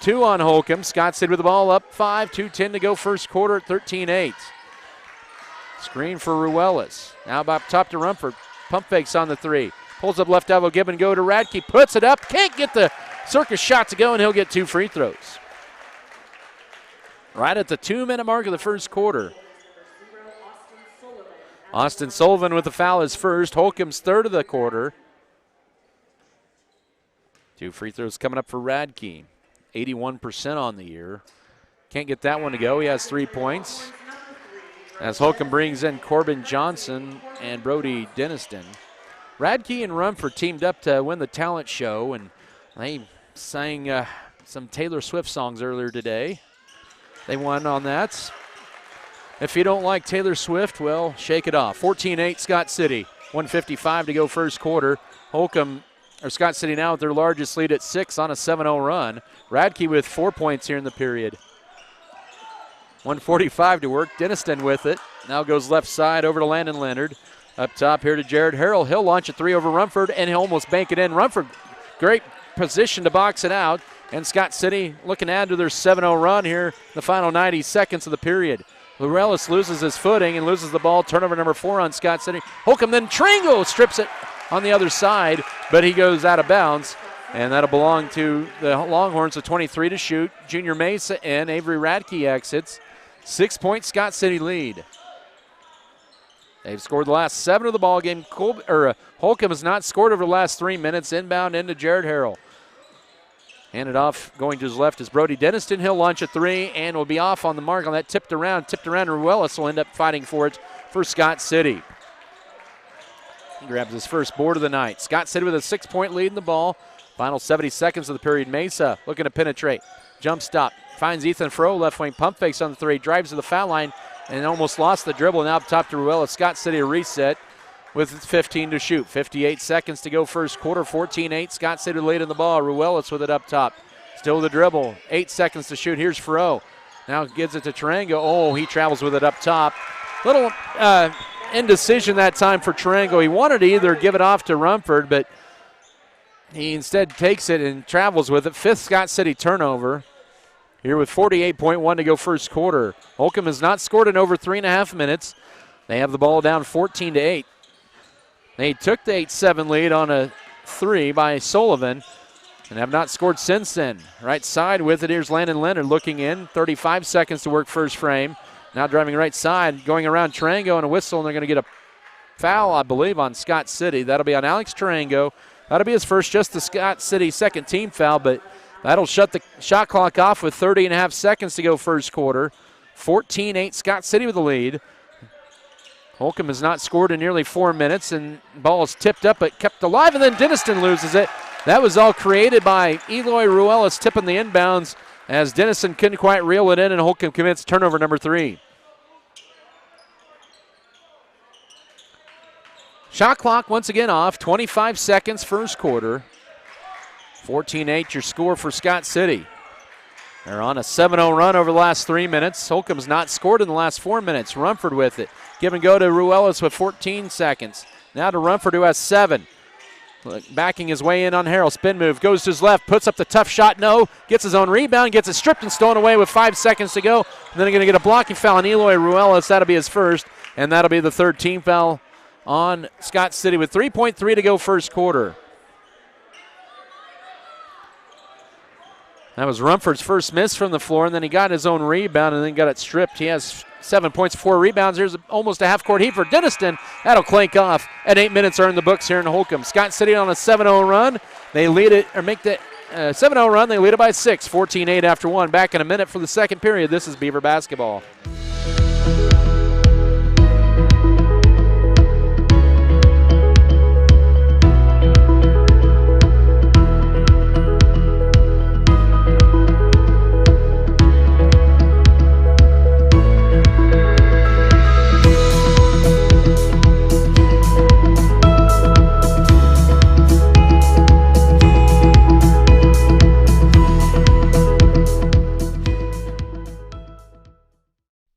2 on Holcomb. Scott City with the ball up 5, 2:10 to go first quarter at 13-8. Screen for Ruelas. Now up top to Rumford. Pump fakes on the 3. Pulls up left elbow, give and go to Radke. Puts it up. Can't get the circus shot to go, and he'll get 2 free throws. Right at the 2-minute mark of the first quarter. Austin Sullivan with the foul is first. Holcomb's third of the quarter. 2 free throws coming up for Radke. 81% on the year. Can't get that one to go. He has 3 points. As Holcomb brings in Corbin Johnson and Brody Deniston. Radke and Rumford teamed up to win the talent show, and they sang some Taylor Swift songs earlier today. They won on that. If you don't like Taylor Swift, well, shake it off. 14-8 Scott City, 1:55 to go first quarter. Scott City now with their largest lead at 6 on a 7-0 run. Radke with 4 points here in the period. 1:45 to work. Deniston with it. Now goes left side over to Landon Leonard. Up top here to Jared Harrell. He'll launch a 3 over Rumford, and he'll almost bank it in. Rumford, great position to box it out. And Scott City looking to add to their 7-0 run here in the final 90 seconds of the period. Ruelas loses his footing and loses the ball. Turnover number 4 on Scott City. Holcomb then Tarango strips it on the other side, but he goes out of bounds. And that'll belong to the Longhorns with 23 to shoot. Junior Mesa and Avery Radke exits. 6-point Scott City lead. They've scored the last 7 of the ball game. Holcomb has not scored over the last 3 minutes. Inbound into Jared Harrell. Handed off, going to his left is Brody Deniston. He'll launch a 3 and will be off on the mark on that. Tipped around, and Ruelas will end up fighting for it for Scott City. He grabs his first board of the night. Scott City with a 6-point lead in the ball. Final 70 seconds of the period. Mesa looking to penetrate. Jump stop. finds Ethan Froh, left wing pump fakes on the three, drives to the foul line, and almost lost the dribble. Now up top to Ruella. Scott City a reset with 15 to shoot. 58 seconds to go first quarter. 14-8. Scott City lead in the ball. Ruelas with it up top. Still the dribble. 8 seconds to shoot. Here's Froh. Now gives it to Tarango. Oh, he travels with it up top. Little indecision that time for Tarango. He wanted to either give it off to Rumford, but he instead takes it and travels with it. 5th Scott City turnover. Here with 48.1 to go first quarter. Holcomb has not scored in over 3.5 minutes. They have the ball down 14-8. They took the 8-7 lead on a 3 by Sullivan and have not scored since then. Right side with it. Here's Landon Leonard looking in. 35 seconds to work first frame. Now driving right side, going around Tarango and a whistle, and they're going to get a foul, I believe, on Scott City. That'll be on Alex Tarango. That'll be his first, just the Scott City second team foul, but that'll shut the shot clock off with 30.5 seconds to go first quarter. 14-8, Scott City with the lead. Holcomb has not scored in nearly 4 minutes, and ball is tipped up but kept alive, and then Denniston loses it. That was all created by Eloy Ruelas tipping the inbounds as Denniston couldn't quite reel it in, and Holcomb commits turnover number 3. Shot clock once again off, 25 seconds first quarter. 14-8 your score for Scott City. They're on a 7-0 run over the last 3 minutes. Holcomb's not scored in the last 4 minutes. Rumford with it. Give and go to Ruelas with 14 seconds. Now to Rumford, who has 7. Backing his way in on Harrell. Spin move. Goes to his left. Puts up the tough shot. No. Gets his own rebound. Gets it stripped and stolen away with 5 seconds to go. And then they're going to get a blocking foul on Eloy Ruelas. That'll be his first. And that'll be the third team foul on Scott City with 3.3 to go first quarter. That was Rumford's first miss from the floor, and then he got his own rebound and then got it stripped. He has 7 points, 4 rebounds. Here's almost a half-court heat for Denniston. That'll clank off. At 8 minutes are in the books here in Holcomb. Scott City on a 7-0 run. They lead it, or make the 7-0 run. They lead it by 6, 14-8 after 1. Back in a minute for the second period. This is Beaver basketball.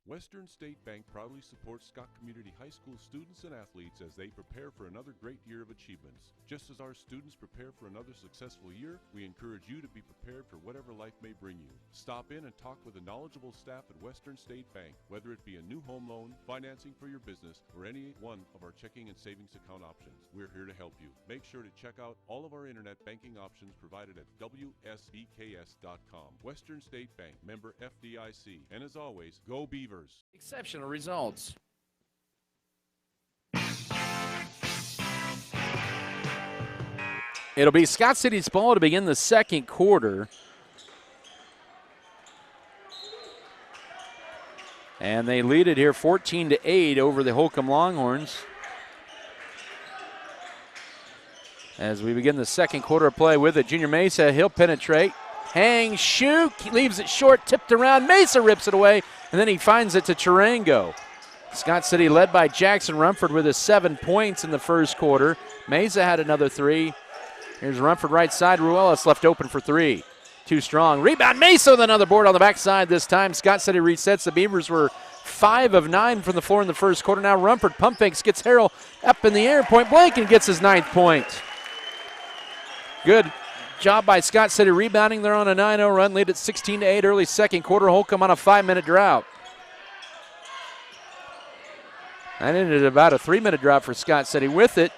Western State Bank proudly supports Scott Community High School students and athletes as they prepare for another great year of achievements. Just as our students prepare for another successful year, we encourage you to be prepared for whatever life may bring you. Stop in and talk with the knowledgeable staff at Western State Bank, whether it be a new home loan, financing for your business, or any one of our checking and savings account options. We're here to help you. Make sure to check out all of our internet banking options provided at WSBKS.com. Western State Bank, member FDIC. And as always, go Beavers. Exceptional results. It'll be Scott City's ball to begin the second quarter. And they lead it here 14-8 over the Holcomb Longhorns. As we begin the second quarter of play with it, Junior Mesa, he'll penetrate. Hang, shoot, he leaves it short, tipped around. Mesa rips it away, and then he finds it to Tarango. Scott City led by Jackson Rumford with his 7 points in the first quarter. Mesa had another 3. Here's Rumford right side. Ruelas left open for 3. Too strong. Rebound. Mesa with another board on the backside this time. Scott City resets. The Beavers were 5 of 9 from the floor in the first quarter. Now Rumford pump fakes, gets Harrell up in the air, point blank, and gets his 9th point. Good job by Scott City rebounding. They're on a 9-0 run, lead at 16-8 early second quarter. Holcomb on a 5-minute drought. That ended about a 3-minute drought for Scott City. With it,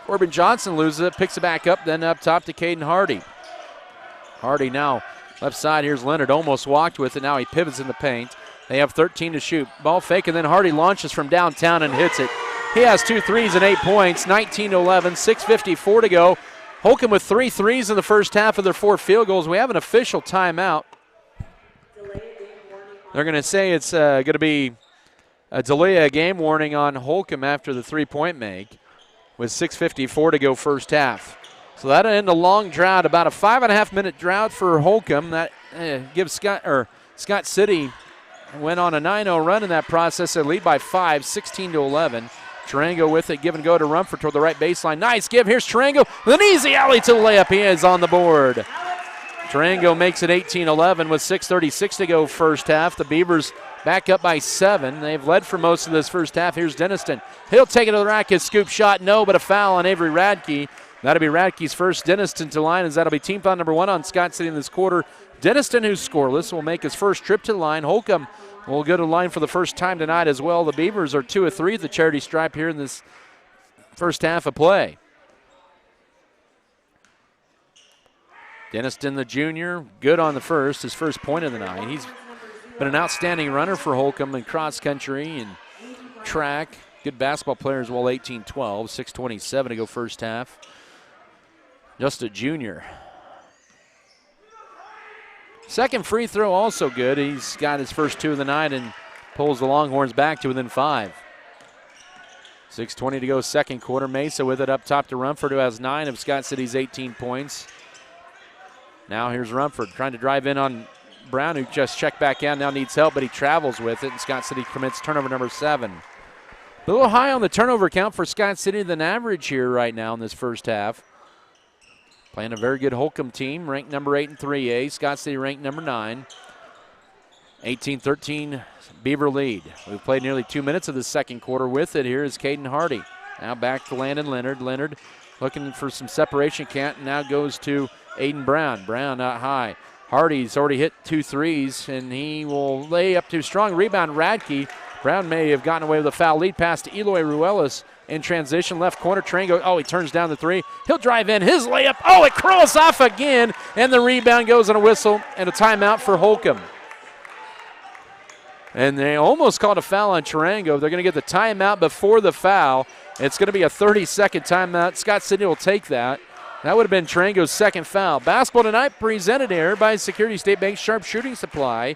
Corbin Johnson loses it, picks it back up, then up top to Caden Hardy. Hardy now left side. Here's Leonard, almost walked with it. Now he pivots in the paint. They have 13 to shoot. Ball fake, and then Hardy launches from downtown and hits it. He has 2 threes and 8 points, 19-11, 6:54 to go. Holcomb with 3 threes in the first half of their 4 field goals. We have an official timeout. They're going to say it's going to be a delay of game warning on Holcomb after the 3-point make with 6:54 to go first half. So that'll end a long drought, about a 5.5-minute drought for Holcomb. That gives Scott City went on a 9-0 run in that process. They lead by 5, 16-11. Tarango with it, give and go to Rumford toward the right baseline. Nice give. Here's Tarango with an easy alley to the layup. He is on the board. Tarango makes it 18-11 with 6:36 to go first half. The Beavers back up by 7. They've led for most of this first half. Here's Denniston. He'll take it to the rack. His scoop shot, no, but a foul on Avery Radke. That'll be Radke's first. Denniston to line, as that'll be team foul number 1 on Scott City in this quarter. Denniston, who's scoreless, will make his first trip to the line. Holcomb will go to the line for the first time tonight as well. The Beavers are 2 of 3 at the charity stripe here in this first half of play. Denniston, the junior, good on the first, his first point of the night. He's been an outstanding runner for Holcomb in cross country and track. Good basketball player as well, 18-12, 6:27 to go first half. Just a junior. Second free throw also good. He's got his first 2 of the night and pulls the Longhorns back to within 5. 6:20 to go second quarter. Mesa with it up top to Rumford, who has 9 of Scott City's 18 points. Now here's Rumford trying to drive in on Brown, who just checked back in, now needs help, but he travels with it, and Scott City commits turnover number 7. A little high on the turnover count for Scott City than average here right now in this first half. Playing a very good Holcomb team, ranked number 8 in 3A. Scott City ranked number 9. 18-13 Beaver lead. We've played nearly 2 minutes of the second quarter with it. Here is Caden Hardy. Now back to Landon Leonard. Leonard looking for some separation, can't, now goes to Aiden Brown. Brown out high. Hardy's already hit 2 threes, and he will lay up too strong. Rebound, Radke. Brown may have gotten away with a foul. Lead pass to Eloy Ruelas in transition. Left corner, Tarango. Oh, he turns down the 3. He'll drive in. His layup. Oh, it curls off again, and the rebound goes on a whistle and a timeout for Holcomb. And they almost called a foul on Tarango. They're going to get the timeout before the foul. It's going to be a 30-second timeout. Scott City will take that. That would have been Tarango's second foul. Basketball tonight presented here by Security State Bank Sharp Shooting Supply.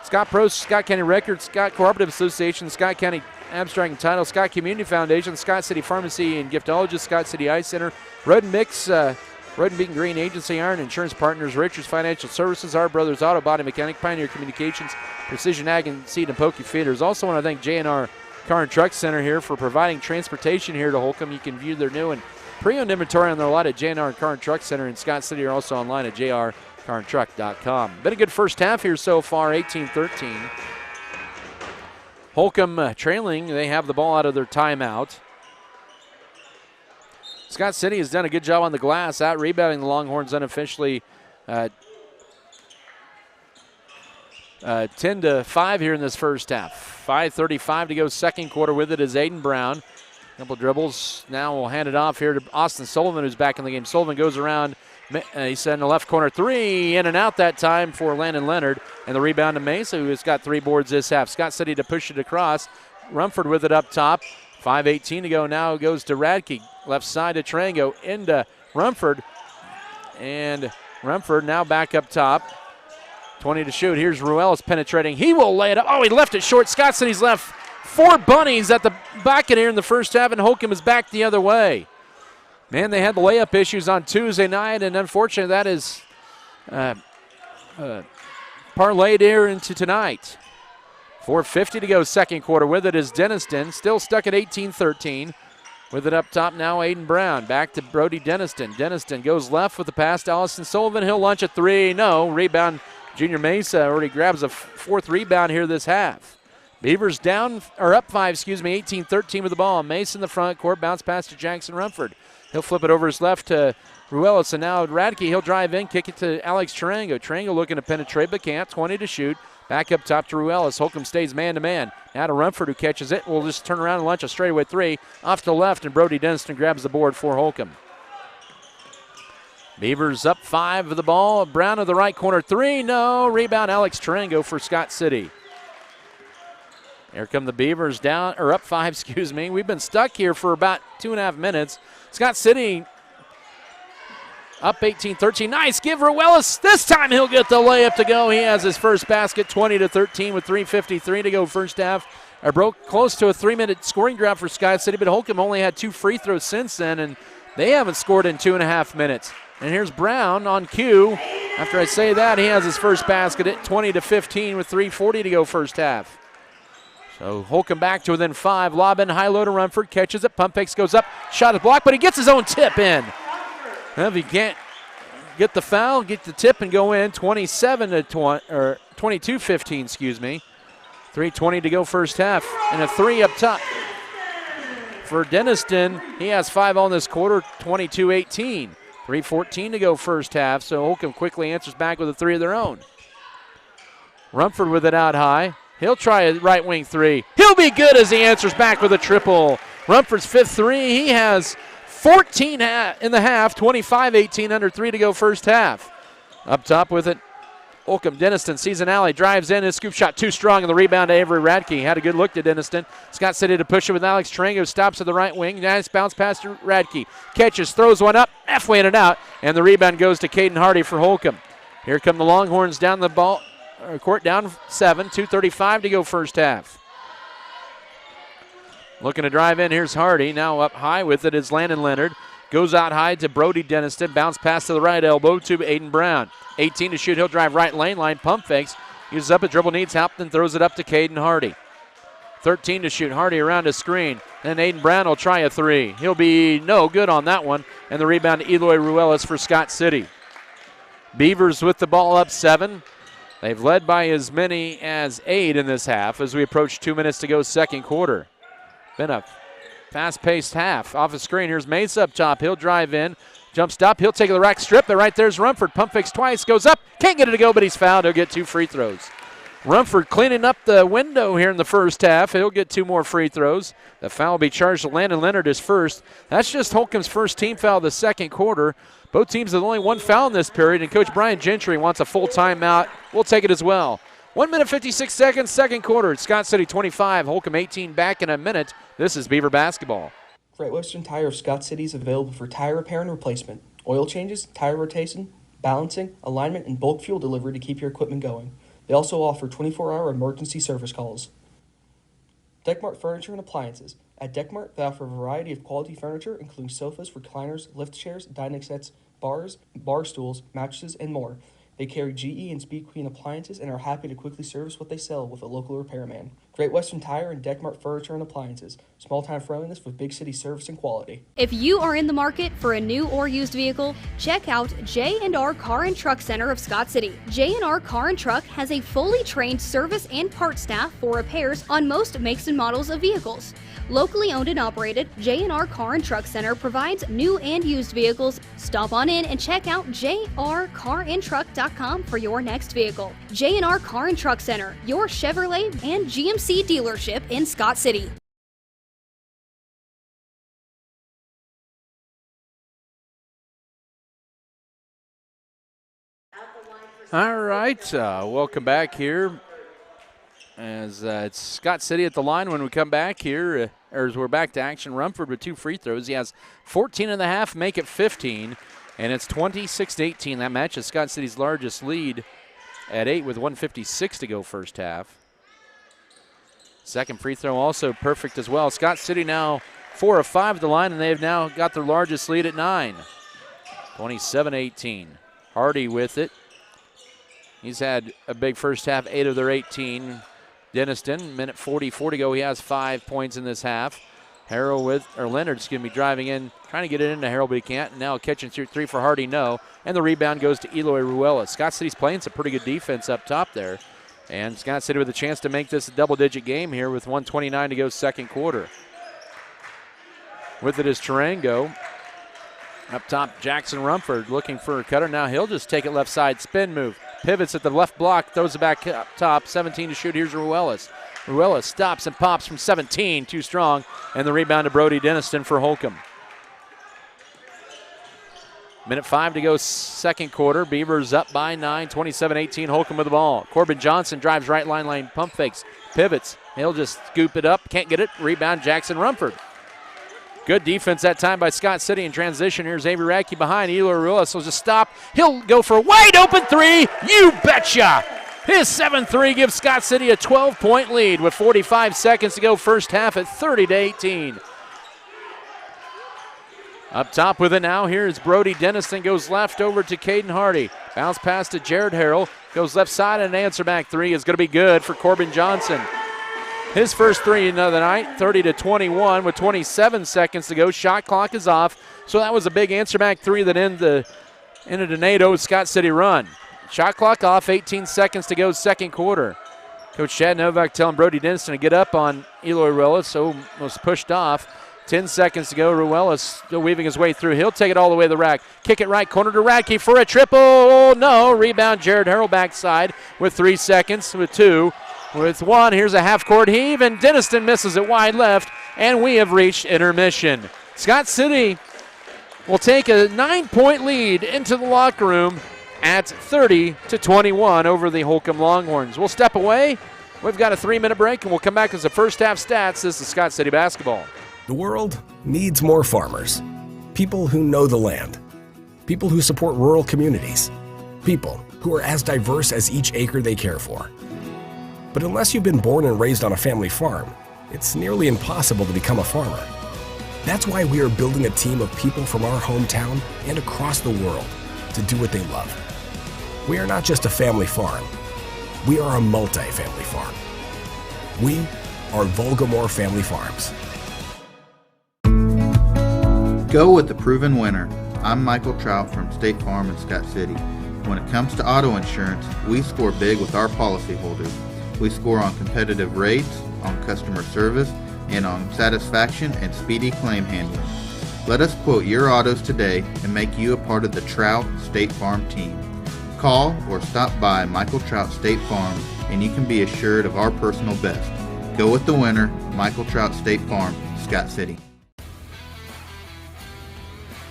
Scott Pro, Scott County Records, Scott Cooperative Association, Scott County Abstract and Title, Scott Community Foundation, Scott City Pharmacy and Giftologist, Scott City Eye Center, Road and Mix, Road and Beacon Green Agency, Iron Insurance Partners, Richards Financial Services, Our Brothers Auto Body Mechanic, Pioneer Communications, Precision Ag and Seed and Pokey Feeders. Also want to thank J&R Car and Truck Center here for providing transportation here to Holcomb. You can view their new and pre-owned inventory on their lot at J&R Car and Truck Center in Scott City, or also online at jrcarandtruck.com. Been a good first half here so far, 18-13. Holcomb trailing. They have the ball out of their timeout. Scott City has done a good job on the glass, out rebounding the Longhorns unofficially 10-5 here in this first half. 5:35 to go second quarter. With it is Aiden Brown. Couple dribbles. Now we'll hand it off here to Austin Sullivan, who's back in the game. Sullivan goes around. He's in the left corner. 3 in and out that time for Landon Leonard. And the rebound to Mesa, who has got 3 boards this half. Scott City to push it across. Rumford with it up top. 5:18 to go. Now it goes to Radke. Left side to Tarango. Into Rumford. And Rumford now back up top. 20 to shoot. Here's Ruelas penetrating. He will lay it up. Oh, he left it short. Scott City's left 4 bunnies at the bucket here in the first half, and Holcomb is back the other way. Man, they had the layup issues on Tuesday night, and unfortunately that is parlayed here into tonight. 4:50 to go second quarter. With it is Denniston, still stuck at 18-13. With it up top now, Aiden Brown. Back to Brody Denniston. Denniston goes left with the pass to Allison Sullivan. He'll launch a 3. No, rebound. Junior Mesa already grabs a 4th rebound here this half. Beavers down, or up 5, 18-13 with the ball. Mason in the front court, bounce pass to Jackson Rumford. He'll flip it over his left to Ruelas, and now Radke, he'll drive in, kick it to Alex Tarango. Tarango looking to penetrate, but can't. 20 to shoot. Back up top to Ruelas. Holcomb stays man-to-man. Now to Rumford, who catches it. Will just turn around and launch a straightaway 3. Off to the left, and Brody Denniston grabs the board for Holcomb. Beavers up 5 with the ball. Brown to the right corner, 3. No. Rebound, Alex Tarango for Scott City. Here come the Beavers down, or up 5, We've been stuck here for about 2.5 minutes. Scott City up 18-13. Nice give, Ruelas. This time he'll get the layup to go. He has his first basket, 20-13 with 3:53 to go first half. I broke close to a 3-minute scoring drought for Scott City, but Holcomb only had 2 free throws since then, and They haven't scored in 2.5 minutes. And here's Brown on cue. After I say that, he has his first basket at 20-15 with 3:40 to go first half. So Holcomb back to within 5. Lob in, high low to Rumford. Catches it. Pump fakes, goes up. Shot is blocked, but he gets his own tip in. Well, if he can't get the foul, get the tip, and go in, 22-15, excuse me. 3:20 to go first half. And a 3 up top. For Denniston, he has 5 on this quarter, 22-18. 3:14 to go first half, so Holcomb quickly answers back with a 3 of their own. Rumford with it out high. He'll try a right wing 3. He'll be good as he answers back with a triple. Rumford's 5th 3. He has 14 in the half, 25-18, under 3 to go first half. Up top with it, Holcomb. Denniston sees an alley, drives in, his scoop shot too strong, and the rebound to Avery Radke. Had a good look to Denniston. Scott City to push it with Alex Tarango, stops at the right wing. Nice bounce pass to Radke. Catches, throws one up, halfway in and out, and the rebound goes to Caden Hardy for Holcomb. Here come the Longhorns down the ball. Court down 7, 2:35 to go first half. Looking to drive in, here's Hardy. Now up high with it is Landon Leonard. Goes out high to Brody Denniston. Bounce pass to the right elbow to Aiden Brown. 18 to shoot, he'll drive right lane line, pump fakes. Uses up a dribble, needs help, then throws it up to Caden Hardy. 13 to shoot, Hardy around a screen. Then Aiden Brown will try a 3. He'll be no good on that one. And the rebound to Eloy Ruelas for Scott City. Beavers with the ball up 7. They've led by as many as 8 in this half as we approach 2 minutes to go second quarter. Been a fast-paced half. Off a screen, here's Mace up top. He'll drive in, jump stop. He'll take the rack strip, but right there's Rumford. Pump fakes twice, goes up. Can't get it to go, but he's fouled. He'll get 2 free throws. Rumford cleaning up the window here in the first half. He'll get 2 more free throws. The foul will be charged to Landon Leonard his first. That's just Holcomb's first team foul of the second quarter. Both teams have only 1 foul in this period, and Coach Brian Gentry wants a full timeout. We'll take it as well. 1 minute, 56 seconds, second quarter. Scott City 25, Holcomb 18, back in a minute. This is Beaver basketball. Great Western Tire of Scott City is available for tire repair and replacement, oil changes, tire rotation, balancing, alignment, and bulk fuel delivery to keep your equipment going. They also offer 24-hour emergency service calls. Deckmart Furniture and Appliances. At Deckmart, they offer a variety of quality furniture, including sofas, recliners, lift chairs, dining sets, bars, bar stools, mattresses, and more. They carry GE and Speed Queen appliances and are happy to quickly service what they sell with a local repairman. Great Western Tire and Deckmart Furniture and Appliances. Small-time friendliness with big city service and quality. If you are in the market for a new or used vehicle, check out J&R Car and Truck Center of Scott City. J&R Car and Truck has a fully trained service and parts staff for repairs on most makes and models of vehicles. Locally owned and operated, J&R Car and Truck Center provides new and used vehicles. Stop on in and check out jrcarandtruck.com for your next vehicle. J&R Car and Truck Center, your Chevrolet and GMC dealership in Scott City. All right, welcome back here. As it's Scott City at the line when we come back here, or as we're back to action. Rumford with 2 free throws. He has 14 and a half, make it 15, and it's 26-18. That matches Scott City's largest lead at 8 with 1:56 to go first half. Second free throw also perfect as well. Scott City now 4 of 5 at the line, and they've now got their largest lead at 9. 27-18. Hardy with it. He's had a big first half, 8 of their 18. Denniston, minute 44 to go. He has 5 points in this half. Leonard's going to be driving in, trying to get it into Harrell, but he can't. And now catch and shoot 3 for Hardy, no. And the rebound goes to Eloy Ruelas. Scott City's playing some pretty good defense up top there. And Scott City with a chance to make this a double-digit game here with 1:29 to go second quarter. With it is Tarango. Up top, Jackson Rumford looking for a cutter. Now he'll just take it left side, spin move. Pivots at the left block, throws it back up top. 17 to shoot. Here's Ruelas. Ruelas stops and pops from 17, too strong. And the rebound to Brody Denniston for Holcomb. Minute 5 to go second quarter. Beavers up by 9, 27-18. Holcomb with the ball. Corbin Johnson drives right line, pump fakes, pivots. He'll just scoop it up, can't get it. Rebound Jackson Rumford. Good defense that time by Scott City in transition. Here's Avery Radke behind. Eloy Ruelas will just stop. He'll go for a wide open 3. You betcha! His 7-3 gives Scott City a 12-point lead with 45 seconds to go first half at 30-18. Up top with it now, here is Brody Dennison, goes left over to Caden Hardy. Bounce pass to Jared Harrell, goes left side, and an answer back three is going to be good for Corbin Johnson. His first three of the night, 30-21 with 27 seconds to go. Shot clock is off, so that was a big answer back three that ended a NATO Scott City run. Shot clock off, 18 seconds to go, second quarter. Coach Chad Novak telling Brody Dennison to get up on Eloy Ruelas, so almost pushed off. 10 seconds to go. Ruelas still weaving his way through. He'll take it all the way to the rack. Kick it right corner to Radke for a triple. Oh, no. Rebound, Jared Harrell backside with 3 seconds, with 2, with 1. Here's a half-court heave, and Denniston misses it wide left, and we have reached intermission. Scott City will take a 9-point lead into the locker room at 30-21 over the Holcomb Longhorns. We'll step away. We've got a 3-minute break, and we'll come back as the first half stats. This is Scott City basketball. The world needs more farmers. People who know the land. People who support rural communities. People who are as diverse as each acre they care for. But unless you've been born and raised on a family farm, it's nearly impossible to become a farmer. That's why we are building a team of people from our hometown and across the world to do what they love. We are not just a family farm. We are a multi-family farm. We are Volgamore Family Farms. Go with the proven winner. I'm Michael Trout from State Farm in Scott City. When it comes to auto insurance, we score big with our policyholders. We score on competitive rates, on customer service, and on satisfaction and speedy claim handling. Let us quote your autos today and make you a part of the Trout State Farm team. Call or stop by Michael Trout State Farm and you can be assured of our personal best. Go with the winner, Michael Trout State Farm, Scott City.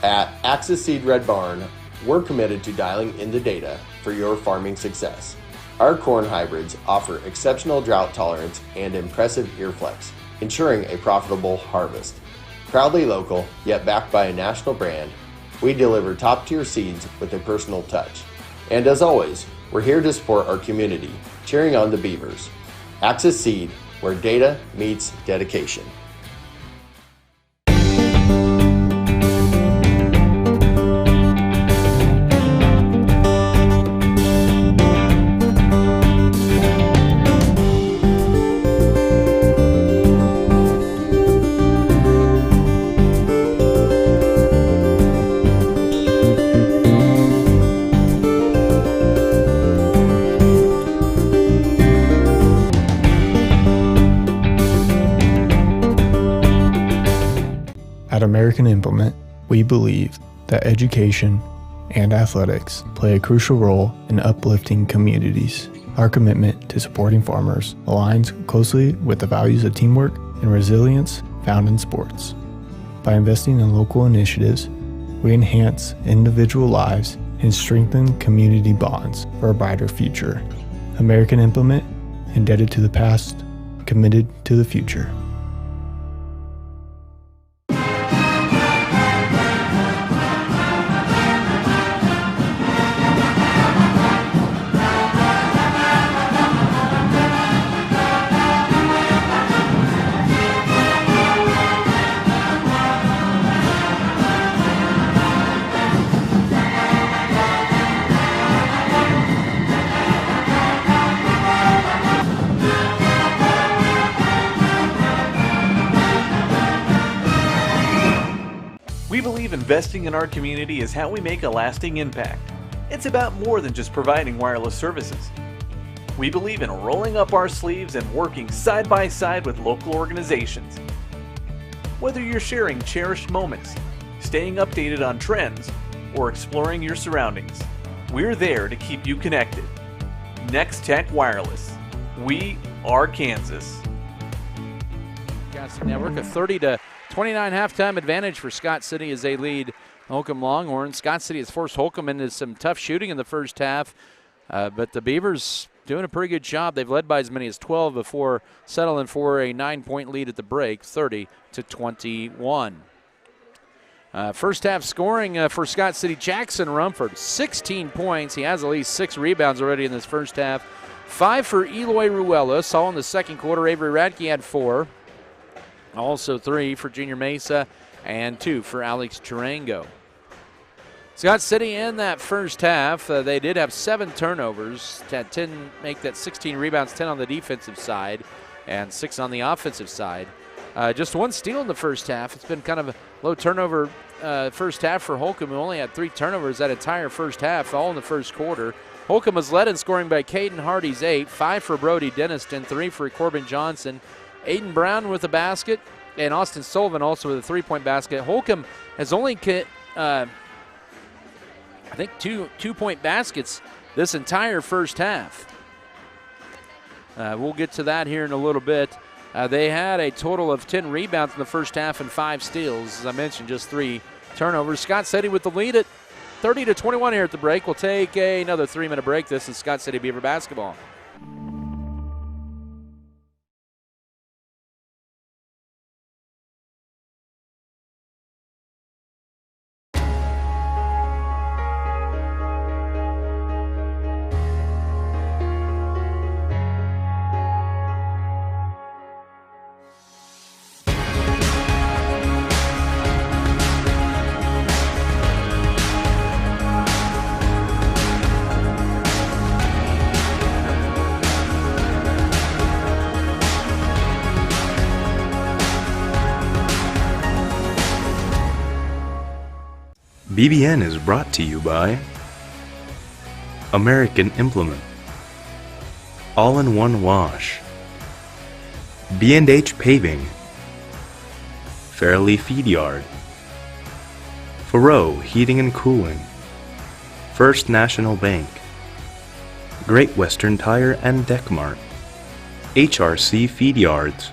At Axis Seed Red Barn, we're committed to dialing in the data for your farming success. Our corn hybrids offer exceptional drought tolerance and impressive ear flex, ensuring a profitable harvest. Proudly local, yet backed by a national brand, we deliver top-tier seeds with a personal touch. And as always, we're here to support our community, cheering on the Beavers. Axis Seed, where data meets dedication. At American Implement, we believe that education and athletics play a crucial role in uplifting communities. Our commitment to supporting farmers aligns closely with the values of teamwork and resilience found in sports. By investing in local initiatives, we enhance individual lives and strengthen community bonds for a brighter future. American Implement, indebted to the past, committed to the future. We believe investing in our community is how we make a lasting impact. It's about more than just providing wireless services. We believe in rolling up our sleeves and working side by side with local organizations. Whether you're sharing cherished moments, staying updated on trends, or exploring your surroundings, we're there to keep you connected. Next Tech Wireless. We are Kansas. Wisconsin Network, a 30-29 halftime advantage for Scott City as they lead Holcomb Longhorns. Scott City has forced Holcomb into some tough shooting in the first half, but the Beavers doing a pretty good job. They've led by as many as 12 before settling for a 9-point lead at the break, 30-21. First half scoring for Scott City, Jackson Rumford, 16 points. He has at least 6 rebounds already in this first half. 5 for Eloy Ruelas. All in the second quarter. Avery Radke had 4. Also 3 for Junior Mesa and 2 for Alex Tarango. Scott City in that first half, they did have 7 turnovers, had 10, make that 16 rebounds, 10 on the defensive side, and 6 on the offensive side. Just 1 steal in the first half. It's been kind of a low turnover first half for Holcomb, who only had 3 turnovers that entire first half, all in the first quarter. Holcomb was led in scoring by Caden Hardy's 8, 5 for Brody Denniston, 3 for Corbin Johnson, Aiden Brown with a basket, and Austin Sullivan also with a 3-point basket. Holcomb has only I think two-point baskets this entire first half. We'll get to that here in a little bit. They had a total of 10 rebounds in the first half and 5 steals. As I mentioned, just 3 turnovers. Scott City with the lead at 30-21 here at the break. We'll take another 3-minute break. This is Scott City Beaver basketball. BBN is brought to you by American Implement, All-in-One Wash, B&H Paving, Fairleigh Feed Yard, Faroe Heating and Cooling, First National Bank, Great Western Tire and Deck Mart, HRC Feed Yards.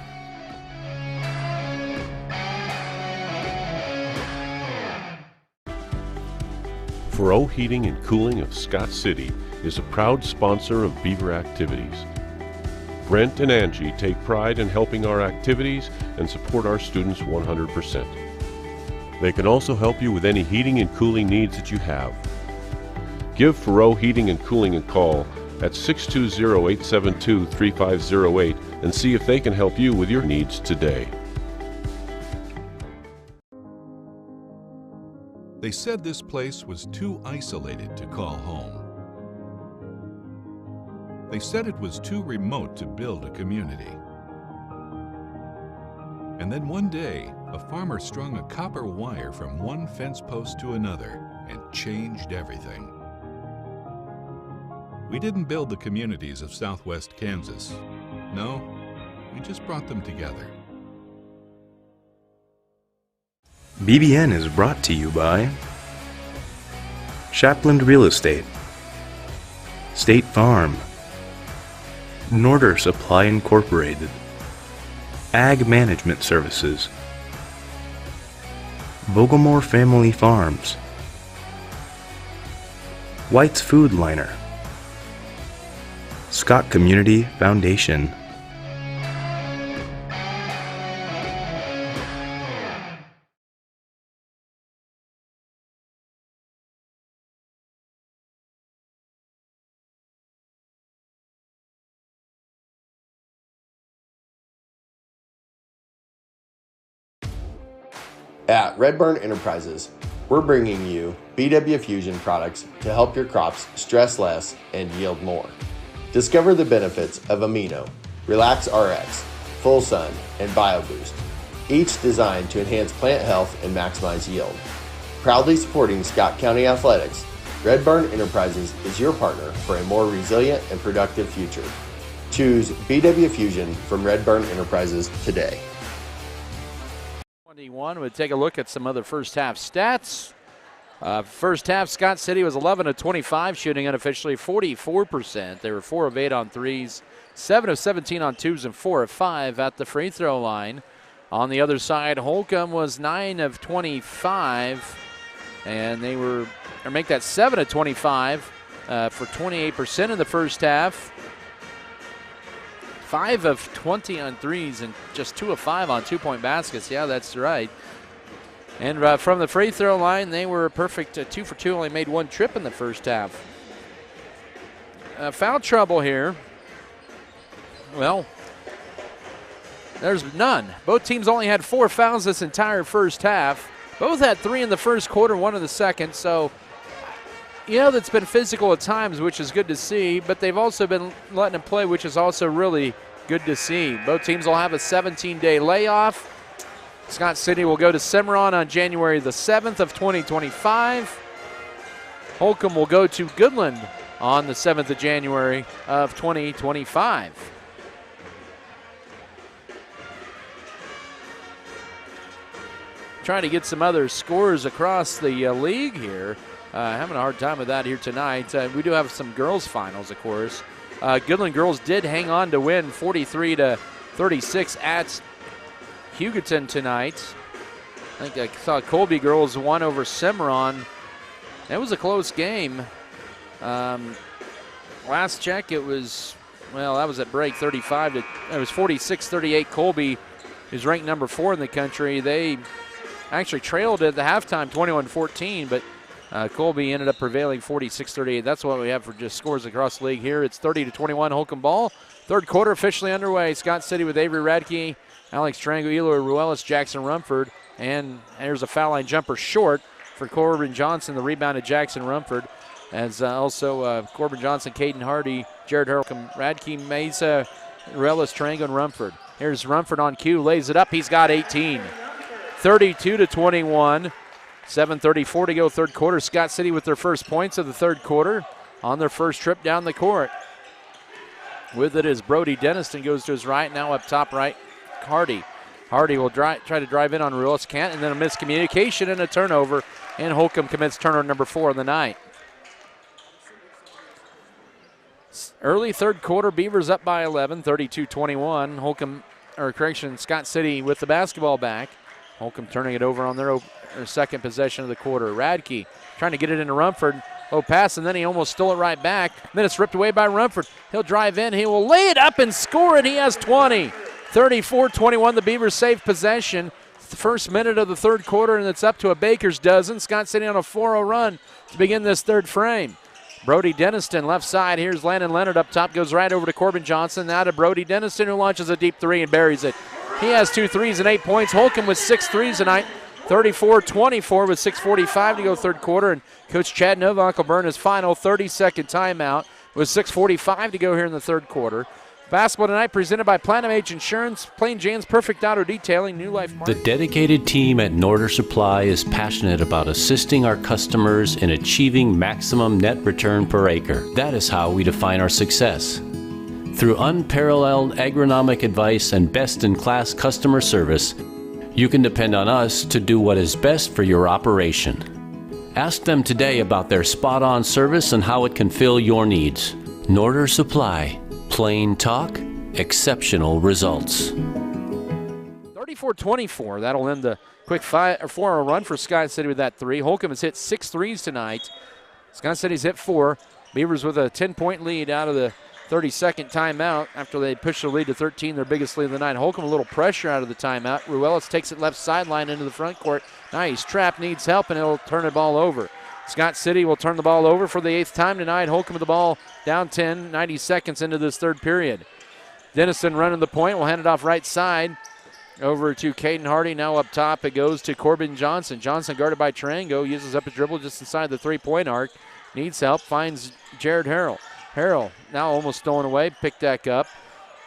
Faroe Heating and Cooling of Scott City is a proud sponsor of Beaver activities. Brent and Angie take pride in helping our activities and support our students 100%. They can also help you with any heating and cooling needs that you have. Give Faroe Heating and Cooling a call at 620-872-3508 and see if they can help you with your needs today. They said this place was too isolated to call home. They said it was too remote to build a community. And then one day, a farmer strung a copper wire from one fence post to another and changed everything. We didn't build the communities of Southwest Kansas. No, we just brought them together. BBN is brought to you by Shapland Real Estate, State Farm, Norder Supply Incorporated, Ag Management Services, Vogelmore Family Farms, White's Food Liner, Scott Community Foundation. At Red Barn Enterprises, we're bringing you BW Fusion products to help your crops stress less and yield more. Discover the benefits of Amino, Relax RX, Full Sun, and BioBoost, each designed to enhance plant health and maximize yield. Proudly supporting Scott County Athletics, Red Barn Enterprises is your partner for a more resilient and productive future. Choose BW Fusion from Red Barn Enterprises today. 21. We'll take a look at some other first half stats. First half, Scott City was 11 of 25, shooting unofficially 44%. They were 4 of 8 on threes, 7 of 17 on twos, and 4 of 5 at the free throw line. On the other side, Holcomb was 9 of 25, and they make that 7 of 25 for 28% in the first half. 5 of 20 on threes and just 2 of 5 on 2-point baskets. Yeah, that's right. And from the free throw line, they were perfect 2 for 2, only made 1 trip in the first half. Foul trouble here. Well, There's none. Both teams only had 4 fouls this entire first half. Both had 3 in the first quarter, 1 in the second. So, that's been physical at times, which is good to see, but they've also been letting them play, which is also really good to see. Both teams will have a 17-day layoff. Scott City will go to Cimarron on January the 7th of 2025. Holcomb will go to Goodland on the 7th of January of 2025. Trying to get some other scores across the league here. Having a hard time with that here tonight. We do have some girls' finals, of course. Goodland girls did hang on to win 43-36 at Hugoton tonight. I think I saw Colby girls won over Cimarron. It was a close game. Last check, it was, that was at break 35. It was 46-38. Colby is ranked number 4 in the country. They actually trailed at the halftime 21-14, but Colby ended up prevailing 46-38. That's what we have for just scores across the league here. It's 30-21 Holcomb ball. Third quarter officially underway. Scott City with Avery Radke, Alex Trango, Eloy Ruelas, Jackson Rumford, and there's a foul line jumper short for Corbin Johnson. The rebound to Jackson Rumford. As also Corbin Johnson, Caden Hardy, Jared Holcomb, Radke, Mesa, Ruelas, Trango, and Rumford. Here's Rumford on cue, lays it up. He's got 18. 32-21. 7:34 to go third quarter. Scott City with their first points of the third quarter on their first trip down the court. With it is Brody Denniston, goes to his right. Now up top right, Hardy. Hardy will try to drive in on Ruelas, can't, and then a miscommunication and a turnover. And Holcomb commits turnover number 4 of the night. Early third quarter, Beavers up by 11, 32-21. Scott City with the basketball back. Holcomb turning it over on their second possession of the quarter. Radke trying to get it into Rumford. Low pass, and then he almost stole it right back. Then it's ripped away by Rumford. He'll drive in. He will lay it up and score it. He has 20. 34-21. The Beavers save possession. It's the first minute of the third quarter, and it's up to a baker's dozen. Scott City on a 4-0 run to begin this third frame. Brody Denniston left side. Here's Landon Leonard up top. Goes right over to Corbin Johnson. Now to Brody Denniston, who launches a deep 3 and buries it. He has 2 threes and 8 points. Holcomb with 6 threes tonight. 34-24 with 6:45 to go third quarter. And Coach Chad Novak will burn his final 30-second timeout with 6:45 to go here in the third quarter. Basketball tonight presented by Platinum Age Insurance, Plain Jane's Perfect Auto Detailing, New Life Market. The dedicated team at Norder Supply is passionate about assisting our customers in achieving maximum net return per acre. That is how we define our success. Through unparalleled agronomic advice and best-in-class customer service, you can depend on us to do what is best for your operation. Ask them today about their spot-on service and how it can fill your needs. Norder Supply. Plain talk, exceptional results. 34-24. That'll end the quick 4-0 run for Scott City with that 3. Holcomb has hit 6 threes tonight. Scott City's hit 4. Beavers with a 10-point lead out of the 32nd timeout after they push the lead to 13, their biggest lead of the night. Holcomb a little pressure out of the timeout. Ruelas takes it left sideline into the front court. Now he's trapped, needs help, and he'll turn the ball over. Scott City will turn the ball over for the 8th time tonight. Holcomb with the ball down 10, 90 seconds into this third period. Dennison running the point. Will hand it off right side over to Caden Hardy. Now up top it goes to Corbin Johnson. Johnson guarded by Tarango. Uses up a dribble just inside the three-point arc. Needs help. Finds Jared Harrell. Harrell now almost stolen away. Picked that up.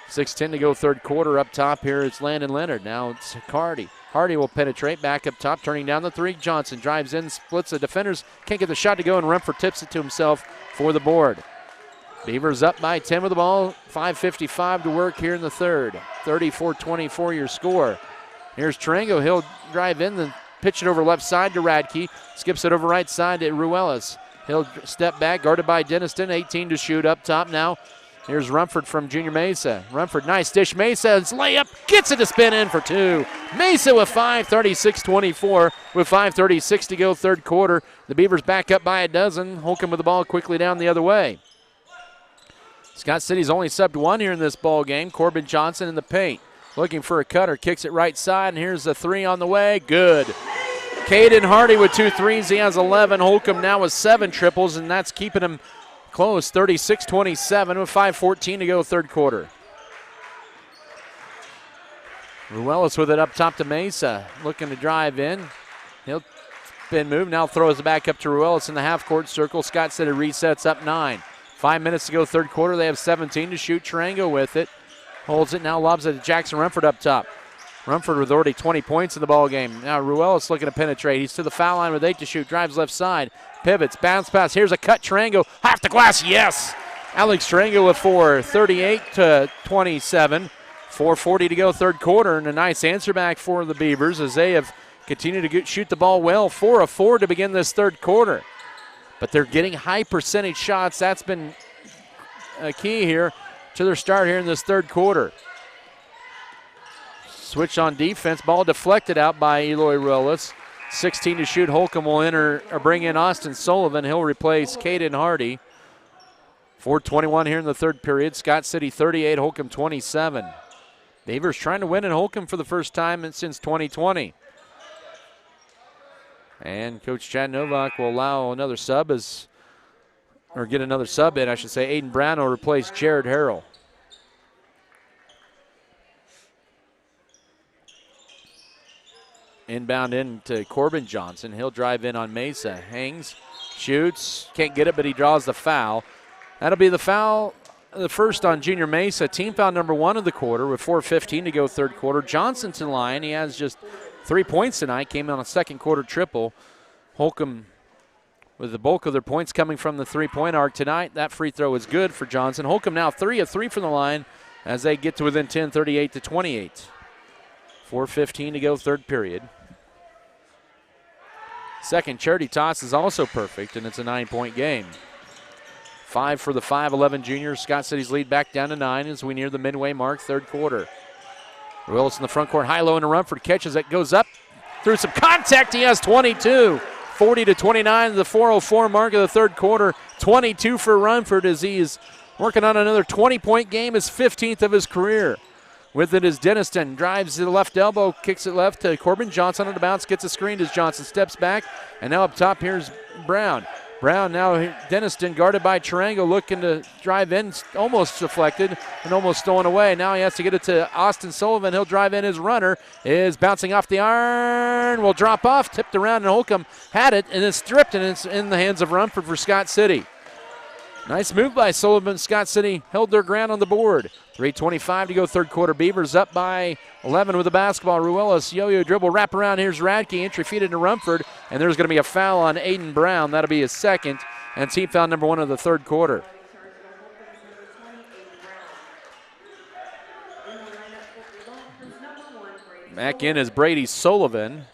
6:10 to go third quarter. Up top here it's Landon Leonard. Now it's Hardy. Hardy will penetrate back up top, turning down the 3. Johnson drives in, splits the defenders. Can't get the shot to go, and Rumford tips it to himself for the board. Beavers up by 10 with the ball. 5:55 to work here in the third. 34-24 your score. Here's Tarango. He'll drive in, then pitch it over left side to Radke. Skips it over right side to Ruelas. He'll step back, guarded by Denniston. 18 to shoot up top now. Here's Rumford from Junior Mesa. Rumford, nice dish. Mesa's layup, gets it to spin in for 2. Mesa with 5, 36-24 with 5:36 to go third quarter. The Beavers back up by a dozen. Holcomb with the ball quickly down the other way. Scott City's only subbed 1 here in this ball game. Corbin Johnson in the paint. Looking for a cutter, kicks it right side, and here's the 3 on the way. Good. Caden Hardy with 2 threes. He has 11. Holcomb now with 7 triples, and that's keeping him close. 36-27 with 5:14 to go third quarter. Ruelas with it up top to Mesa, looking to drive in. He'll spin move, now throws it back up to Ruelas in the half-court circle. Scott City resets up 9. 5 minutes to go third quarter. They have 17 to shoot. Tarango with it. Holds it, now lobs it to Jackson Rumford up top. Rumford with already 20 points in the ball game. Now Ruelas looking to penetrate. He's to the foul line with 8 to shoot. Drives left side. Pivots. Bounce pass. Here's a cut. Tarango. Half the glass. Yes. Alex Tarango with 4. 38-27. 4:40 to go third quarter. And a nice answer back for the Beavers as they have continued to shoot the ball well. 4 of 4 to begin this third quarter. But they're getting high percentage shots. That's been a key here to their start here in this third quarter. Switch on defense. Ball deflected out by Eloy Ruelas. 16 to shoot. Holcomb will enter or bring in Austin Sullivan. He'll replace Caden Hardy. 4:21 here in the third period. Scott City 38, Holcomb 27. Beavers trying to win in Holcomb for the first time since 2020. And Coach Chad Novak will allow another sub get another sub in, I should say. Aiden Brown will replace Jared Harrell. Inbound into Corbin Johnson. He'll drive in on Mesa. Hangs, shoots, can't get it, but he draws the foul. That'll be the foul, the first on Junior Mesa. Team foul number 1 of the quarter with 4:15 to go third quarter. Johnson to the line. He has just 3 points tonight. Came on a second quarter triple. Holcomb with the bulk of their points coming from the three-point arc tonight. That free throw is good for Johnson. Holcomb now 3 of 3 from the line as they get to within 10, 38-28. 4:15 to go third period. Second charity toss is also perfect, and it's a 9-point game. 5 for the 5'11 juniors. Scott City's lead back down to 9 as we near the midway mark, third quarter. Ruelas in the front court, high-low into Rumford, catches it, goes up through some contact. He has 22. 40-29, the 4:04 mark of the third quarter. 22 for Rumford as he is working on another 20-point game, his 15th of his career. With it is Denniston, drives to the left elbow, kicks it left to Corbin Johnson on the bounce, gets a screen as Johnson steps back, and now up top here's Brown. Brown now, Denniston guarded by Tarango, looking to drive in, almost deflected and almost stolen away. Now he has to get it to Austin Sullivan. He'll drive in. His runner is bouncing off the iron, will drop off, tipped around, and Holcomb had it, and it's stripped, and it's in the hands of Rumford for Scott City. Nice move by Sullivan. Scott City held their ground on the board. 3:25 to go third quarter. Beavers up by 11 with the basketball. Ruelas, yo-yo dribble, wrap around. Here's Radke, entry feed into Rumford, and there's going to be a foul on Aiden Brown. That'll be his second, and team foul number 1 of the third quarter. Back in is Brady Sullivan.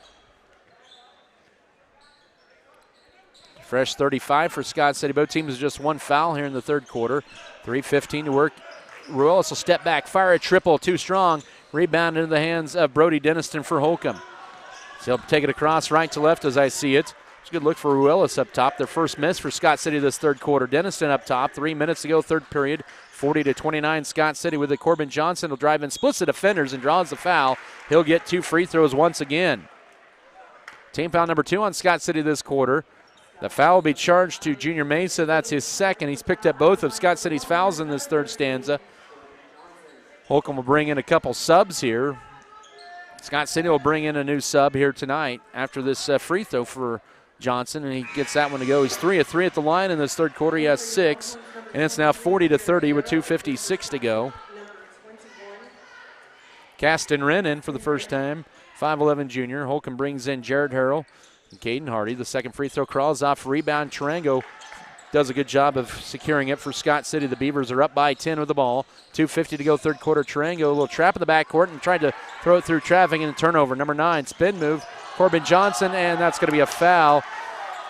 Fresh 35 for Scott City. Both teams just 1 foul here in the third quarter. 3:15 to work. Ruelas will step back, fire a triple, too strong. Rebound into the hands of Brody Denniston for Holcomb. So he'll take it across right to left as I see it. It's a good look for Ruelas up top. Their first miss for Scott City this third quarter. Denniston up top. 3 minutes to go third period. 40-29 Scott City with it. Corbin Johnson will drive in, splits the defenders and draws the foul. He'll get 2 free throws once again. Team foul number 2 on Scott City this quarter. The foul will be charged to Junior Mesa. That's his second. He's picked up both of Scott City's fouls in this third stanza. Holcomb will bring in a couple subs here. Scott City will bring in a new sub here tonight after this free throw for Johnson, and he gets that one to go. He's 3 of 3 at the line in this third quarter. He has 6, and it's now 40-30 with 2:56 to go. Caston Wren in for the first time, 5'11 junior. Holcomb brings in Jared Harrell and Caden Hardy. The second free throw crawls off, rebound. Tarango does a good job of securing it for Scott City. The Beavers are up by 10 with the ball. 2:50 to go third quarter. Tarango, a little trap in the backcourt and tried to throw it through traffic and a turnover. Number 9, spin move. Corbin Johnson, and that's going to be a foul.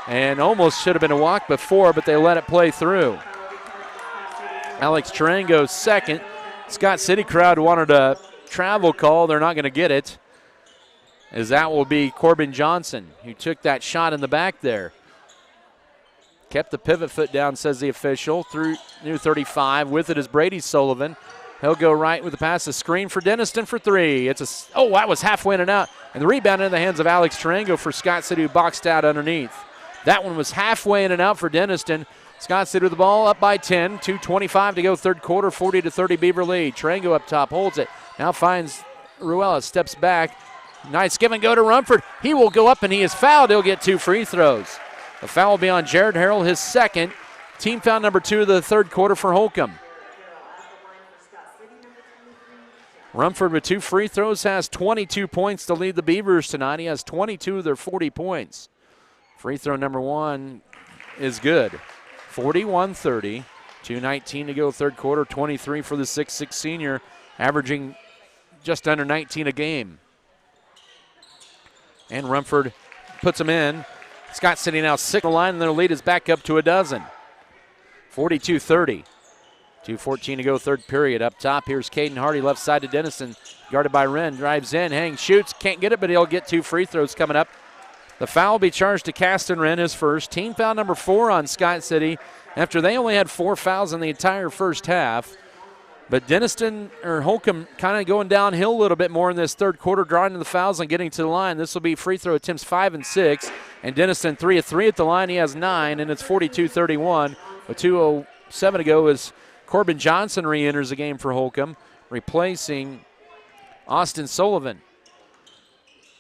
And almost should have been a walk before, but they let it play through. Alex Tarango's second. Scott City crowd wanted a travel call. They're not going to get it, as that will be Corbin Johnson, who took that shot in the back there. Kept the pivot foot down, says the official, through new 35. With it is Brady Sullivan. He'll go right with the pass, a screen for Denniston for 3. That was halfway in and out. And the rebound in the hands of Alex Tarango for Scott City, who boxed out underneath. That one was halfway in and out for Denniston. Scott City with the ball up by 10. 2:25 to go third quarter, 40-30 Beaver lead. Tarango up top, holds it. Now finds Ruella steps back. Nice give and go to Rumford. He will go up and he is fouled. He'll get 2 free throws. The foul will be on Jared Harrell, his second. Team foul number 2 of the third quarter for Holcomb. Rumford with 2 free throws has 22 points to lead the Beavers tonight. He has 22 of their 40 points. Free throw number 1 is good. 41-30. 2:19 to go third quarter. 23 for the 6'6 senior, averaging just under 19 a game. And Rumford puts them in. Scott City now 6 on the line, and their lead is back up to a dozen. 42-30. 2:14 to go third period. Up top, here's Caden Hardy, left side to Dennison. Guarded by Wren, drives in, hangs, shoots, can't get it, but he'll get 2 free throws coming up. The foul will be charged to Caston Wren, his first. Team foul number 4 on Scott City after they only had 4 fouls in the entire first half. But Holcomb kind of going downhill a little bit more in this third quarter, drawing to the fouls and getting to the line. This will be free throw attempts 5 and 6. And Dennison 3 of 3 at the line. He has 9, and it's 42-31. With 2:07 to go as Corbin Johnson re-enters the game for Holcomb, replacing Austin Sullivan.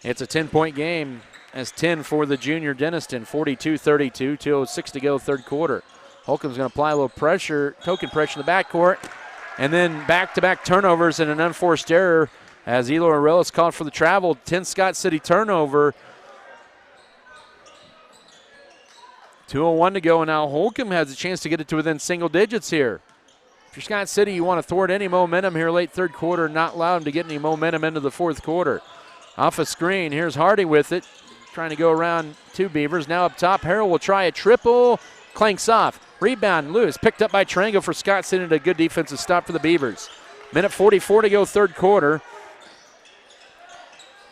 It's a 10-point game as 10 for the junior Denniston, 42-32, 2:06 to go third quarter. Holcomb's going to apply a little pressure, token pressure in the backcourt, and then back-to-back turnovers and an unforced error as Eloy Arelis called for the travel. 10 Scott City turnover. 2:01 to go, and now Holcomb has a chance to get it to within single digits here. If you're Scott City, you want to thwart any momentum here late third quarter and not allow them to get any momentum into the fourth quarter. Off a screen, here's Hardy with it, trying to go around 2 Beavers. Now up top, Harrell will try a triple, clanks off. Rebound loose, picked up by Tarango for Scott City, and a good defensive stop for the Beavers. Minute 44 to go third quarter.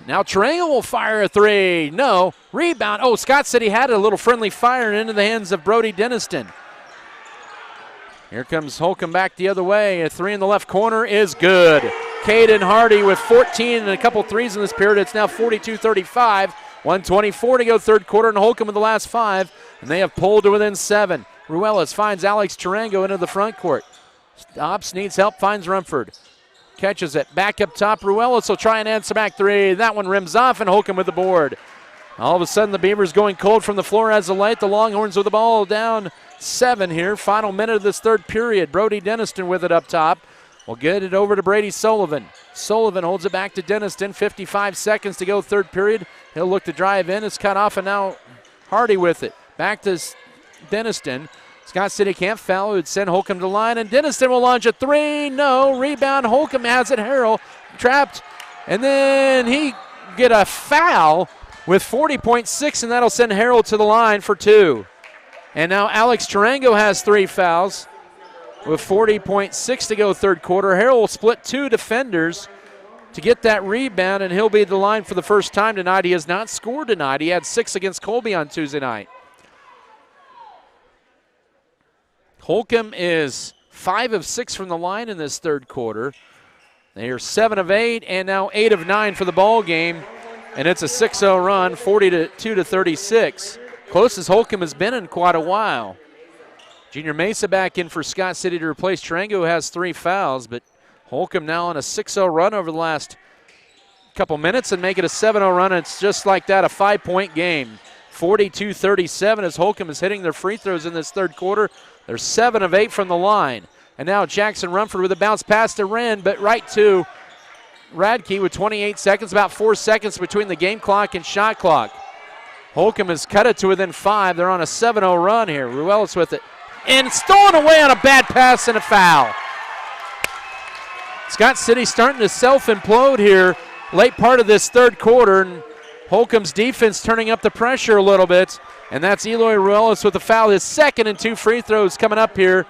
Now Tarango will fire a 3. No. Rebound. Oh, Scott City had a little friendly fire into the hands of Brody Denniston. Here comes Holcomb back the other way. A 3 in the left corner is good. Caden Hardy with 14 and a couple threes in this period. It's now 42-35. 1:24 to go third quarter, and Holcomb with the last 5, and they have pulled to within 7. Ruelas finds Alex Tarango into the front court. Stops, needs help, finds Rumford. Catches it. Back up top, Ruelas will try and answer back 3. That one rims off, and Holcomb with the board. All of a sudden, the Beavers going cold from the floor as the light. The Longhorns with the ball down 7 here. Final minute of this third period. Brody Denniston with it up top. We'll get it over to Brady Sullivan. Sullivan holds it back to Denniston. 55 seconds to go third period. He'll look to drive in. It's cut off, and now Hardy with it. Back to Denniston. Scott City can't foul. It would send Holcomb to the line, and Denniston will launch a 3. No. Rebound. Holcomb has it. Harrell trapped, and then he get a foul with 40.6, and that'll send Harrell to the line for 2. And now Alex Tarango has 3 fouls with 40.6 to go third quarter. Harrell will split 2 defenders to get that rebound, and he'll be at the line for the first time tonight. He has not scored tonight. He had 6 against Colby on Tuesday night. Holcomb is 5 of 6 from the line in this third quarter. They are 7 of 8, and now 8 of 9 for the ball game. And it's a 6-0 run, 42-36. Closest Holcomb has been in quite a while. Junior Mesa back in for Scott City to replace Tarango, who has 3 fouls. But Holcomb now on a 6-0 run over the last couple minutes and make it a 7-0 run. And it's just like that, a 5-point game. 42-37 as Holcomb is hitting their free throws in this third quarter. They're 7 of 8 from the line. And now Jackson Rumford with a bounce pass to Wren, but right to Radke with 28 seconds, about 4 seconds between the game clock and shot clock. Holcomb has cut it to within 5. They're on a 7-0 run here. Ruelas with it. And stolen away on a bad pass and a foul. Scott City starting to self-implode here late part of this third quarter, and Holcomb's defense turning up the pressure a little bit. And that's Eloy Ruelas with the foul, his second, and 2 free throws coming up here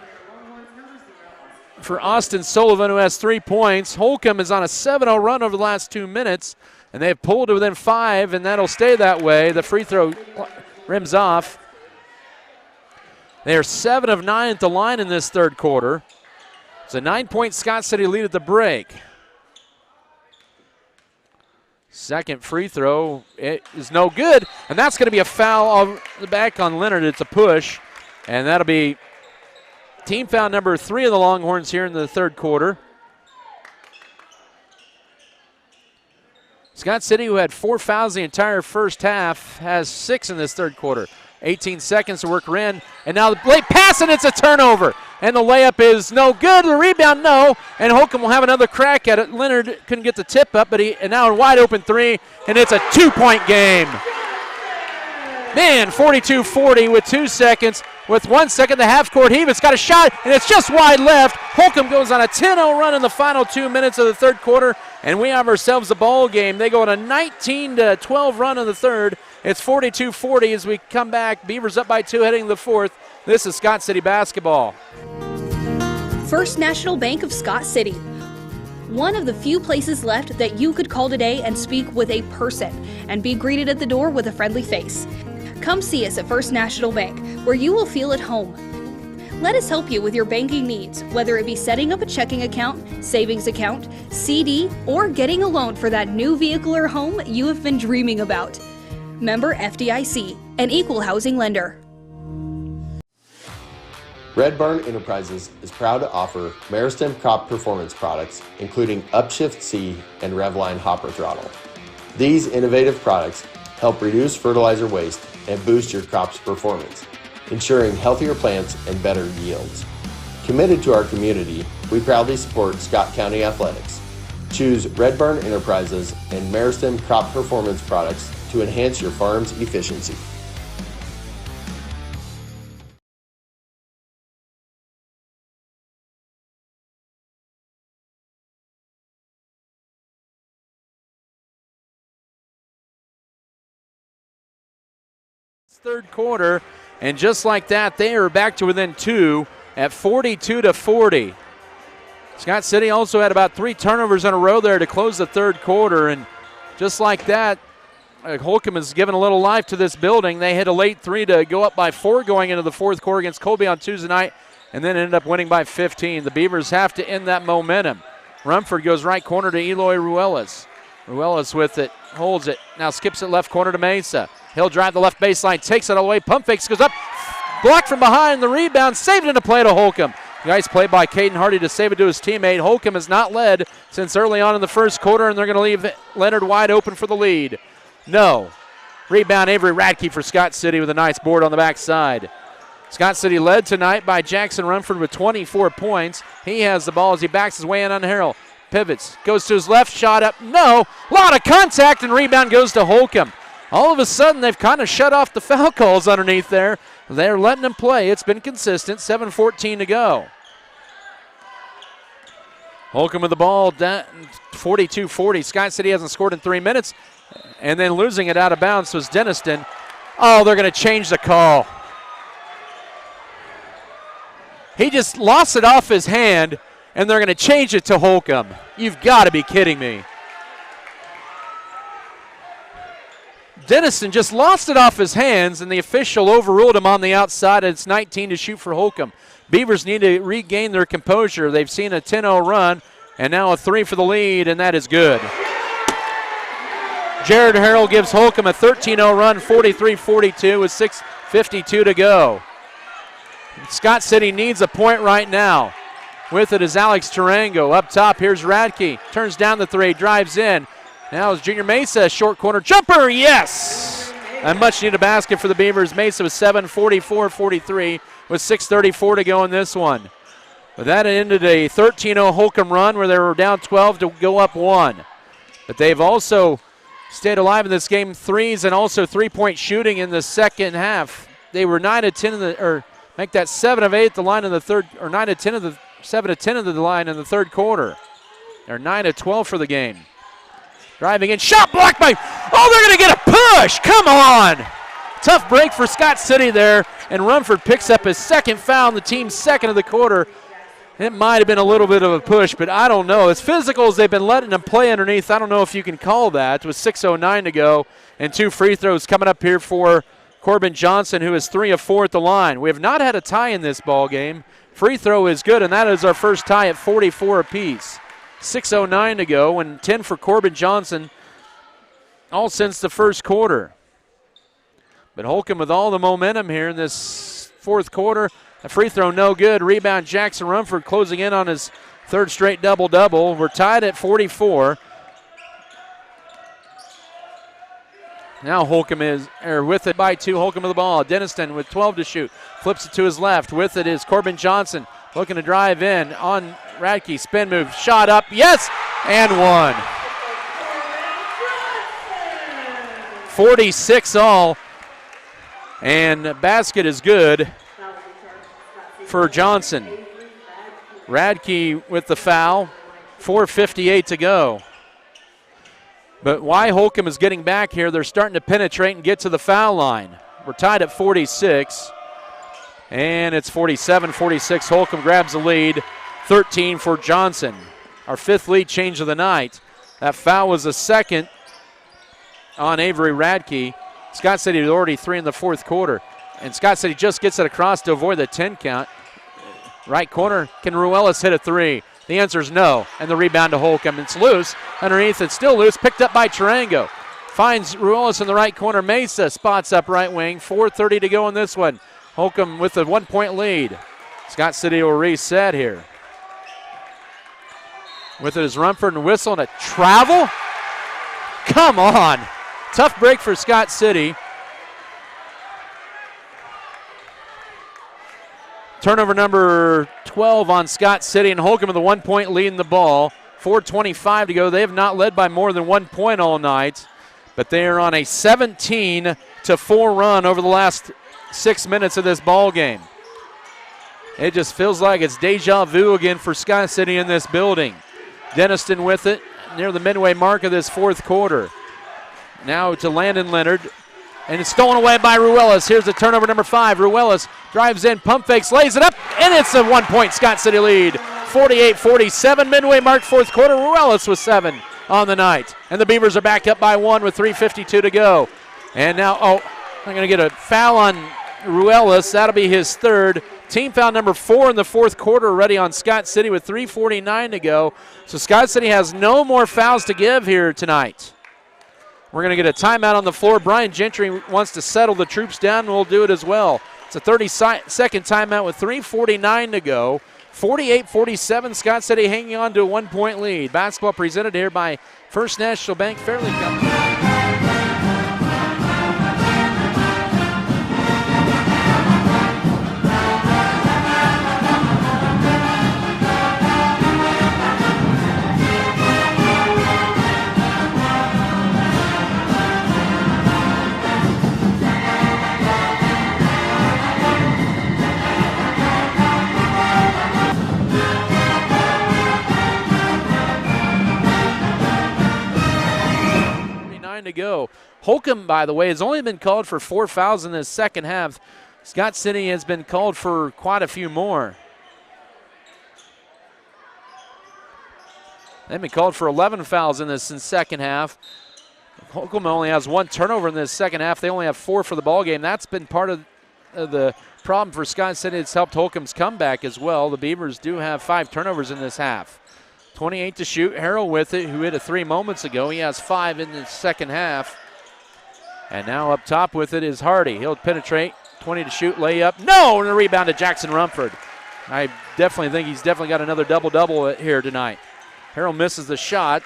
for Austin Sullivan, who has 3 points. Holcomb is on a 7-0 run over the last 2 minutes, and they have pulled to within 5, and that'll stay that way. The free throw rims off. They are 7 of 9 at the line in this third quarter. It's a 9-point Scott City lead at the break. Second free throw, it is no good, and that's going to be a foul on the back on Leonard. It's a push, and that'll be team foul number 3 of the Longhorns here in the third quarter. Scott City, who had 4 fouls the entire first half, has 6 in this third quarter. 18 seconds to work her in, and now the late pass, and it's a turnover. And the layup is no good. The rebound, no. And Holcomb will have another crack at it. Leonard couldn't get the tip up, and now a wide open 3, and it's a 2-point game. Man, 42-40 with 2 seconds. With 1 second, the half-court heave. It's got a shot, and it's just wide left. Holcomb goes on a 10-0 run in the final 2 minutes of the third quarter, and we have ourselves a ball game. They go on a 19-12 run in the third. It's 42-40 as we come back. Beavers up by 2 heading to the fourth. This is Scott City basketball. First National Bank of Scott City. One of the few places left that you could call today and speak with a person and be greeted at the door with a friendly face. Come see us at First National Bank, where you will feel at home. Let us help you with your banking needs, whether it be setting up a checking account, savings account, CD, or getting a loan for that new vehicle or home you have been dreaming about. Member FDIC, an equal housing lender. Red Barn Enterprises is proud to offer Meristem crop performance products, including Upshift C and Revline hopper throttle. These innovative products help reduce fertilizer waste and boost your crop's performance, ensuring healthier plants and better yields. Committed to our community, we proudly support Scott County Athletics. Choose Red Barn Enterprises and Meristem crop performance products to enhance your farm's efficiency. Third quarter, and just like that, they are back to within 2 at 42-40. Scott City also had about 3 turnovers in a row there to close the third quarter, and just like that, Holcomb has given a little life to this building. They hit a late 3 to go up by 4 going into the fourth quarter against Colby on Tuesday night, and then ended up winning by 15. The Beavers have to end that momentum. Rumford goes right corner to Eloy Ruelas. Ruelas with it, holds it, now skips it left corner to Mesa. He'll drive the left baseline, takes it all the way, pump fakes, goes up, blocked from behind, the rebound, saved into play to Holcomb. Nice play by Caden Hardy to save it to his teammate. Holcomb has not led since early on in the first quarter, and they're going to leave Leonard wide open for the lead. No. Rebound Avery Radke for Scott City with a nice board on the backside. Scott City led tonight by Jackson Rumford with 24 points. He has the ball as he backs his way in on Harrell. Pivots, goes to his left, shot up, no. Lot of contact, and rebound goes to Holcomb. All of a sudden, they've kind of shut off the foul calls underneath there. They're letting them play. It's been consistent. 7:14 to go. Holcomb with the ball, 42-40. Scott City hasn't scored in 3 minutes. And then losing it out of bounds was Denniston. Oh, they're going to change the call. He just lost it off his hand, and they're going to change it to Holcomb. You've got to be kidding me. Denniston just lost it off his hands, and the official overruled him on the outside, and it's 19 to shoot for Holcomb. Beavers need to regain their composure. They've seen a 10-0 run, and now a 3 for the lead, and that is good. Jared Harrell gives Holcomb a 13-0 run, 43-42 with 6:52 to go. Scott City needs a point right now. With it is Alex Tarango. Up top, here's Radke. Turns down the 3, drives in. Now is Junior Mesa, short corner jumper, yes! A much-needed basket for the Beavers. Mesa with 7:44-43 with 6:34 to go in this one. But that ended a 13-0 Holcomb run where they were down 12 to go up 1. But they've also stayed alive in this game, threes and also three-point shooting in the second half. They were 9 of 10 in the, or make that 7 of 8 at the line in the third, or 9 of 10 of the 7 of 10 of the line in the third quarter. They're 9 of 12 for the game. Driving in, shot blocked by, oh, they're going to get a push. Come on. Tough break for Scott City there, and Rumford picks up his second foul, the team's second of the quarter. It might have been a little bit of a push, but I don't know. As physical as they've been letting them play underneath, I don't know if you can call that. With 6:09 to go, and 2 free throws coming up here for Corbin Johnson, who is 3 of 4 at the line. We have not had a tie in this ball game. Free throw is good, and that is our first tie at 44 apiece. 6:09 to go, and 10 for Corbin Johnson, all since the first quarter. But Holcomb with all the momentum here in this fourth quarter. A free throw no good. Rebound Jackson Rumford closing in on his third straight double-double. We're tied at 44. Now Holcomb is with it by 2. Holcomb with the ball. Denniston with 12 to shoot. Flips it to his left. With it is Corbin Johnson looking to drive in on Radke. Spin move. Shot up. Yes! And one. 46 all. And basket is good for Johnson. Radke with the foul. 4:58 to go. But why Holcomb is getting back here, they're starting to penetrate and get to the foul line. We're tied at 46. And it's 47-46. Holcomb grabs the lead. 13 for Johnson. Our 5th lead change of the night. That foul was the 2nd on Avery Radke. Scott City was already 3 in the 4th quarter. And Scott City just gets it across to avoid the 10 count. Right corner, can Ruelas hit a 3? The answer is no. And the rebound to Holcomb. It's loose. Underneath, it's still loose. Picked up by Tarango. Finds Ruelas in the right corner. Mesa spots up right wing. 4:30 to go in this one. Holcomb with a 1-point lead. Scott City will reset here. With it is Rumford and Whistle and a travel. Come on. Tough break for Scott City. Turnover number 12 on Scott City, and Holcomb with a 1-point lead in the ball. 4:25 to go. They have not led by more than 1 point all night, but they are on a 17-4 run over the last 6 minutes of this ball game. It just feels like it's deja vu again for Scott City in this building. Denniston with it near the midway mark of this 4th quarter. Now to Landon Leonard. And it's stolen away by Ruelas. Here's the turnover number 5. Ruelas drives in, pump fakes, lays it up, and it's a 1-point Scott City lead. 48-47, midway mark 4th quarter. Ruelas with 7 on the night. And the Beavers are back up by 1 with 3:52 to go. And now, I'm going to get a foul on Ruelas. That'll be his 3rd. Team foul number 4 in the 4th quarter already on Scott City with 3:49 to go. So Scott City has no more fouls to give here tonight. We're going to get a timeout on the floor. Brian Gentry wants to settle the troops down, and we'll do it as well. It's a 30-second timeout with 3:49 to go. 48-47, Scott City hanging on to a 1-point lead. Basketball presented here by First National Bank Fairleigh Company. To go. Holcomb, by the way, has only been called for 4 fouls in this second half. Scott City has been called for quite a few more. They've been called for 11 fouls in this second half. Holcomb only has 1 turnover in this second half. They only have 4 for the ball game. That's been part of the problem for Scott City. It's helped Holcomb's comeback as well. The Beavers do have 5 turnovers in this half. 28 to shoot. Harrell with it, who hit a 3 moments ago. He has 5 in the second half. And now up top with it is Hardy. He'll penetrate. 20 to shoot. Layup. No! And a rebound to Jackson Rumford. I definitely think he's definitely got another double-double here tonight. Harrell misses the shot.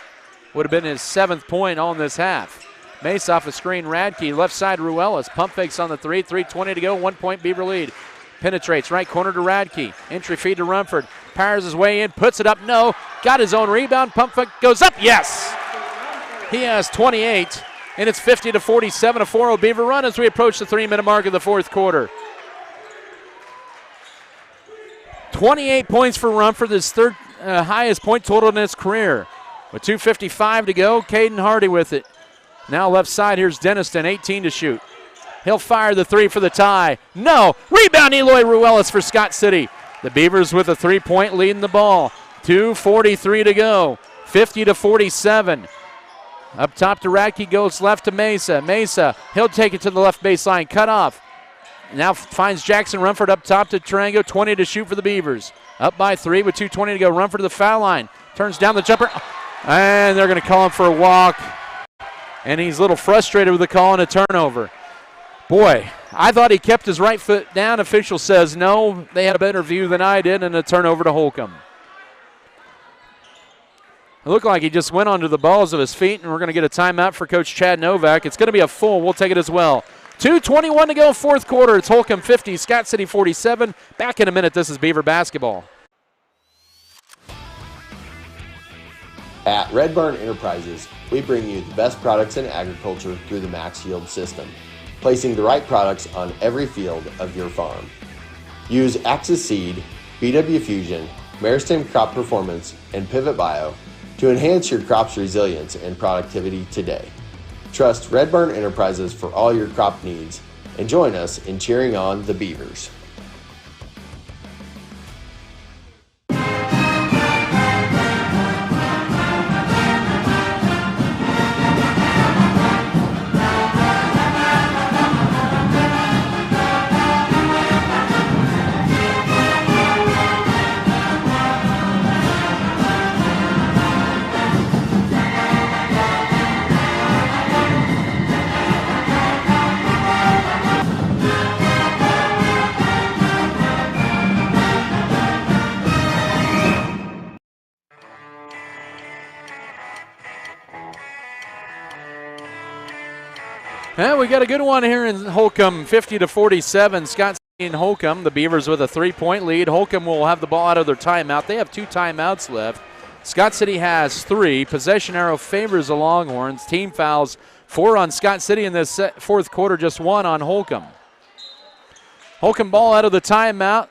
Would have been his 7th point all in this half. Mace off a screen. Radke. Left side Ruelas. Pump fakes on the 3. 3:20 to go. 1-point Beaver lead. Penetrates right corner to Radke. Entry feed to Rumford. Powers his way in, puts it up, no. Got his own rebound, pump fake goes up, yes! He has 28, and it's 50-47, a 4-0 Beaver run as we approach the 3-minute mark of the 4th quarter. 28 points for Rumford, his 3rd highest point total in his career. With 2:55 to go, Caden Hardy with it. Now left side, here's Denniston, 18 to shoot. He'll fire the 3 for the tie. No! Rebound Eloy Ruelas for Scott City. The Beavers with a 3-point lead in the ball. 2:43 to go. 50-47. Up top to Radke, goes left to Mesa. Mesa, he'll take it to the left baseline. Cut off. Now finds Jackson Rumford up top to Tarango. 20 to shoot for the Beavers. Up by 3 with 2:20 to go. Rumford to the foul line. Turns down the jumper. And they're going to call him for a walk. And he's a little frustrated with the call and a turnover. Boy, I thought he kept his right foot down. Official says no. They had a better view than I did, and a turnover to Holcomb. It looked like he just went onto the balls of his feet, and we're going to get a timeout for Coach Chad Novak. It's going to be a full. We'll take it as well. 2:21 to go, fourth quarter. It's Holcomb 50, Scott City 47. Back in a minute. This is Beaver basketball. At Red Barn Enterprises, we bring you the best products in agriculture through the Max Yield system, placing the right products on every field of your farm. Use Axis Seed, BW Fusion, Meristem Crop Performance, and Pivot Bio to enhance your crop's resilience and productivity today. Trust Red Barn Enterprises for all your crop needs, and join us in cheering on the Beavers. Yeah, we got a good one here in Holcomb, 50-47. Scott City and Holcomb, the Beavers with a 3-point lead. Holcomb will have the ball out of their timeout. They have 2 timeouts left. Scott City has 3. Possession arrow favors the Longhorns. Team fouls, 4 on Scott City in this fourth quarter, just 1 on Holcomb. Holcomb ball out of the timeout.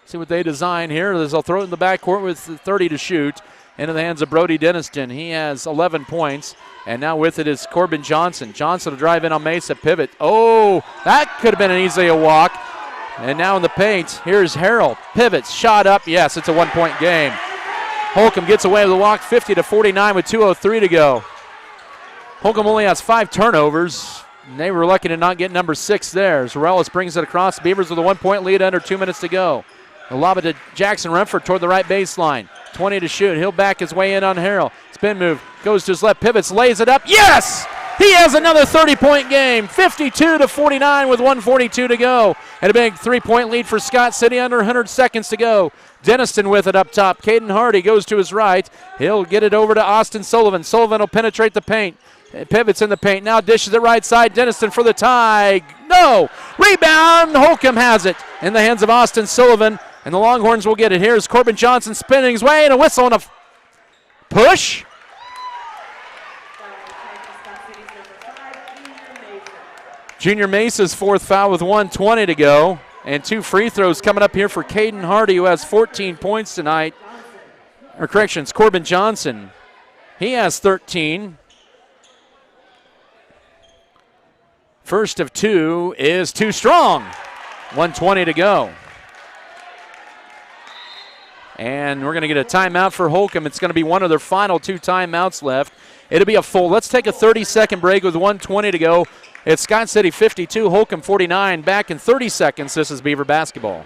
See what they design here. They'll throw it in the backcourt with 30 to shoot. Into the hands of Brody Denniston. He has 11 points. And now with it is Corbin Johnson. Johnson will drive in on Mesa, pivot. Oh, that could have been an easy walk. And now in the paint, here's Harrell. Pivots, shot up. Yes, it's a 1-point game. Holcomb gets away with the walk, 50-49 with 2:03 to go. Holcomb only has 5 turnovers. And they were lucky to not get number 6 there. Zorellis brings it across. Beavers with a 1-point lead under 2 minutes to go. The lob it to Jackson Renford toward the right baseline. 20 to shoot. He'll back his way in on Harrell. Spin move. Goes to his left. Pivots. Lays it up. Yes! He has another 30-point game. 52-49 with 1:42 to go. And a big 3-point lead for Scott City under 100 seconds to go. Denniston with it up top. Caden Hardy goes to his right. He'll get it over to Austin Sullivan. Sullivan will penetrate the paint. Pivots in the paint. Now dishes it right side. Denniston for the tie. No! Rebound! Holcomb has it in the hands of Austin Sullivan. And the Longhorns will get it. Here's Corbin Johnson spinning his way, and a whistle and a push. Junior Mesa's 4th foul with 1:20 to go. And 2 free throws coming up here for Caden Hardy, who has 14 points tonight. Or corrections, Corbin Johnson. He has 13. First of 2 is too strong. 1:20 to go. And we're going to get a timeout for Holcomb. It's going to be one of their final 2 timeouts left. It'll be a full. Let's take a 30-second break with 1:20 to go. It's Scott City 52, Holcomb 49. Back in 30 seconds. This is Beaver basketball.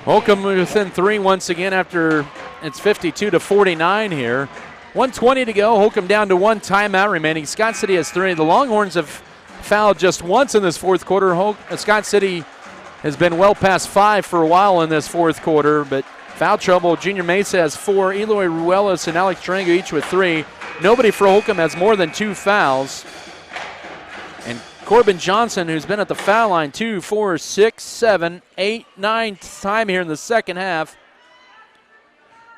Holcomb within 3 once again after it's 52-49 here. 1:20 to go. Holcomb down to 1 timeout remaining. Scott City has 3. The Longhorns have fouled just once in this fourth quarter. Scott City has been well past 5 for a while in this fourth quarter, but foul trouble. Junior Mesa has 4. Eloy Ruelas and Alex Trango each with 3. Nobody for Holcomb has more than 2 fouls. And Corbin Johnson, who's been at the foul line 2, 4, 6, 7, 8, 9 time here in the second half.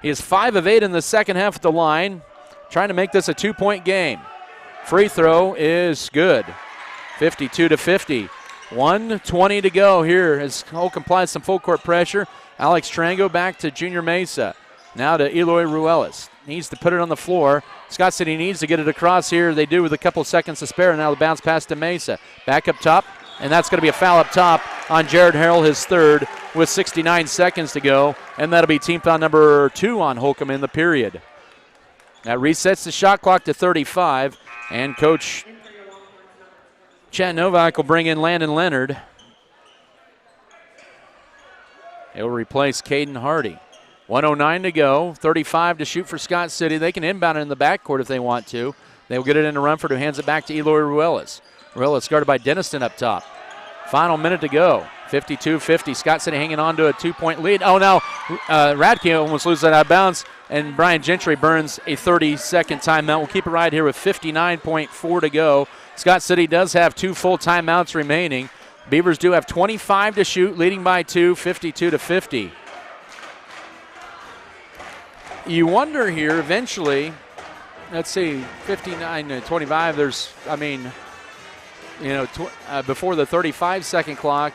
He is 5 of 8 in the second half at the line, trying to make this a 2-point game. Free throw is good. 52-50. 1:20 to go here as Holcomb applies some full court pressure. Alex Trango back to Junior Mesa. Now to Eloy Ruelas. Needs to put it on the floor. Scott City needs to get it across here. They do with a couple seconds to spare. Now the bounce pass to Mesa. Back up top. and that's going to be a foul up top on Jared Harrell, his third, with 69 seconds to go, and that'll be team foul number 2 on Holcomb in the period. That resets the shot clock to 35, and Coach Chad Novak will bring in Landon Leonard. He'll replace Caden Hardy. 1:09 to go, 35 to shoot for Scott City. They can inbound it in the backcourt if they want to. They'll get it into Rumford, who hands it back to Eloy Ruelas. Ruelas guarded by Denniston up top. Final minute to go. 52-50. Scott City hanging on to a 2-point lead. Oh, now Radke almost loses that out of bounds, and Brian Gentry burns a 30-second timeout. We'll keep it right here with 59.4 to go. Scott City does have 2 full timeouts remaining. Beavers do have 25 to shoot, leading by 2, 52-50. You wonder here eventually, let's see, 59-25, there's, I mean, you know, before the 35-second clock,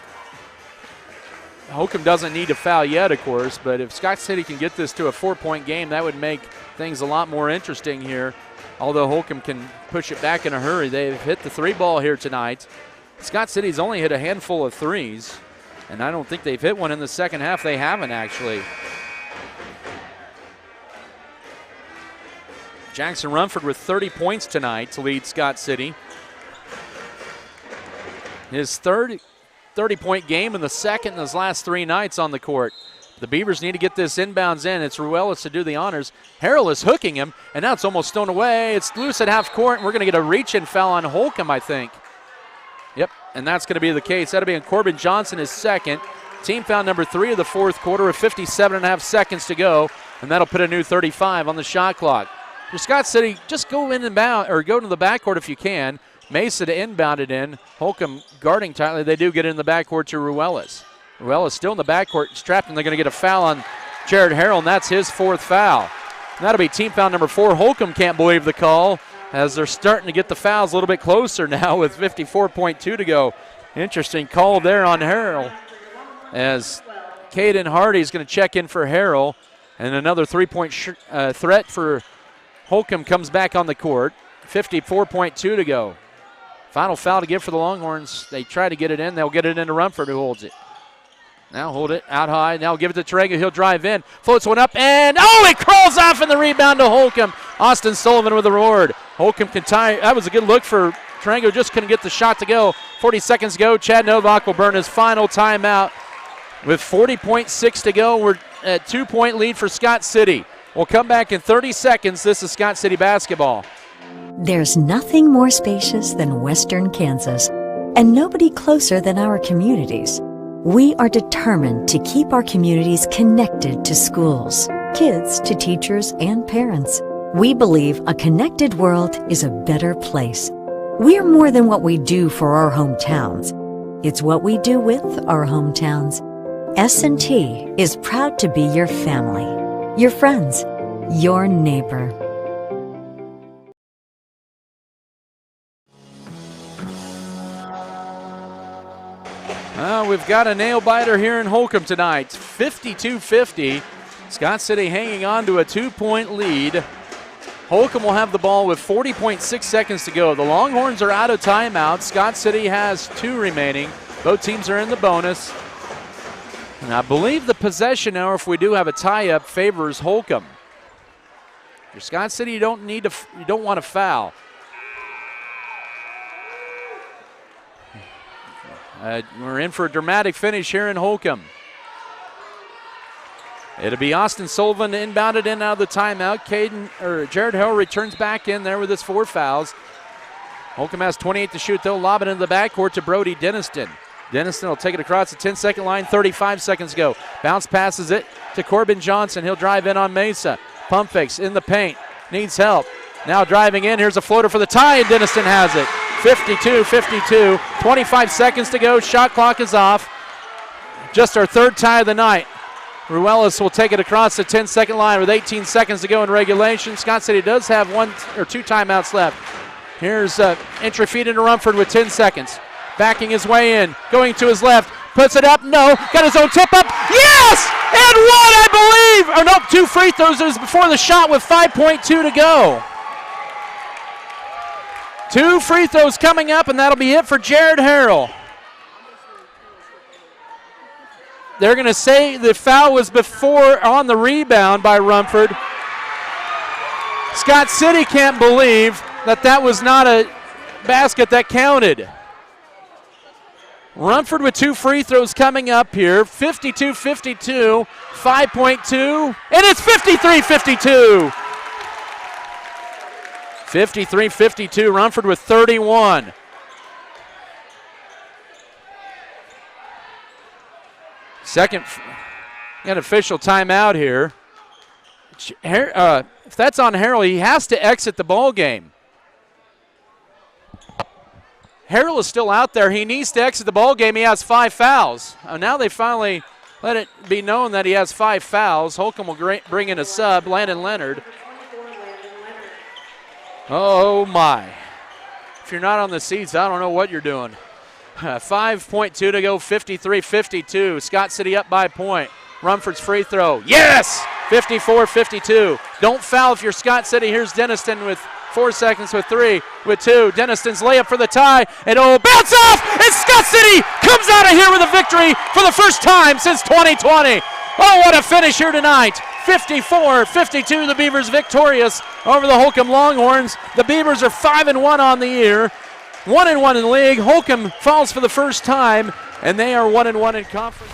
Holcomb doesn't need to foul yet, of course, but if Scott City can get this to a 4-point game, that would make things a lot more interesting here, although Holcomb can push it back in a hurry. They've hit the 3 ball here tonight. Scott City's only hit a handful of threes, and I don't think they've hit one in the second half. They haven't, actually. Jackson Rumford with 30 points tonight to lead Scott City. His third 30-point game in the second in his last 3 nights on the court. The Beavers need to get this inbounds in. It's Ruelas to do the honors. Harrell is hooking him, and now it's almost stolen away. It's loose at half court, and we're going to get a reach-in foul on Holcomb, I think. Yep, and that's going to be the case. That'll be on Corbin Johnson, his second. Team foul number 3 of the fourth quarter with 57.5 seconds to go, and that'll put a new 35 on the shot clock. For Scott City, just go in and bound, or go to the backcourt if you can. Mesa to inbound it in. Holcomb guarding tightly. They do get in the backcourt to Ruelas. Ruelas still in the backcourt, strapped, and they're going to get a foul on Jared Harrell, and that's his 4th foul. And that'll be team foul number 4. Holcomb can't believe the call, as they're starting to get the fouls a little bit closer now with 54.2 to go. Interesting call there on Harrell, as Caden Hardy is going to check in for Harrell, and another 3-point threat for Holcomb comes back on the court. 54.2 to go. Final foul to give for the Longhorns. They try to get it in. They'll get it into Rumford, who holds it. Now hold it out high. Now give it to Tarango. He'll drive in. Floats one up, and it crawls off in the rebound to Holcomb. Austin Sullivan with the reward. Holcomb can tie. That was a good look for Tarango. Just couldn't get the shot to go. 40 seconds to go. Chad Novak will burn his final timeout with 40.6 to go. We're at 2-point lead for Scott City. We'll come back in 30 seconds. This is Scott City basketball. There's nothing more spacious than Western Kansas, and nobody closer than our communities. We are determined to keep our communities connected to schools, kids to teachers and parents. We believe a connected world is a better place. We are more than what we do for our hometowns. It's what we do with our hometowns. S&T is proud to be your family, your friends, your neighbor. We've got a nail-biter here in Holcomb tonight. 52-50. Scott City hanging on to a 2-point lead. Holcomb will have the ball with 40.6 seconds to go. The Longhorns are out of timeout. Scott City has 2 remaining. Both teams are in the bonus. And I believe the possession now, if we do have a tie-up, favors Holcomb. For Scott City, you don't want to foul. We're in for a dramatic finish here in Holcomb. It'll be Austin Sullivan inbounded in out of the timeout. Jared Harrell returns back in there with his 4 fouls. Holcomb has 28 to shoot, though. Lob it into the backcourt to Brody Denniston. Denniston will take it across the 10-second line, 35 seconds to go. Bounce passes it to Corbin Johnson. He'll drive in on Mesa. Pump fakes in the paint. Needs help. Now driving in. Here's a floater for the tie, and Denniston has it. 52-52. 25 seconds to go. Shot clock is off. Just our 3rd tie of the night. Ruelas will take it across the 10-second line with 18 seconds to go in regulation. Scott City does have 1 or 2 timeouts left. Here's entry feed into Rumford with 10 seconds. Backing his way in. Going to his left. Puts it up. No. Got his own tip up. Yes! And 1, I believe. Oh, no, 2 free throws. It was before the shot with 5.2 to go. 2 free throws coming up, and that'll be it for Jared Harrell. They're going to say the foul was before on the rebound by Rumford. Scott City can't believe that was not a basket that counted. Rumford with 2 free throws coming up here. 52-52, 5.2, and it's 53-52. 53-52, Rumford with 31. Second official timeout here. If that's on Harrell, he has to exit the ball game. Harrell is still out there. He needs to exit the ball game. He has 5 fouls. Now they finally let it be known that he has 5 fouls. Holcomb will bring in a sub, Landon Leonard. Oh, my. If you're not on the seats, I don't know what you're doing. 5.2 to go, 53-52. Scott City up by a point. Rumford's free throw. Yes! 54-52. Don't foul if you're Scott City. Here's Denniston with 4 seconds with 3, with 2. Denniston's layup for the tie. And bounce off! And Scott City comes out of here with a victory for the first time since 2020. Oh, what a finish here tonight. 54-52, the Beavers victorious over the Holcomb Longhorns. The Beavers are 5-1 on the year, 1-1 in the league. Holcomb falls for the first time, and they are 1-1 in conference.